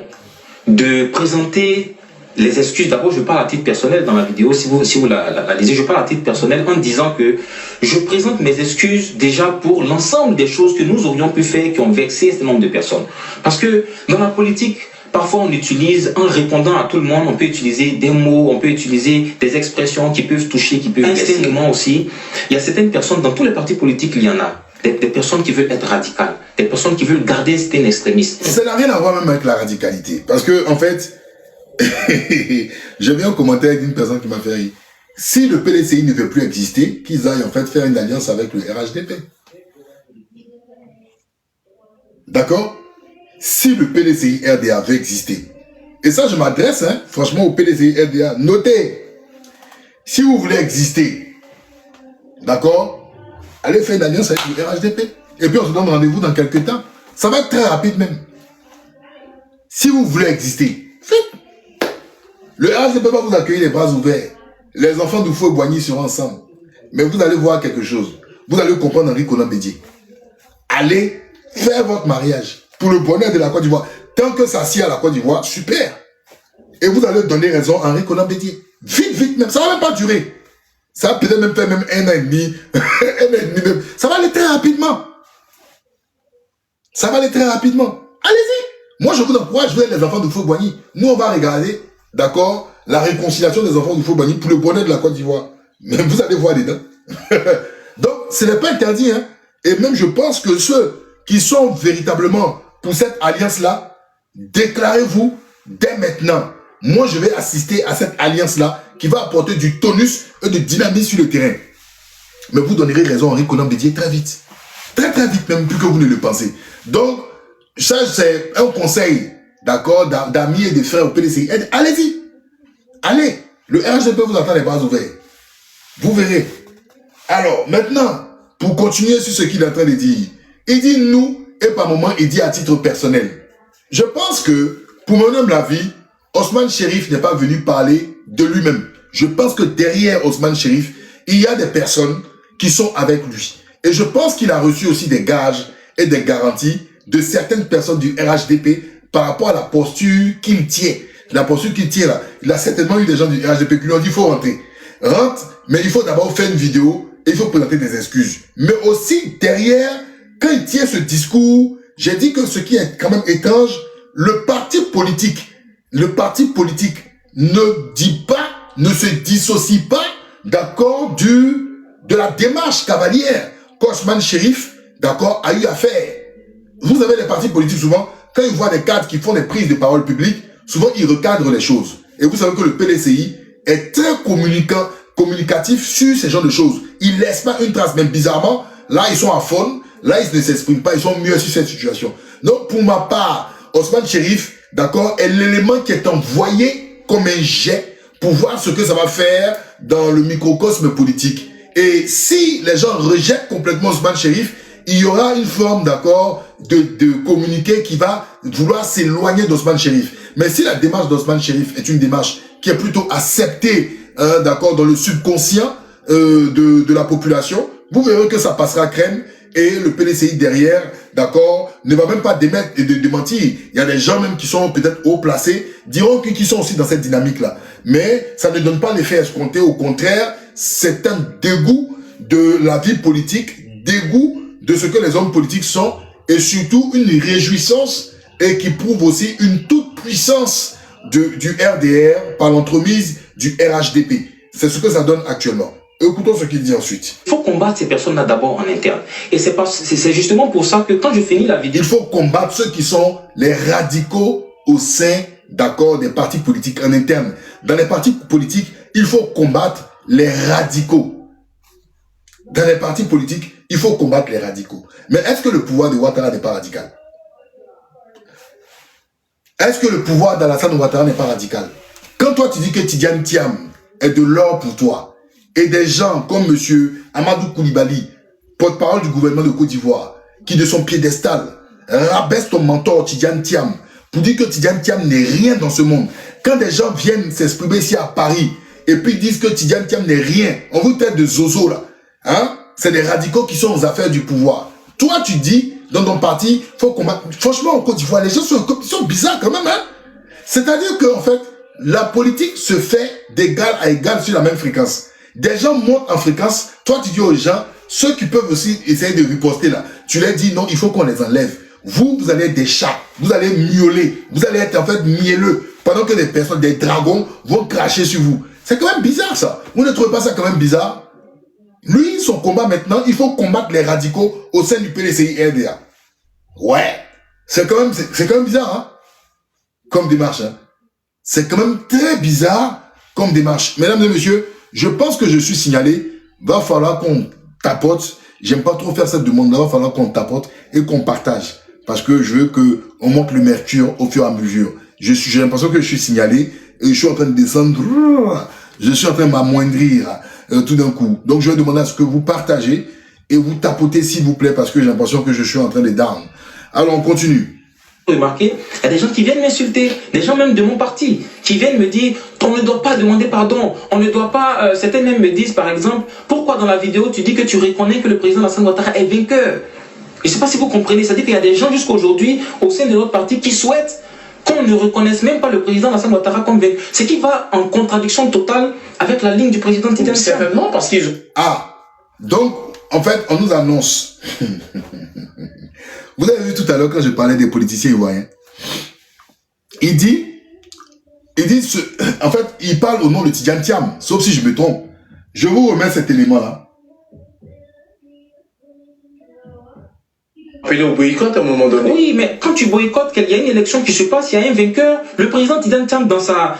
de présenter les excuses. D'abord, je parle à titre personnel dans la vidéo. Si vous la lisez, je parle à titre personnel en disant que je présente mes excuses déjà pour l'ensemble des choses que nous aurions pu faire qui ont vexé un certain nombre de personnes. Parce que dans la politique, parfois on utilise, en répondant à tout le monde, on peut utiliser des mots, on peut utiliser des expressions qui peuvent toucher, qui peuvent vexer. Instinctivement aussi, il y a certaines personnes, dans tous les partis politiques, il y en a. Des personnes qui veulent être radicales, des personnes qui veulent garder un certain extrémisme. Ça n'a rien à voir même avec la radicalité. Parce que, en fait, j'ai vu un commentaire d'une personne qui m'a fait rire. Si le PDCI ne veut plus exister, qu'ils aillent en fait faire une alliance avec le RHDP. D'accord? Si le PDCI RDA veut exister, et ça je m'adresse franchement au PDCI RDA, notez, si vous voulez exister, d'accord, allez faire une alliance avec le RHDP, et puis on se donne rendez-vous dans quelques temps, ça va être très rapide même. Si vous voulez exister, faites. Le RHDP va vous accueillir les bras ouverts, les enfants du feu Boigny seront ensemble, mais vous allez voir quelque chose, vous allez comprendre Henri Konan Bédié. Allez faire votre mariage. Pour le bonheur de la Côte d'Ivoire. Tant que ça sied à la Côte d'Ivoire, super. Et vous allez donner raison à Henri Konan Bédié. Vite, vite même. Ça va même pas durer. Ça va peut-être même faire même 1 an et demi. 1 an et demi même. Ça va aller très rapidement. Ça va aller très rapidement. Allez-y. Moi, je vous encourage, vous êtes les enfants de Feu Boigny. Nous, on va regarder, d'accord, la réconciliation des enfants de Feu Boigny pour le bonheur de la Côte d'Ivoire. Mais vous allez voir dedans. Donc, ce n'est pas interdit. Et même, je pense que ceux qui sont véritablement pour cette alliance-là, déclarez-vous dès maintenant. Moi, je vais assister à cette alliance-là qui va apporter du tonus et de dynamisme sur le terrain. Mais vous donnerez raison à Henri Konan Bédié très vite. Très très vite, même plus que vous ne le pensez. Donc, ça c'est un conseil, d'accord, d'amis et de frères au PDCI. Allez-y. Allez. Le RHDP vous attend les bras ouverts. Vous verrez. Alors, maintenant, pour continuer sur ce qu'il est en train de dire, il dit nous, et par moment, il dit à titre personnel. Je pense que, pour mon homme la vie, Ousmane Chérif n'est pas venu parler de lui-même. Je pense que derrière Ousmane Chérif, il y a des personnes qui sont avec lui. Et je pense qu'il a reçu aussi des gages et des garanties de certaines personnes du RHDP par rapport à la posture qu'il tient. La posture qu'il tient là, il a certainement eu des gens du RHDP qui lui ont dit il faut rentrer. Rentre, mais il faut d'abord faire une vidéo et il faut présenter des excuses. Mais aussi derrière, quand il tient ce discours, j'ai dit que ce qui est quand même étrange, le parti politique ne dit pas, ne se dissocie pas, d'accord, de la démarche cavalière qu'Ousmane Chérif, d'accord, a eu à faire. Vous avez les partis politiques souvent, quand ils voient des cadres qui font des prises de parole publiques, souvent ils recadrent les choses. Et vous savez que le PDCI est très communicatif sur ces genres de choses. Il ne laisse pas une trace, même bizarrement, là ils sont à fond. Là, ils ne s'expriment pas, ils sont mieux sur cette situation. Donc, pour ma part, Ousmane Chérif, d'accord, est l'élément qui est envoyé comme un jet pour voir ce que ça va faire dans le microcosme politique. Et si les gens rejettent complètement Ousmane Chérif, il y aura une forme, d'accord, de communiqué qui va vouloir s'éloigner d'Ousmane Chérif. Mais si la démarche d'Ousmane Chérif est une démarche qui est plutôt acceptée, d'accord, dans le subconscient de la population, vous verrez que ça passera crème. Et le PDCI derrière, d'accord, ne va même pas démentir. Il y a des gens même qui sont peut-être haut placés, diront qu'ils sont aussi dans cette dynamique-là. Mais ça ne donne pas l'effet escompté. Au contraire, c'est un dégoût de la vie politique, dégoût de ce que les hommes politiques sont, et surtout une réjouissance, et qui prouve aussi une toute puissance du RDR par l'entremise du RHDP. C'est ce que ça donne actuellement. Écoutons ce qu'il dit ensuite. Il faut combattre ces personnes-là d'abord en interne. Et c'est justement pour ça que quand je finis la vidéo... Il faut combattre ceux qui sont les radicaux au sein, d'accord, des partis politiques en interne. Dans les partis politiques, il faut combattre les radicaux. Dans les partis politiques, il faut combattre les radicaux. Mais est-ce que le pouvoir de Ouattara n'est pas radical? Est-ce que le pouvoir d'Alassane Ouattara n'est pas radical? Quand toi tu dis que Tidiane Thiam est de l'or pour toi, et des gens comme M. Amadou Koulibaly, porte-parole du gouvernement de Côte d'Ivoire, qui de son piédestal rabaisse ton mentor Tidjane Thiam pour dire que Tidjane Thiam n'est rien dans ce monde. Quand des gens viennent s'exprimer ici à Paris et puis disent que Tidjane Thiam n'est rien, on vous traite de zozo là. Hein? C'est des radicaux qui sont aux affaires du pouvoir. Toi, tu dis, dans ton parti, faut combattre. Franchement, en Côte d'Ivoire, les gens sont bizarres quand même. Hein? C'est-à-dire qu'en fait, la politique se fait d'égal à égal sur la même fréquence. Des gens montent en fréquence. Toi, tu dis aux gens, ceux qui peuvent aussi essayer de riposter là, tu leur dis non, il faut qu'on les enlève. Vous allez être des chats. Vous allez miauler. Vous allez être en fait mielleux. Pendant que des personnes, des dragons vont cracher sur vous. C'est quand même bizarre ça. Vous ne trouvez pas ça quand même bizarre? Lui, son combat maintenant, il faut combattre les radicaux au sein du PDCI RDA. Ouais. C'est quand même bizarre, hein? Comme démarche, hein? C'est quand même très bizarre comme démarche. Mesdames et messieurs, je pense que je suis signalé. Va falloir qu'on tapote. J'aime pas trop faire cette demande-là. Va falloir qu'on tapote et qu'on partage. Parce que je veux qu'on monte le mercure au fur et à mesure. J'ai l'impression que je suis signalé et je suis en train de descendre. Je suis en train de m'amoindrir tout d'un coup. Donc je vais demander à ce que vous partagez et vous tapotez s'il vous plaît parce que j'ai l'impression que je suis en train de down. Alors on continue. Remarquez, il y a des gens qui viennent m'insulter, des gens même de mon parti, qui viennent me dire, on ne doit pas demander pardon, on ne doit pas, certains même me disent par exemple, pourquoi dans la vidéo tu dis que tu reconnais que le président Alassane Ouattara est vainqueur? Je ne sais pas si vous comprenez, c'est-à-dire qu'il y a des gens jusqu'à aujourd'hui au sein de notre parti qui souhaitent qu'on ne reconnaisse même pas le président Alassane Ouattara comme vainqueur, ce qui va en contradiction totale avec la ligne du président Tidjane Thiam. Certainement, parce qu'ils... Ah, donc en fait on nous annonce... Vous avez vu tout à l'heure quand je parlais des politiciens ivoiriens. Il dit, en fait, il parle au nom de Tidjane Thiam, sauf si je me trompe. Je vous remets cet élément-là. Appelé au boycott à un moment donné. Oui, mais quand tu boycottes, qu'il y a une élection qui se passe, il y a un vainqueur. Le président Tidjane Thiam, dans sa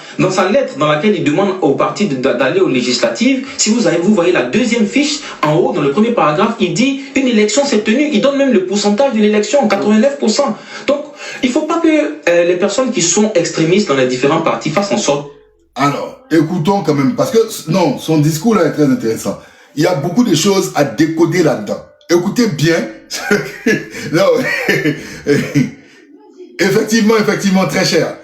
lettre dans laquelle il demande au parti d'aller aux législatives, si vous voyez la deuxième fiche, en haut, dans le premier paragraphe, il dit une élection s'est tenue. Il donne même le pourcentage de l'élection, 89%. Donc, il ne faut pas que les personnes qui sont extrémistes dans les différents partis fassent en sorte. Alors, écoutons quand même, parce que, non, son discours là est très intéressant. Il y a beaucoup de choses à décoder là-dedans. Écoutez bien. Non, effectivement, très cher.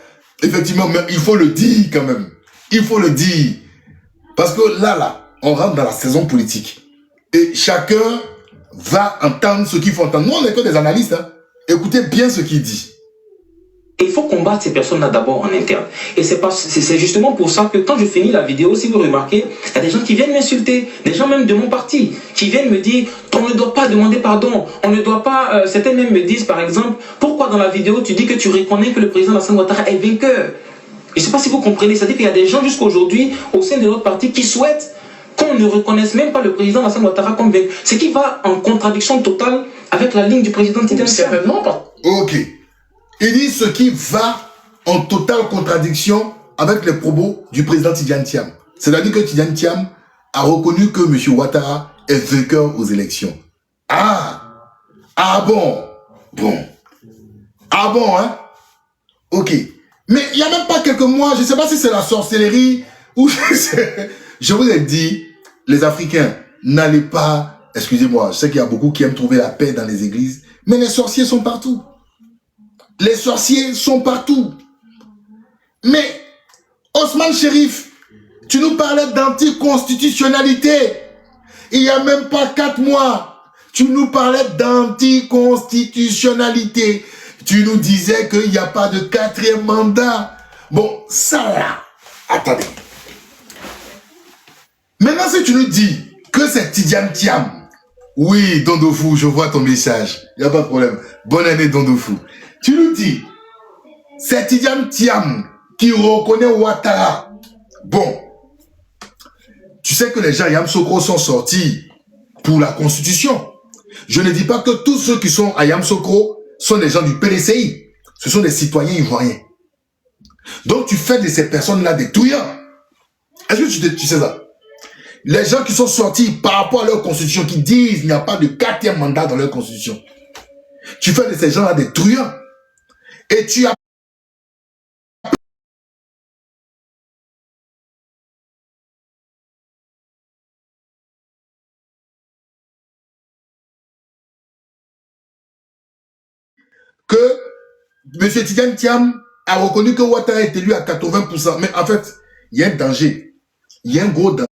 Effectivement, mais il faut le dire quand même. Il faut le dire. Parce que là, on rentre dans la saison politique. Et chacun va entendre ce qu'il faut entendre. Nous, on n'est que des analystes. Hein. Écoutez bien ce qu'il dit. Il faut combattre ces personnes-là d'abord en interne. Et c'est justement pour ça que quand je finis la vidéo, si vous remarquez, il y a des gens qui viennent m'insulter, des gens même de mon parti, qui viennent me dire, on ne doit pas demander pardon, on ne doit pas... certains même me disent par exemple, pourquoi dans la vidéo tu dis que tu reconnais que le président Alassane Ouattara est vainqueur? Je ne sais pas si vous comprenez, c'est-à-dire qu'il y a des gens jusqu'à aujourd'hui au sein de notre parti qui souhaitent qu'on ne reconnaisse même pas le président Alassane Ouattara comme vainqueur, ce qui va en contradiction totale avec la ligne du président Tidjane Thiam. Certainement pas. Ok. Il dit ce qui va en totale contradiction avec les propos du président Tidjane Thiam. C'est-à-dire que Tidjane Thiam a reconnu que M. Ouattara est vainqueur aux élections. Ah! Ah bon? Bon. Ah bon, hein? Ok. Mais il n'y a même pas quelques mois, je ne sais pas si c'est la sorcellerie ou je vous ai dit, les Africains, n'allez pas, excusez-moi, je sais qu'il y a beaucoup qui aiment trouver la paix dans les églises, mais les sorciers sont partout. Les sorciers sont partout. Mais, Osman Chérif, tu nous parlais d'anticonstitutionnalité. Il n'y a même pas 4 mois. Tu nous parlais d'anticonstitutionnalité. Tu nous disais qu'il n'y a pas de 4e mandat. Bon, ça là, attendez. Maintenant, si tu nous dis que c'est Tidjane Thiam, oui, Dondofou, je vois ton message. Il n'y a pas de problème. Bonne année, Dondofou. Tu nous dis, c'est Tidjane Thiam qui reconnaît Ouattara. Bon, tu sais que les gens Yamoussoukro sont sortis pour la Constitution. Je ne dis pas que tous ceux qui sont à Yamoussoukro sont des gens du PDCI. Ce sont des citoyens ivoiriens. Donc tu fais de ces personnes-là des touillards. Est-ce que tu sais ça? Les gens qui sont sortis par rapport à leur Constitution, qui disent qu'il n'y a pas de 4e mandat dans leur Constitution. Tu fais de ces gens-là des touillards. Et tu as que M. Tidiane Thiam a reconnu que Ouattara est élu à 80%. Mais en fait, il y a un danger. Il y a un gros danger.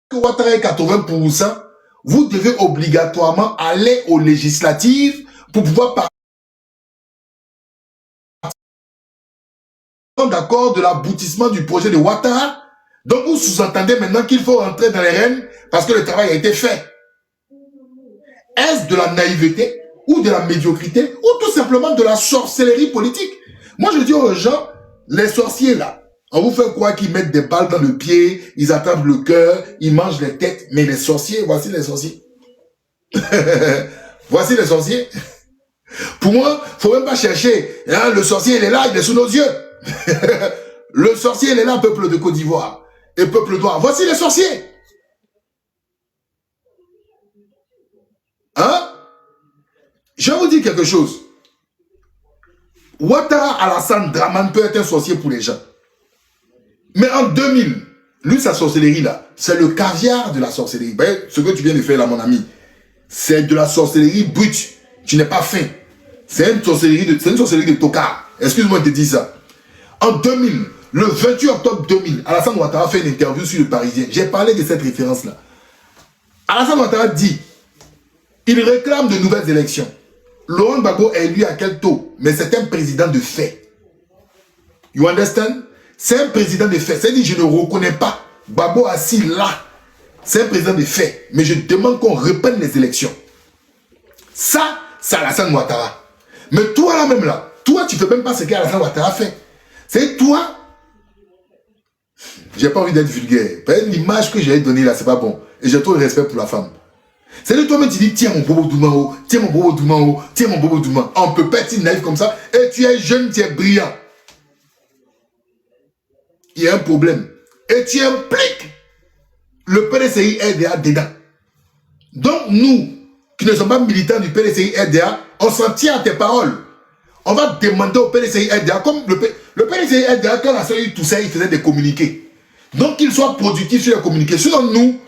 Que Ouattara est 80%, vous devez obligatoirement aller aux législatives pour pouvoir parler d'accord de l'aboutissement du projet de Ouattara. Donc vous sous-entendez maintenant qu'il faut rentrer dans les rênes parce que le travail a été fait. Est-ce de la naïveté ou de la médiocrité ou tout simplement de la sorcellerie politique? Moi je dis aux gens, les sorciers là, on vous fait croire qu'ils mettent des balles dans le pied, ils attrapent le cœur, ils mangent les têtes, mais les sorciers, voici les sorciers. Voici les sorciers. Pour moi, faut même pas chercher. Hein, le sorcier, il est là, il est sous nos yeux. Le sorcier, il est là, peuple de Côte d'Ivoire. Et peuple noir. Voici les sorciers. Hein? Je vais vous dire quelque chose. Ouattara Alassane Dramane peut être un sorcier pour les gens. Mais en 2000, lui, sa sorcellerie là, c'est le caviar de la sorcellerie. Vous voyez, ce que tu viens de faire là, mon ami, c'est de la sorcellerie brute. Tu n'es pas fin. C'est une sorcellerie de tocard. Excuse-moi de te dire ça. En 2000, le 28 octobre 2000, Alassane Ouattara fait une interview sur Le Parisien. J'ai parlé de cette référence-là. Alassane Ouattara dit, il réclame de nouvelles élections. Laurent Gbagbo est élu à quel taux? Mais c'est un président de fait. You understand? C'est un président de fait. C'est-à-dire, je ne reconnais pas Gbagbo assis là. C'est un président de fait. Mais je demande qu'on reprenne les élections. Ça, c'est Alassane Ouattara. Mais toi là même là, toi tu ne fais même pas ce qu'Alassane Ouattara fait. C'est toi. J'ai pas envie d'être vulgaire. L'image que j'ai donnée là, c'est pas bon. Et j'ai trop de respect pour la femme. C'est-à-dire toi-même tu dis, tiens mon bobo Doumao, tiens mon bobo Doumao, tiens mon bobo Doumao. On peut pas être naïf comme ça. Et tu es jeune, tu es brillant. Il y a un problème. Et tu impliques le PDCI RDA dedans. Donc nous, qui ne sommes pas militants du PDCI RDA, on s'en tient à tes paroles. On va demander au PDCI RDA, comme le PDCI RDA, quand la série tout ça, il faisait des communiqués. Donc qu'il soit productif sur les communiqués. Sinon nous,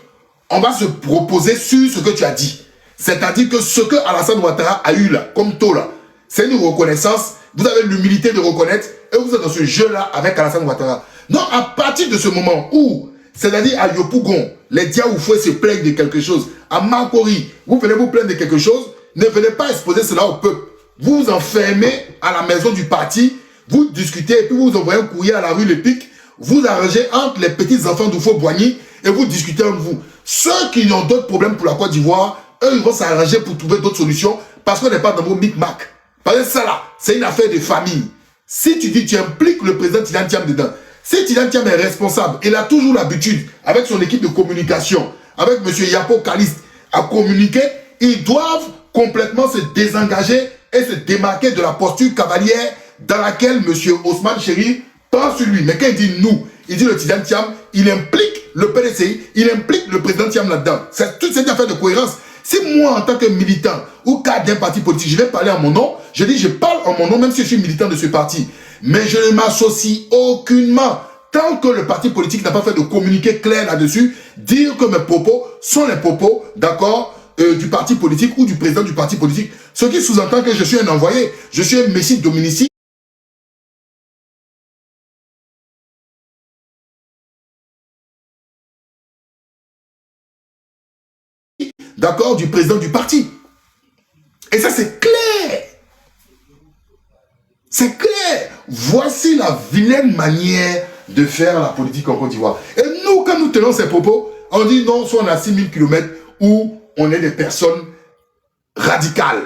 on va se proposer sur ce que tu as dit. C'est-à-dire que ce que Alassane Ouattara a eu là, comme taux là, c'est une reconnaissance. Vous avez l'humilité de reconnaître et vous êtes dans ce jeu-là avec Alassane Ouattara. Donc à partir de ce moment où, c'est-à-dire à Yopougon, les Diaoufoué se plaignent de quelque chose, à Makori, vous venez vous plaindre de quelque chose, ne venez pas exposer cela au peuple. Vous vous enfermez à la maison du parti, vous discutez et puis vous envoyez un courrier à la rue Lepic, vous arrangez entre les petits enfants d'Oufo-Boigny et vous discutez entre vous. Ceux qui ont d'autres problèmes pour la Côte d'Ivoire, eux, ils vont s'arranger pour trouver d'autres solutions parce qu'on n'est pas dans vos micmacs. Parce que ça là, c'est une affaire de famille. Si tu dis tu impliques le président Tidiane Thiam dedans, si Tidiane Thiam est responsable, il a toujours l'habitude, avec son équipe de communication, avec M. Yapo Kalist, à communiquer, ils doivent complètement se désengager et se démarquer de la posture cavalière dans laquelle M. Ousmane Chéri prend sur lui. Mais quand il dit nous, il dit le Tidiane Thiam, il implique le PDCI, il implique le président Thiam là-dedans. C'est toute cette affaire de cohérence. Si moi, en tant que militant ou cadre d'un parti politique, je vais parler en mon nom, je dis je parle en mon nom, même si je suis militant de ce parti. Mais je ne m'associe aucunement. Tant que le parti politique n'a pas fait de communiqué clair là-dessus, dire que mes propos sont les propos, d'accord, du parti politique ou du président du parti politique. Ce qui sous-entend que je suis un envoyé, je suis un messie dominici. D'accord, du président du parti. Et ça, c'est clair. C'est clair. Voici la vilaine manière de faire la politique en Côte d'Ivoire. Et nous, quand nous tenons ces propos, on dit non, soit on a 6000 km où on est des personnes radicales.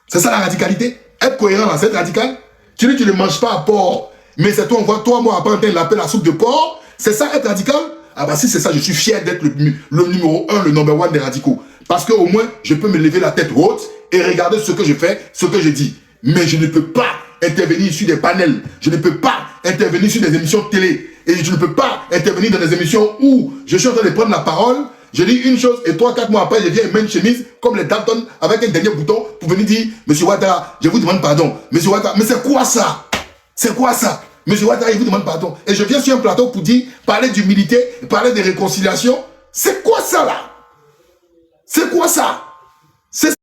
C'est ça la radicalité? Être cohérent dans cette radicale? Tu dis que tu ne manges pas à porc, mais c'est toi, on voit toi, moi, après, on l'appelle la soupe de porc. C'est ça être radical? Ah bah si c'est ça, je suis fier d'être le numéro 1, le number 1 des radicaux. Parce qu'au moins, je peux me lever la tête haute et regarder ce que je fais, ce que je dis. Mais je ne peux pas intervenir sur des panels. Je ne peux pas intervenir sur des émissions de télé et je ne peux pas intervenir dans des émissions où je suis en train de prendre la parole, je dis une chose et 3-4 mois après, je viens et mets une chemise comme les Dalton avec un dernier bouton pour venir dire, Monsieur Ouattara, je vous demande pardon. Monsieur Ouattara, mais c'est quoi ça? C'est quoi ça? Monsieur Ouattara, il vous demande pardon. Et je viens sur un plateau pour dire, parler d'humilité, parler de réconciliation. C'est quoi ça là? C'est quoi ça? C'est...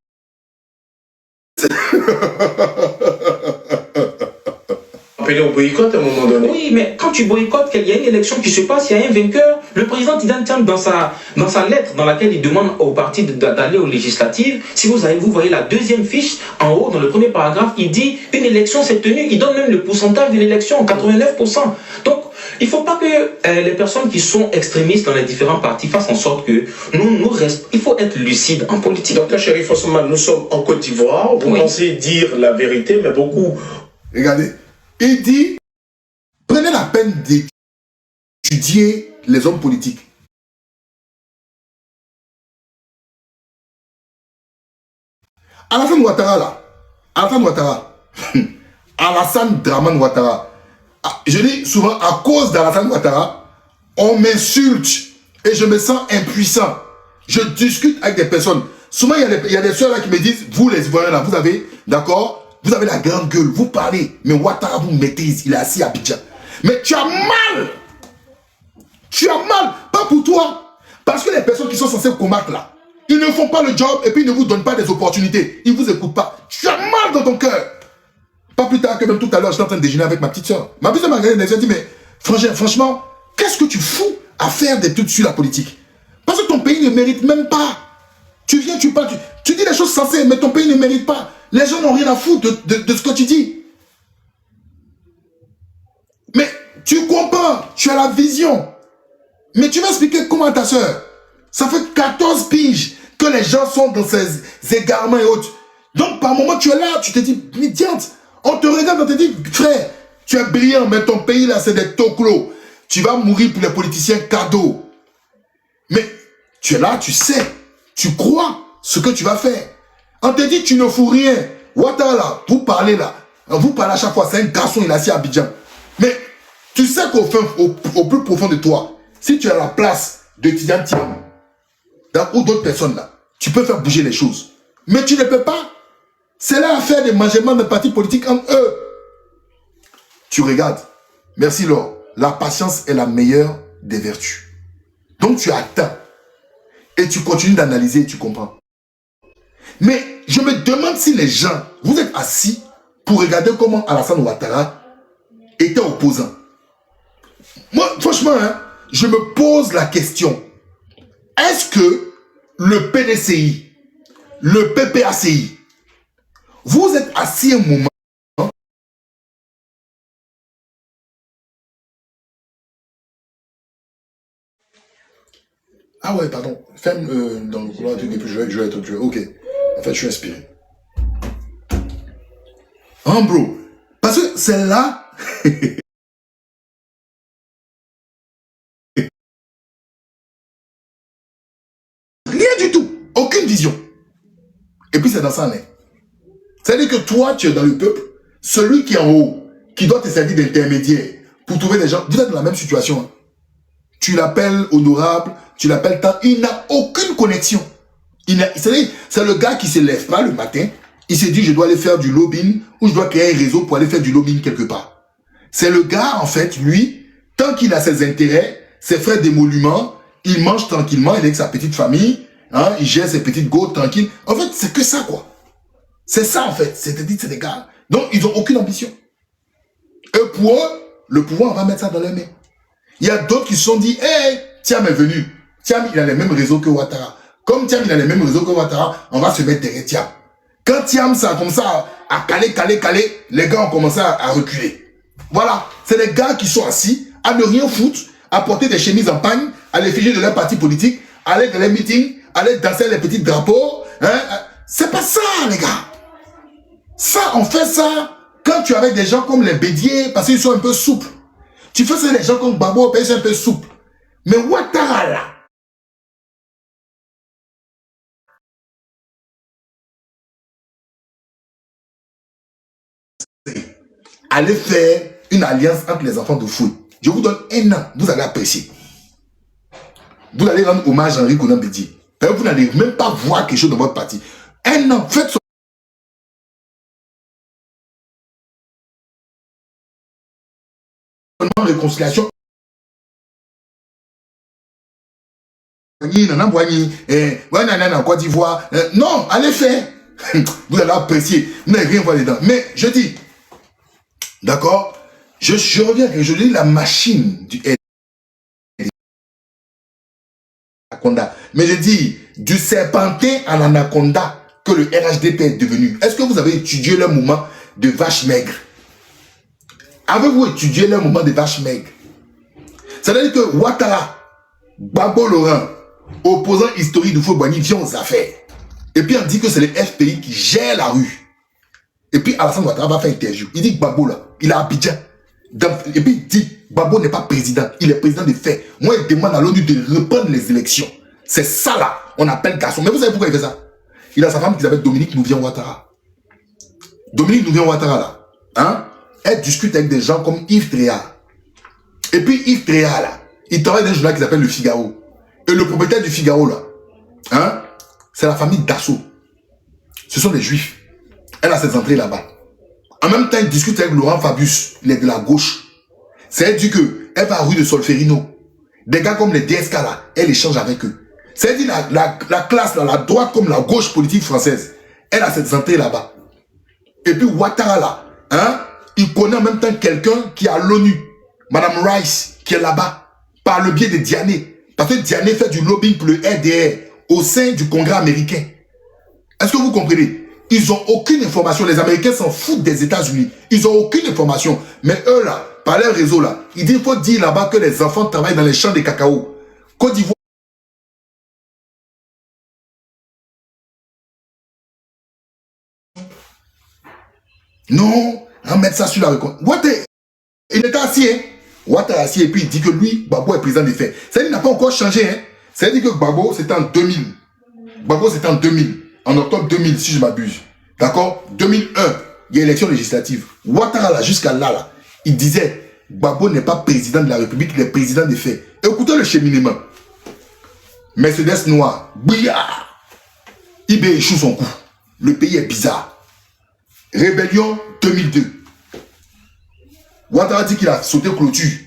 Appeler au boycott à un moment donné. Oui, mais quand tu boycottes, qu'il y a une élection qui se passe, il y a un vainqueur. Le président Tidiane Thiam, dans sa lettre dans laquelle il demande au parti d'aller aux législatives, si vous voyez la deuxième fiche, en haut, dans le premier paragraphe, il dit une élection s'est tenue. Il donne même le pourcentage de l'élection, 89%. Donc, il ne faut pas que les personnes qui sont extrémistes dans les différents partis fassent en sorte que il faut être lucide en politique. Donc là, Chérif Osman, nous sommes en Côte d'Ivoire. Vous pensez dire la vérité, mais beaucoup... Regardez, il dit, prenez la peine d'étudier les hommes politiques. Alassane Ouattara là, Alassane Draman Ouattara, je dis souvent à cause d'Alassane Ouattara, on m'insulte et je me sens impuissant. Je discute avec des personnes. Souvent il y a des soeurs là qui me disent, vous les Ivoiriens là, vous avez, d'accord, vous avez la grande gueule, vous parlez, mais Ouattara vous maîtrise, il est assis à Abidjan. Mais tu as mal. Tu as mal, pas pour toi. Parce que les personnes qui sont censées combattre là, ils ne font pas le job et puis ils ne vous donnent pas des opportunités. Ils ne vous écoutent pas. Tu as mal dans ton cœur. Pas plus tard que même tout à l'heure, j'étais en train de déjeuner avec ma petite soeur. Ma petite soeur m'a regardé et m'a dit, mais franchement, qu'est-ce que tu fous à faire des trucs sur la politique? Parce que ton pays ne mérite même pas. Tu viens, tu parles, tu dis des choses sensées, mais ton pays ne mérite pas. Les gens n'ont rien à foutre de ce que tu dis. Mais tu comprends, tu as la vision. Mais tu vas expliquer comment à ta soeur. Ça fait 14 piges que les gens sont dans ces égarements et autres. Donc par moment tu es là, tu te dis, mais tiens, on te regarde, on te dit, frère, tu es brillant, mais ton pays là c'est des toclos. Tu vas mourir pour les politiciens cadeaux. Mais tu es là, tu sais, tu crois ce que tu vas faire. On te dit, tu ne fous rien. Ouattara là, vous parlez à chaque fois, c'est un garçon, il est assis à Abidjan. Mais tu sais qu'au plus profond de toi, si tu as la place de Tidiane Thiam ou d'autres personnes là, tu peux faire bouger les choses. Mais tu ne peux pas. C'est là à faire des mangements de partis politiques entre eux. Tu regardes. Merci Laure. La patience est la meilleure des vertus. Donc tu attends. Et tu continues d'analyser et tu comprends. Mais je me demande si les gens, vous êtes assis pour regarder comment Alassane Ouattara était opposant. Moi, franchement, hein, je me pose la question. Est-ce que le PDCI, le PPACI, vous êtes assis un moment. Ah ouais, pardon. Ferme dans le couloir et puis je vais être tué. Ok. En fait, je suis inspiré. Hein, bro. Parce que celle-là. Rien du tout. Aucune vision. Et puis c'est dans ça, là. C'est-à-dire que toi, tu es dans le peuple. Celui qui est en haut, qui doit te servir d'intermédiaire pour trouver des gens. Vous êtes dans la même situation. Hein. Tu l'appelles honorable, tu l'appelles tant. Il n'a aucune connexion. C'est le gars qui ne se lève pas le matin. Il se dit, je dois aller faire du lobbying ou je dois créer un réseau pour aller faire du lobbying quelque part. C'est le gars, en fait, lui, tant qu'il a ses intérêts, ses frais d'émolument, il mange tranquillement, il est avec sa petite famille, hein, il gère ses petites gourdes tranquilles. En fait, c'est que ça, quoi. C'est ça, en fait. C'est des gars. Donc, ils n'ont aucune ambition. Et pour eux, le pouvoir, on va mettre ça dans leurs mains. Il y a d'autres qui se sont dit, hey, Thiam est venu. Thiam, il a les mêmes réseaux que Ouattara. Comme Thiam, il a les mêmes réseaux que Ouattara, on va se mettre derrière Thiam. Quand Thiam, ça a commencé à caler, les gars ont commencé à reculer. Voilà. C'est les gars qui sont assis, à ne rien foutre, à porter des chemises en pagne, à l'effigie de leur parti politique, à aller dans les meetings, à aller danser les petits drapeaux. Hein? C'est pas ça, les gars. Ça, on fait ça quand tu es avec des gens comme les Bédiers, parce qu'ils sont un peu souples. Tu fais ça avec des gens comme Babo, parce qu'ils sont un peu souples. Mais Ouattara, là, aller faire une alliance entre les enfants de Foué. Je vous donne 1 an, vous allez apprécier. Vous allez rendre hommage à Henri Konan Bédié. Vous n'allez même pas voir quelque chose dans votre parti. 1 an, faites son réconciliation. Côte d'Ivoire. Non, allez faire. Vous allez apprécier. Vous n'allez rien voir dedans. Mais je dis, d'accord, je reviens, je dis la machine du anaconda. Mais je dis, du serpentin à l'anaconda que le RHDP est devenu. Est-ce que vous avez étudié le mouvement de vache maigre? Avez-vous étudié le mouvement de vache maigre? C'est-à-dire que Ouattara, Gbagbo Laurent, opposant historique de Fouet-Boigny, vient aux affaires. Et puis on dit que c'est le FPI qui gère la rue. Et puis Alassane Ouattara va faire interview. Il dit que Gbagbo là, il est à Abidjan. Et puis il dit, Gbagbo n'est pas président, il est président de fait. Moi, il demande à l'ONU de reprendre les élections. C'est ça là, on appelle garçon. Mais vous savez pourquoi il fait ça? Il a sa femme qui s'appelle Dominique Nouvian-Ouattara. Dominique Nouvian-Ouattara là, hein? Elle discute avec des gens comme Yves Tréhard. Et puis Yves Tréhard là, il travaille dans un journal qui s'appelle Le Figaro. Et le propriétaire du Figaro là, hein, c'est la famille Dassault. Ce sont des juifs. Elle a ses entrées là-bas. En même temps, il discute avec Laurent Fabius, il est de la gauche. C'est-à-dire qu'elle va à rue de Solferino. Des gars comme les DSK là, elle échange avec eux. C'est-à-dire la classe là, la droite comme la gauche politique française, elle a ses entrées là-bas. Et puis Ouattara là, hein, il connaît en même temps quelqu'un qui est à l'ONU, Madame Rice, qui est là-bas, par le biais de Diané. Parce que Diané fait du lobbying pour le RDR au sein du Congrès américain. Est-ce que vous comprenez? Ils n'ont aucune information. Les Américains s'en foutent des États-Unis. Ils n'ont aucune information. Mais eux là, par leur réseau là, il faut dire là-bas que les enfants travaillent dans les champs de cacao. Côte d'Ivoire. Non, on met ça sur la réconciliation. Il était assis, hein? Ouattara assis et puis il dit que lui, Gbagbo est président des faits. Ça n'a pas encore changé, hein? Ça dit que Gbagbo c'était en 2000. Gbagbo c'était en 2000. En octobre 2000, si je m'abuse. D'accord? 2001, il y a élection législative. Ouattara là, jusqu'à là, il disait Gbagbo n'est pas président de la République, il est président des faits. Écoutez le cheminement. Mercedes noir, bouillard. IB échoue son coup. Le pays est bizarre. Rébellion 2002. Ouattara dit qu'il a sauté clôture.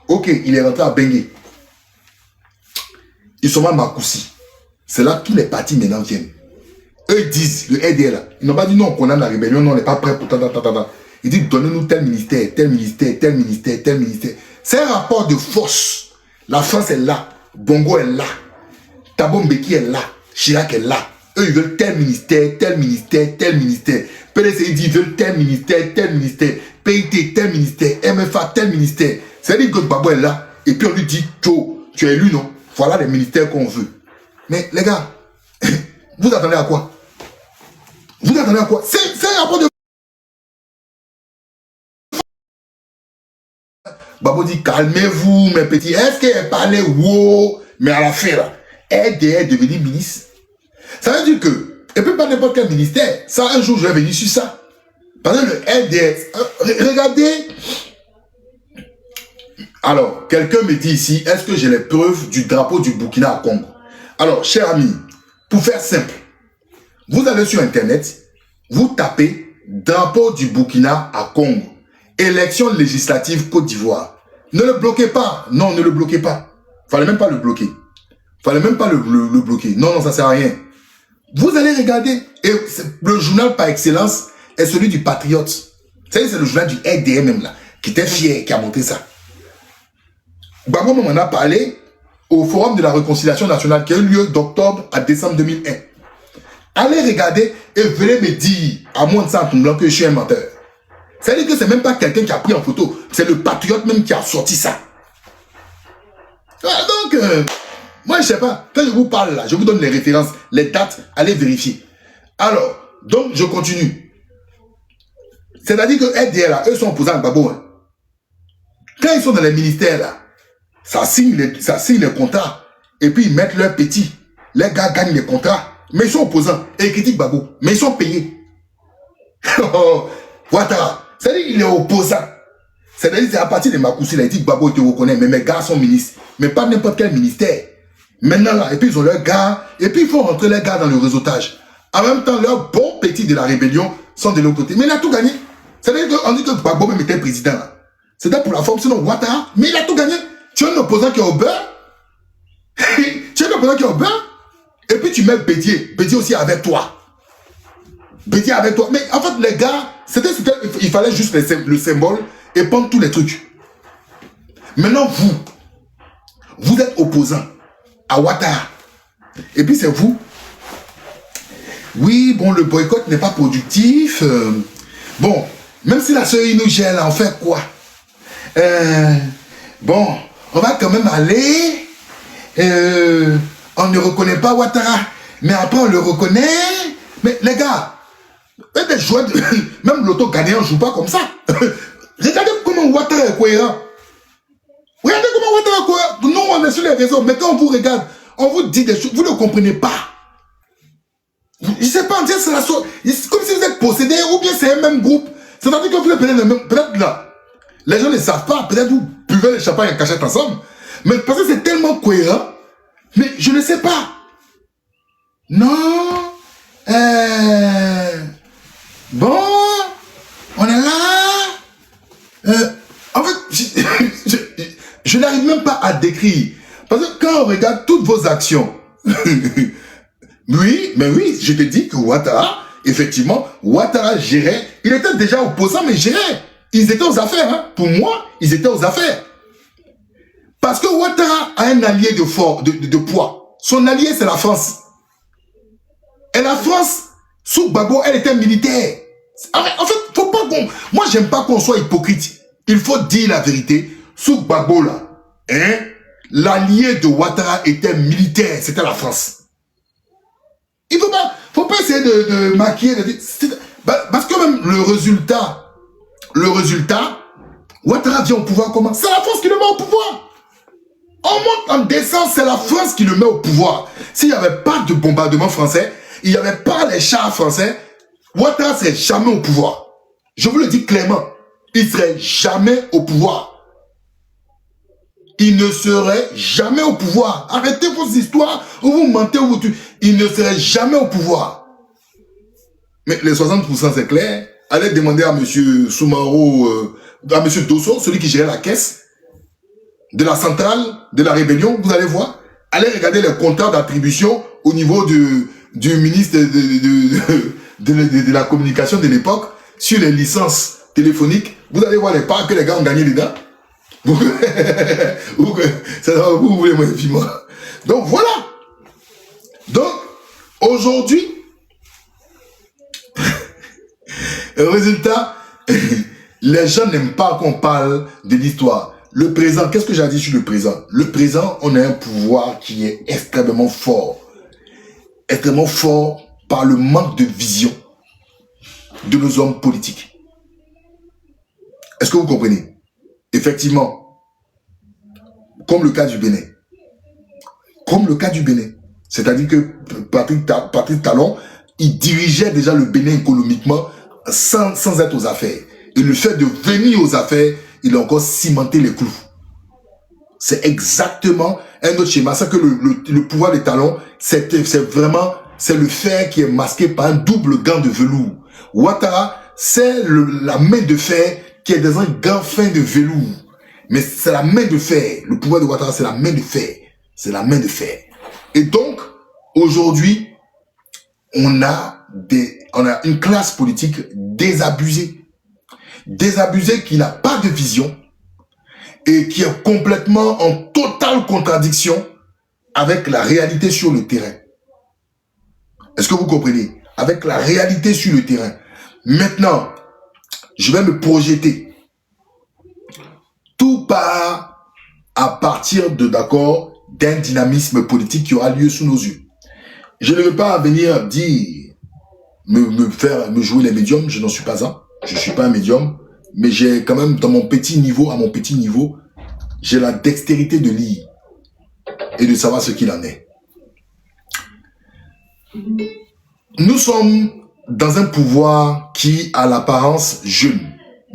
Ok, il est rentré à Bengué. Ils sont à Makoussi. C'est là que tous les partis maintenant viennent. Eux ils disent, le RDR là, ils n'ont pas dit non, on condamne la rébellion, non, on n'est pas prêt pour ta. Ils disent donnez-nous tel ministère, tel ministère, tel ministère, tel ministère. C'est un rapport de force. La France est là, Bongo est là, Thabo Mbeki est là, Chirac est là. Eux ils veulent tel ministère, tel ministère, tel ministère. PDC dit ils veulent tel ministère, PIT tel ministère, MFA tel ministère. C'est-à-dire que Gbagbo est là, et puis on lui dit, tu es élu, non? Voilà les ministères qu'on veut. Mais les gars, vous attendez à quoi? Vous attendez à quoi? C'est un rapport de... Gbagbo dit, calmez-vous mes petits. Est-ce qu'elle parlait wow? Mais à la fin là, elle est devenue ministre. Ça veut dire que, et puis pas n'importe quel ministère. Ça, un jour, je vais venir sur ça. Parce que le LDS, regardez. Alors, quelqu'un me dit ici, est-ce que j'ai les preuves du drapeau du Burkina à Congo? Alors, cher ami, pour faire simple, vous allez sur Internet, vous tapez drapeau du Burkina à Congo, élection législative Côte d'Ivoire. Ne le bloquez pas. Non, ne le bloquez pas. Fallait même pas le bloquer. Fallait même pas le bloquer. Non, non, ça sert à rien. Vous allez regarder, et le journal par excellence est celui du Patriote. C'est le journal du RDM même là, qui était fier, qui a monté ça. Gbagbo m'en a parlé au Forum de la Réconciliation Nationale qui a eu lieu d'octobre à décembre 2001. Allez regarder et venez me dire à moins de 100 blanc que je suis un menteur. C'est-à-dire que c'est même pas quelqu'un qui a pris en photo, c'est le Patriote même qui a sorti ça. Donc, moi je sais pas, quand je vous parle là, je vous donne les références, les dates, allez vérifier. Alors, donc je continue. C'est-à-dire que RDR là, eux sont opposants à Gbagbo. Hein. Quand ils sont dans les ministères là, ça signe les contrats. Et puis ils mettent leurs petits. Les gars gagnent les contrats. Mais ils sont opposants. Et ils critiquent Gbagbo. Mais ils sont payés. Ouattara. C'est-à-dire qu'il est opposant. C'est-à-dire, à partir de Makoussi, il a dit que Gbagbo te reconnaît, mais mes gars sont ministres. Mais pas n'importe quel ministère. Maintenant, là, et puis ils ont leurs gars, et puis il faut rentrer les gars dans le réseautage. En même temps, leurs bons petits de la rébellion sont de l'autre côté. Mais il a tout gagné. C'est-à-dire qu'on dit que Gbagbo même était président, là. C'était pour la forme, sinon Ouattara, mais il a tout gagné. Tu as un opposant qui est au beurre. Tu as un opposant qui est au beurre. Et puis tu mets Bédier. Bédier aussi avec toi. Bédier avec toi. Mais en fait, les gars, il fallait juste le symbole et prendre tous les trucs. Maintenant, vous êtes opposant à Ouattara. Et puis c'est vous. Oui, bon, le boycott n'est pas productif. Bon, même si la CEI nous gèle, on fait quoi? Bon, on va quand même aller. On ne reconnaît pas Ouattara. Mais après, on le reconnaît. Mais les gars, même l'auto gagnant ne joue pas comme ça. Regardez comment Ouattara est cohérent. Regardez comment Ouattara est cohérent. Nous, on est sur les réseaux. Mais quand on vous regarde, on vous dit des choses. Vous ne comprenez pas. Je ne sais pas, c'est la chose. C'est comme si vous êtes possédé ou bien c'est un même groupe. C'est-à-dire que vous êtes peut-être là. Les gens ne savent pas. Peut-être vous buvez le champagne en cachette ensemble. Mais parce que c'est tellement cohérent. Mais je ne sais pas. Non. Bon. On est là. En fait, je n'arrive même pas à décrire. Parce que quand on regarde toutes vos actions, oui, mais oui, je te dis que Ouattara, effectivement, Ouattara gérait. Il était déjà opposant, mais gérait. Ils étaient aux affaires. Hein. Pour moi, ils étaient aux affaires. Parce que Ouattara a un allié de poids. Son allié, c'est la France. Et la France, sous Gbagbo, elle était militaire. En fait, faut pas qu'on... Moi, j'aime pas qu'on soit hypocrite. Il faut dire la vérité. Sous Gbagbo, là, hein, l'allié de Ouattara était militaire. C'était la France. Il faut pas essayer de maquiller. Parce que même le résultat, Ouattara vient au pouvoir comment? C'est la France qui le met au pouvoir. On monte en descente, c'est la France qui le met au pouvoir. S'il n'y avait pas de bombardement français, il n'y avait pas les chars français, Ouattara ne serait jamais au pouvoir. Je vous le dis clairement, il ne serait jamais au pouvoir. Il ne serait jamais au pouvoir. Arrêtez vos histoires où vous mentez ou vous tuez. Il ne serait jamais au pouvoir. Mais les 60% c'est clair. Allez demander à M. Soumaro, à M. Dosso, celui qui gérait la caisse de la centrale de la rébellion, vous allez voir. Allez regarder les contrats d'attribution au niveau du ministre de la communication de l'époque sur les licences téléphoniques. Vous allez voir les parts que les gars ont gagné dedans. Vous voulez mon film. Donc voilà. Donc aujourd'hui, résultat, les gens n'aiment pas qu'on parle de l'histoire. Le présent, qu'est-ce que j'ai dit sur le présent? Le présent, on a un pouvoir qui est extrêmement fort. Extrêmement fort par le manque de vision de nos hommes politiques. Est-ce que vous comprenez? Effectivement, comme le cas du Bénin. Comme le cas du Bénin. C'est-à-dire que Patrice Talon, il dirigeait déjà le Bénin économiquement sans être aux affaires. Et le fait de venir aux affaires, il a encore cimenté les clous. C'est exactement un autre schéma. C'est que le pouvoir des Talons, c'est vraiment, c'est le fer qui est masqué par un double gant de velours. Ouattara, c'est la main de fer qui est dans un gant fin de velours. Mais c'est la main de fer. Le pouvoir de Ouattara, c'est la main de fer. C'est la main de fer. Et donc, aujourd'hui, on a une classe politique désabusée. Désabusée qui n'a pas de vision et qui est complètement en totale contradiction avec la réalité sur le terrain. Est-ce que vous comprenez? Avec la réalité sur le terrain. Maintenant, je vais me projeter. Tout part à partir d'un dynamisme politique qui aura lieu sous nos yeux. Je ne veux pas venir dire, me jouer les médiums, je n'en suis pas un. Je ne suis pas un médium, mais j'ai quand même, à mon petit niveau, j'ai la dextérité de lire et de savoir ce qu'il en est. Nous sommes dans un pouvoir qui a l'apparence jeune,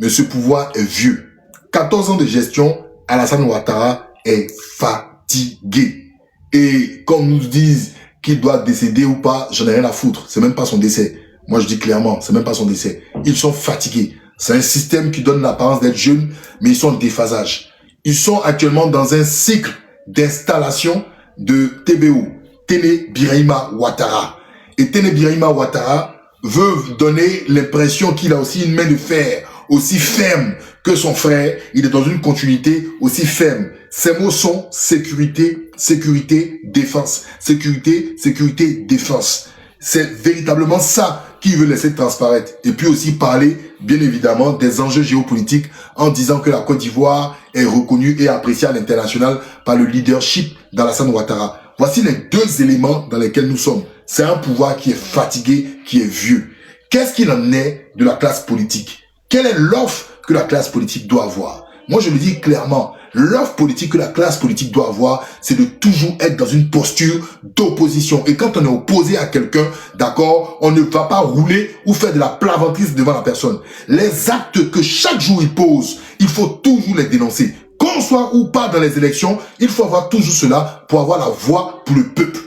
mais ce pouvoir est vieux. 14 ans de gestion, Alassane Ouattara est fatigué. Et comme nous disent qu'il doit décéder ou pas, j'en ai rien à foutre. C'est même pas son décès. Moi, je dis clairement, c'est même pas son décès. Ils sont fatigués. C'est un système qui donne l'apparence d'être jeune, mais ils sont en déphasage. Ils sont actuellement dans un cycle d'installation de TBO, Téné Birahima Ouattara. Et Téné Birahima Ouattara veut donner l'impression qu'il a aussi une main de fer, aussi ferme que son frère. Il est dans une continuité aussi ferme. Ces mots sont sécurité, sécurité, défense. Sécurité, sécurité, défense. C'est véritablement ça qu'il veut laisser transparaître. Et puis aussi parler, bien évidemment, des enjeux géopolitiques en disant que la Côte d'Ivoire est reconnue et appréciée à l'international par le leadership d'Alassane Ouattara. Voici les deux éléments dans lesquels nous sommes. C'est un pouvoir qui est fatigué, qui est vieux. Qu'est-ce qu'il en est de la classe politique? Quelle est l'offre que la classe politique doit avoir? Moi, je le dis clairement, l'offre politique que la classe politique doit avoir, c'est de toujours être dans une posture d'opposition. Et quand on est opposé à quelqu'un, d'accord, on ne va pas rouler ou faire de la plaventrice devant la personne. Les actes que chaque jour il pose, il faut toujours les dénoncer. Qu'on soit ou pas dans les élections, il faut avoir toujours cela pour avoir la voix pour le peuple.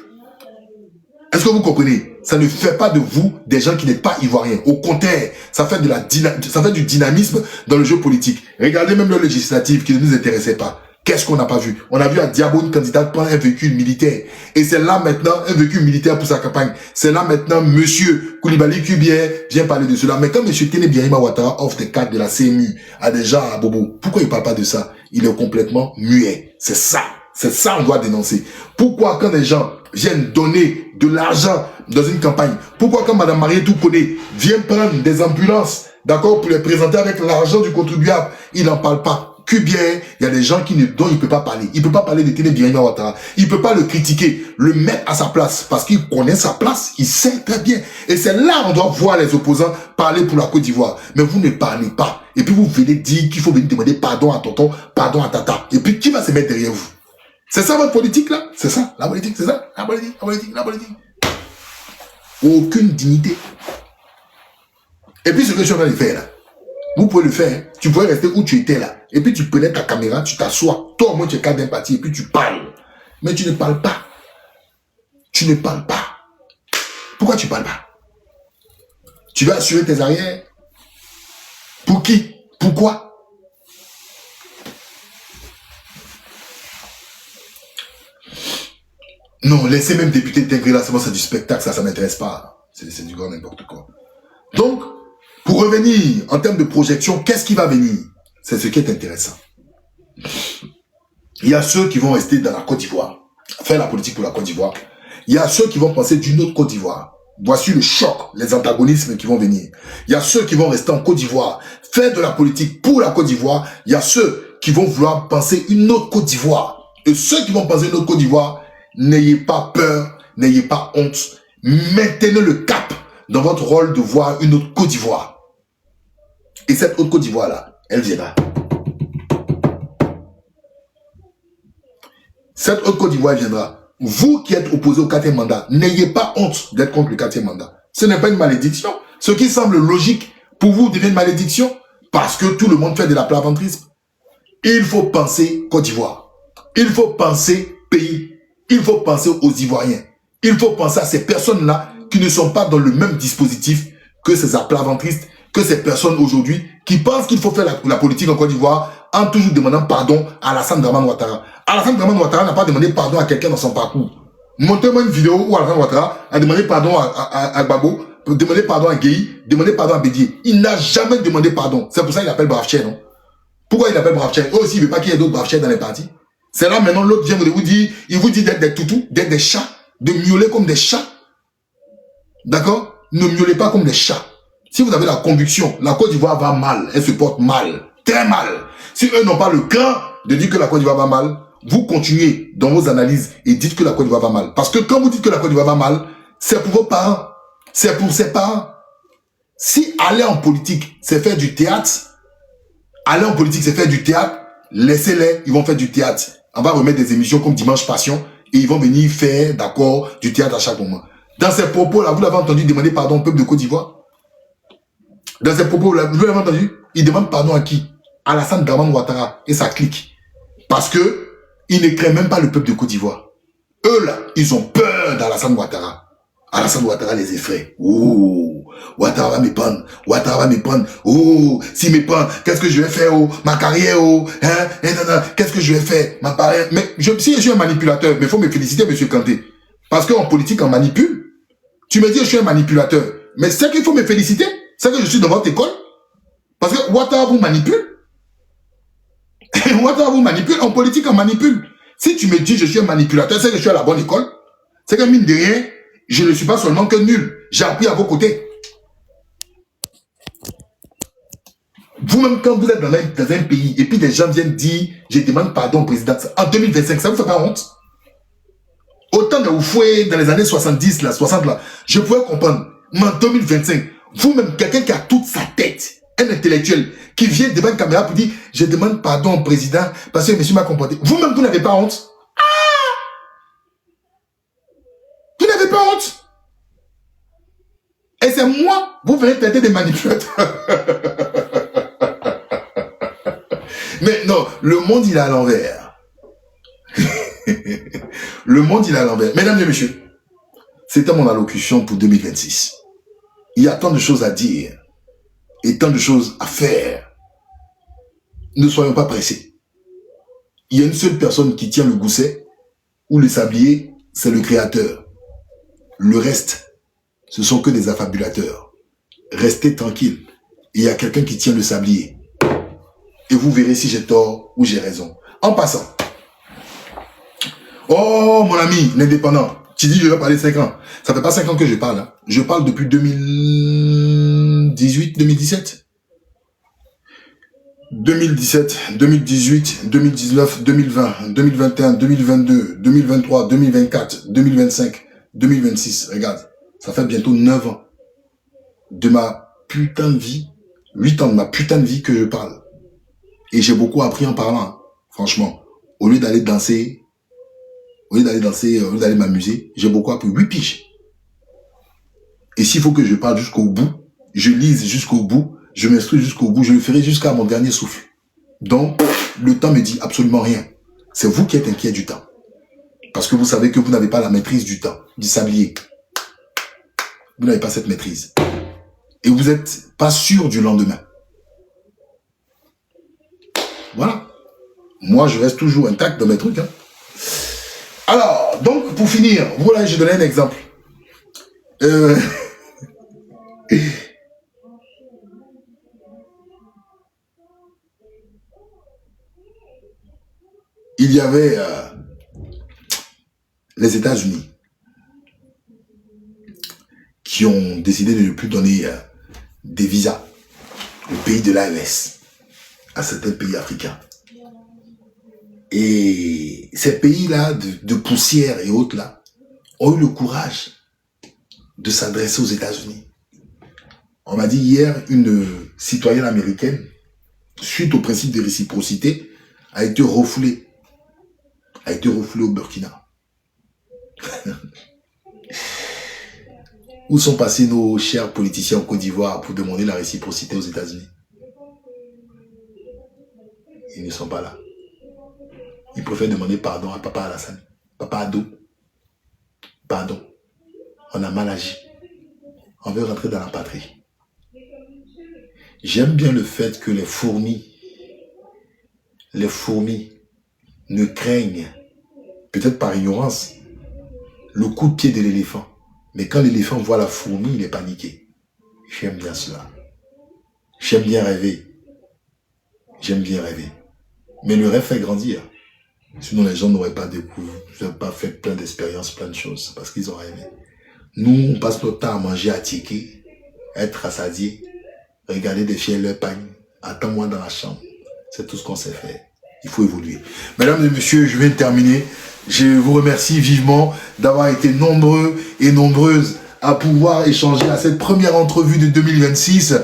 Est-ce que vous comprenez? Ça ne fait pas de vous des gens qui n'êtes pas ivoiriens. Au contraire, ça fait du dynamisme dans le jeu politique. Regardez même le législatif qui ne nous intéressait pas. Qu'est-ce qu'on n'a pas vu? On a vu à Diabo une candidate prendre un véhicule militaire. Et c'est là maintenant un véhicule militaire pour sa campagne. C'est là maintenant monsieur Koulibaly Kubier vient parler de cela. Mais quand monsieur Téné Birahima Ouattara offre des cartes de la CMU à des gens à Bobo, pourquoi il parle pas de ça? Il est complètement muet. C'est ça. C'est ça on doit dénoncer. Pourquoi quand des gens viennent donner de l'argent dans une campagne, pourquoi quand Madame Marietou Koné vient prendre des ambulances, d'accord, pour les présenter avec l'argent du contribuable, il n'en parle pas? Kubier, il y a des gens dont il peut pas parler. Il peut pas parler de Téné Birahima Ouattara. Il peut pas le critiquer, le mettre à sa place, parce qu'il connaît sa place, il sait très bien. Et c'est là on doit voir les opposants parler pour la Côte d'Ivoire. Mais vous ne parlez pas. Et puis vous venez dire qu'il faut venir demander pardon à tonton, pardon à tata. Et puis qui va se mettre derrière vous? C'est ça votre politique là? C'est ça, la politique, c'est ça? La politique, la politique, la politique. Aucune dignité. Et puis ce que je suis en train de faire là, vous pouvez le faire, tu pourrais rester où tu étais là. Et puis tu prenais ta caméra, tu t'assois, toi au moins tu es cadre d'un parti et puis tu parles. Mais tu ne parles pas. Tu ne parles pas. Pourquoi tu parles pas? Tu vas assurer tes arrières? Pour qui? Pourquoi? Non, laissez même député t'intégrer là, c'est du spectacle, ça m'intéresse pas. C'est du grand n'importe quoi. Donc, pour revenir en termes de projection, qu'est-ce qui va venir? C'est ce qui est intéressant. Il y a ceux qui vont rester dans la Côte d'Ivoire, faire la politique pour la Côte d'Ivoire. Il y a ceux qui vont penser d'une autre Côte d'Ivoire. Voici le choc, les antagonismes qui vont venir. Il y a ceux qui vont rester en Côte d'Ivoire, faire de la politique pour la Côte d'Ivoire. Il y a ceux qui vont vouloir penser une autre Côte d'Ivoire. Et ceux qui vont penser une autre Côte d'Ivoire, n'ayez pas peur, n'ayez pas honte. Maintenez le cap dans votre rôle de voir une autre Côte d'Ivoire. Et cette autre Côte d'Ivoire-là, elle viendra. Cette autre Côte d'Ivoire viendra. Vous qui êtes opposé au 4e mandat, n'ayez pas honte d'être contre le 4e mandat. Ce n'est pas une malédiction. Ce qui semble logique pour vous devient une malédiction parce que tout le monde fait de la plaventrisme. Il faut penser Côte d'Ivoire. Il faut penser pays. Il faut penser aux Ivoiriens. Il faut penser à ces personnes-là qui ne sont pas dans le même dispositif que ces aplaventristes, que ces personnes aujourd'hui qui pensent qu'il faut faire la politique en Côte d'Ivoire en toujours demandant pardon à Alassane Dramane Ouattara. Alassane Dramane Ouattara n'a pas demandé pardon à quelqu'un dans son parcours. Montrez-moi une vidéo où Alassane Ouattara a demandé pardon à Gbagbo, demandé pardon à Gueye, demandé pardon à Bédier. Il n'a jamais demandé pardon. C'est pour ça qu'il appelle Bravcher, non? Pourquoi il appelle Bravcher? Eux aussi, il ne veut pas qu'il y ait d'autres Bravcher dans les partis. C'est là maintenant l'autre vient vous dire, il vous dit d'être des toutous, d'être des chats, de miauler comme des chats. D'accord? Ne miaulez pas comme des chats. Si vous avez la conviction, la Côte d'Ivoire va mal, elle se porte mal, très mal. Si eux n'ont pas le cran de dire que la Côte d'Ivoire va mal, vous continuez dans vos analyses et dites que la Côte d'Ivoire va mal. Parce que quand vous dites que la Côte d'Ivoire va mal, c'est pour vos parents, c'est pour ses parents. Si aller en politique, c'est faire du théâtre, aller en politique, c'est faire du théâtre, laissez-les, ils vont faire du théâtre. On va remettre des émissions comme Dimanche Passion et ils vont venir faire, d'accord, du théâtre à chaque moment. Dans ces propos-là, vous l'avez entendu demander pardon au peuple de Côte d'Ivoire? Dans ces propos-là, vous l'avez entendu? Il demande pardon à qui? Alassane Dramane Ouattara et sa clique. Parce que ils ne craignent même pas le peuple de Côte d'Ivoire. Eux là, ils ont peur d'Alassane Ouattara. Alassane Ouattara les effraie. Oh, Ouattara va me prendre. Ouattara va me prendre. Oh, s'il me prend, qu'est-ce que je vais faire, oh, ma carrière, oh, hein, qu'est-ce que je vais faire, ma carrière. Mais si je suis un manipulateur, mais il faut me féliciter, monsieur Kanté. Parce qu'en politique, on manipule. Tu me dis, je suis un manipulateur. Mais c'est qu'il faut me féliciter. C'est que je suis dans votre école. Parce que Ouattara vous manipule. Ouattara vous manipule. En politique, on manipule. Si tu me dis, je suis un manipulateur, c'est que je suis à la bonne école. C'est que mine de rien, je ne suis pas seulement que nul. J'ai appris à vos côtés. Vous-même, quand vous êtes dans un pays, et puis des gens viennent dire, je demande pardon au président, en 2025, ça vous fait pas honte? Autant de Oufoué, dans les années 70, là, 60, là, je pouvais comprendre. Mais en 2025, vous-même, quelqu'un qui a toute sa tête, un intellectuel, qui vient devant une caméra pour dire, je demande pardon au président, parce que monsieur m'a comporté. Vous-même, vous n'avez pas honte? Vous n'avez pas honte? Et c'est moi, vous venez traiter des manipulateurs. Mais non, le monde, il est à l'envers. Le monde, il est à l'envers. Mesdames et messieurs, c'était mon allocution pour 2026. Il y a tant de choses à dire et tant de choses à faire. Ne soyons pas pressés. Il y a une seule personne qui tient le gousset ou le sablier, c'est le Créateur. Le reste, ce sont que des affabulateurs. Restez tranquille. Il y a quelqu'un qui tient le sablier. Et vous verrez si j'ai tort ou j'ai raison. En passant. Oh, mon ami, l'indépendant. Tu dis, je vais parler 5 ans. Ça fait pas 5 ans que je parle. Hein. Je parle depuis 2018, 2017. 2017, 2018, 2019, 2020, 2021, 2022, 2023, 2024, 2025, 2026. Regarde, ça fait bientôt 9 ans de ma putain de vie, 8 ans de ma putain de vie que je parle. Et j'ai beaucoup appris en parlant, hein. Franchement. Au lieu d'aller danser, au lieu d'aller m'amuser, j'ai beaucoup appris. 8 piges. Et s'il faut que je parle jusqu'au bout, je lise jusqu'au bout, je m'instruis jusqu'au bout, je le ferai jusqu'à mon dernier souffle. Donc, le temps me dit absolument rien. C'est vous qui êtes inquiet du temps. Parce que vous savez que vous n'avez pas la maîtrise du temps, du sablier. Vous n'avez pas cette maîtrise. Et vous n'êtes pas sûr du lendemain. Voilà. Moi, je reste toujours intact dans mes trucs. Hein. Alors, donc, pour finir, voilà, je donne un exemple. Il y avait les États-Unis qui ont décidé de ne plus donner des visas au pays de l'AES à certains pays africains. Et ces pays-là, de poussière et autres là, ont eu le courage de s'adresser aux États-Unis. On m'a dit hier, une citoyenne américaine, suite au principe de réciprocité, a été refoulée. A été refoulée au Burkina. Où sont passés nos chers politiciens en Côte d'Ivoire pour demander la réciprocité aux États-Unis? Ils ne sont pas là. Ils préfèrent demander pardon à Papa Alassane. Papa Ado. Pardon. On a mal agi. On veut rentrer dans la patrie. J'aime bien le fait que les fourmis ne craignent, peut-être par ignorance, le coup de pied de l'éléphant. Mais quand l'éléphant voit la fourmi, il est paniqué. J'aime bien cela. J'aime bien rêver. J'aime bien rêver. Mais le rêve fait grandir. Sinon, les gens n'auraient pas fait plein d'expériences, plein de choses, parce qu'ils ont rêvé. Nous, on passe notre temps à manger, à tiquer, à être rassasiés, regarder défier leur pagne, attends-moi dans la chambre. C'est tout ce qu'on sait faire. Il faut évoluer. Mesdames et messieurs, je viens de terminer. Je vous remercie vivement d'avoir été nombreux et nombreuses à pouvoir échanger à cette première entrevue de 2026.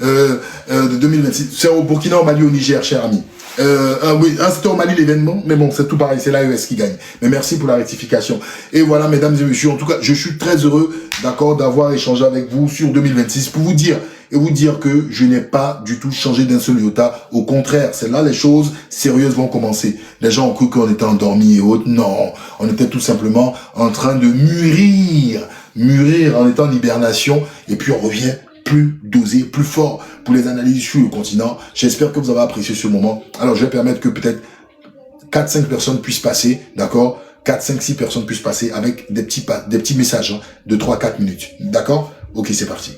C'est au Burkina, au Mali, au Niger, cher ami. Oui, c'était au Mali l'événement, mais bon, c'est tout pareil, c'est l'AES qui gagne. Mais merci pour la rectification. Et voilà, mesdames et messieurs, en tout cas, je suis très heureux, d'accord, d'avoir échangé avec vous sur 2026 pour vous dire et vous dire que je n'ai pas du tout changé d'un seul iota. Au contraire, c'est là les choses sérieuses vont commencer. Les gens ont cru qu'on était endormis et autres. Non, on était tout simplement en train de mûrir en étant en hibernation, et puis on revient plus dosé, plus fort pour les analyses sur le continent. J'espère que vous avez apprécié ce moment. Alors, je vais permettre que peut-être 4-5 personnes puissent passer, d'accord? 4, 5, 6 personnes puissent passer avec des petits messages hein, de 3-4 minutes. D'accord? Ok, c'est parti.